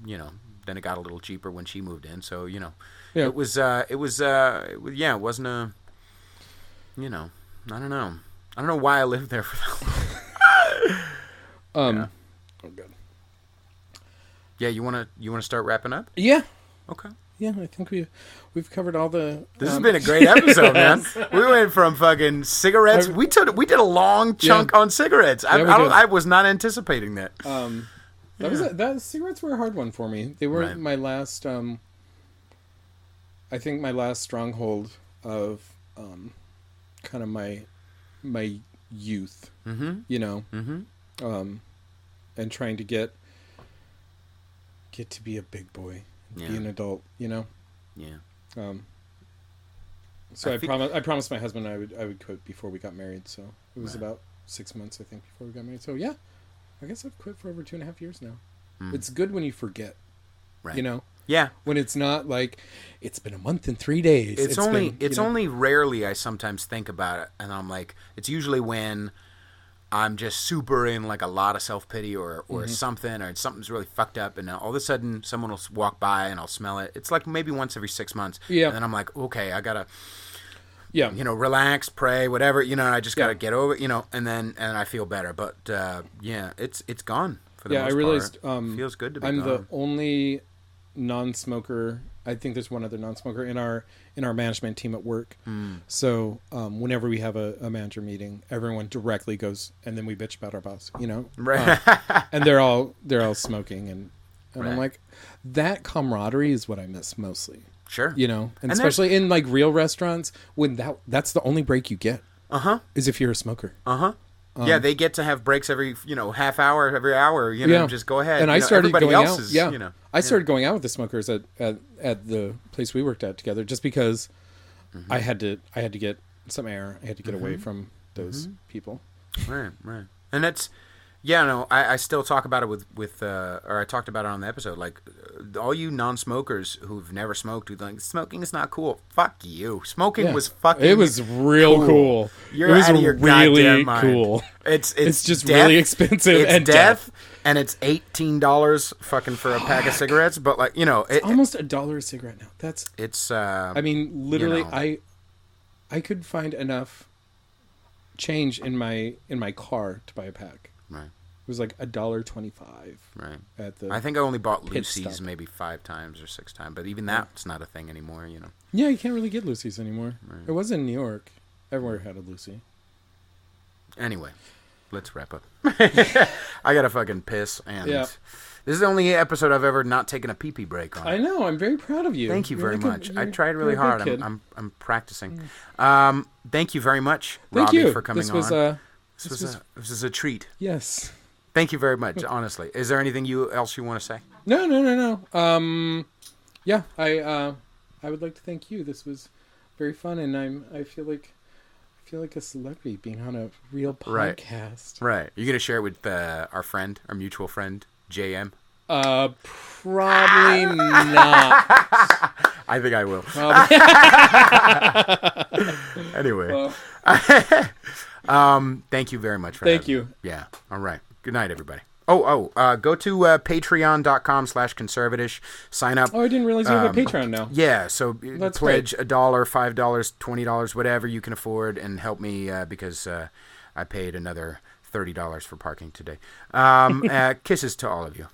then it got a little cheaper when she moved in. So, it wasn't a, I don't know. I don't know why I lived there for that long. Oh, good. Yeah, you wanna start wrapping up? Yeah. Okay. Yeah, I think we've covered all the. This has been a great episode, man. We went from fucking cigarettes. We did a long chunk on cigarettes. I was not anticipating that. Cigarettes were a hard one for me. They were my last. I think my last stronghold of, kind of my youth. Mm-hmm. And trying to get to be a big boy, be an adult, Yeah. So I promised my husband I would quit before we got married. So it was about 6 months, I think, before we got married. So yeah, I guess I've quit for over 2.5 years now. It's good when you forget, right? Yeah. When it's not like it's been a month and 3 days. It's only rarely I sometimes think about it, and I'm like, it's usually when I'm just super in like a lot of self-pity or something, or something's really fucked up, and all of a sudden someone will walk by and I'll smell it. It's like maybe once every 6 months. Yeah. And then I'm like, okay, I gotta, yeah, relax, pray, whatever, I just gotta get over it, and I feel better. But it's gone for the most part. I realized feels good to be I'm gone. the only non-smoker. I think there's one other non-smoker in our management team at work. So whenever we have a manager meeting, everyone directly goes, and then we bitch about our boss, right? And they're all smoking, and right. I'm like, that camaraderie is what I miss mostly. Sure, and especially in like real restaurants when that's the only break you get. Uh-huh. Is if you're a smoker. Uh-huh. Yeah, they get to have breaks every, half hour, every hour, just go ahead. And I started everybody going else out. is, I started going out with the smokers at the place we worked at together, just because I had to get some air. I had to get away from those people. Right. And that's, I still talk about it or I talked about it on the episode. Like, all you non-smokers who've never smoked, who think smoking is not cool. Fuck you. Smoking was fucking. It was real cool. You're out of your goddamn mind. Cool. It's just death, really expensive it's and death, and it's $18 fucking for a pack of cigarettes. But like, it's almost $1 a cigarette now. It's. I mean, literally, I could find enough change in my car to buy a pack. Right. It was like $1.25. Right. At the I think I only bought pit Lucy's stop. maybe 5 times or 6 times, but even that's not a thing anymore. Yeah, you can't really get Lucy's anymore. Right. It was in New York. Everywhere had a Lucy. Anyway, let's wrap up. I gotta fucking piss, and this is the only episode I've ever not taken a pee-pee break on. I know. I'm very proud of you. Thank you very much. I tried really you're a hard. good kid. I'm practicing. Thank you very much, Thank Robby, you for coming this was, on. This was a treat. Yes. Thank you very much. Honestly, is there anything else you want to say? No. Yeah, I would like to thank you. This was very fun, and I feel like a celebrity being on a real podcast. Right. You're gonna share it with our mutual friend, JM. Probably not. I think I will. Anyway. Thank you very much for Thank you. Yeah. All right. Good night, everybody. Go to patreon.com/conservatish. Sign up. Oh, I didn't realize you have a Patreon now. Yeah, so That's pledge great. $1, $5, $20, whatever you can afford, and help me because I paid another $30 for parking today. Kisses to all of you.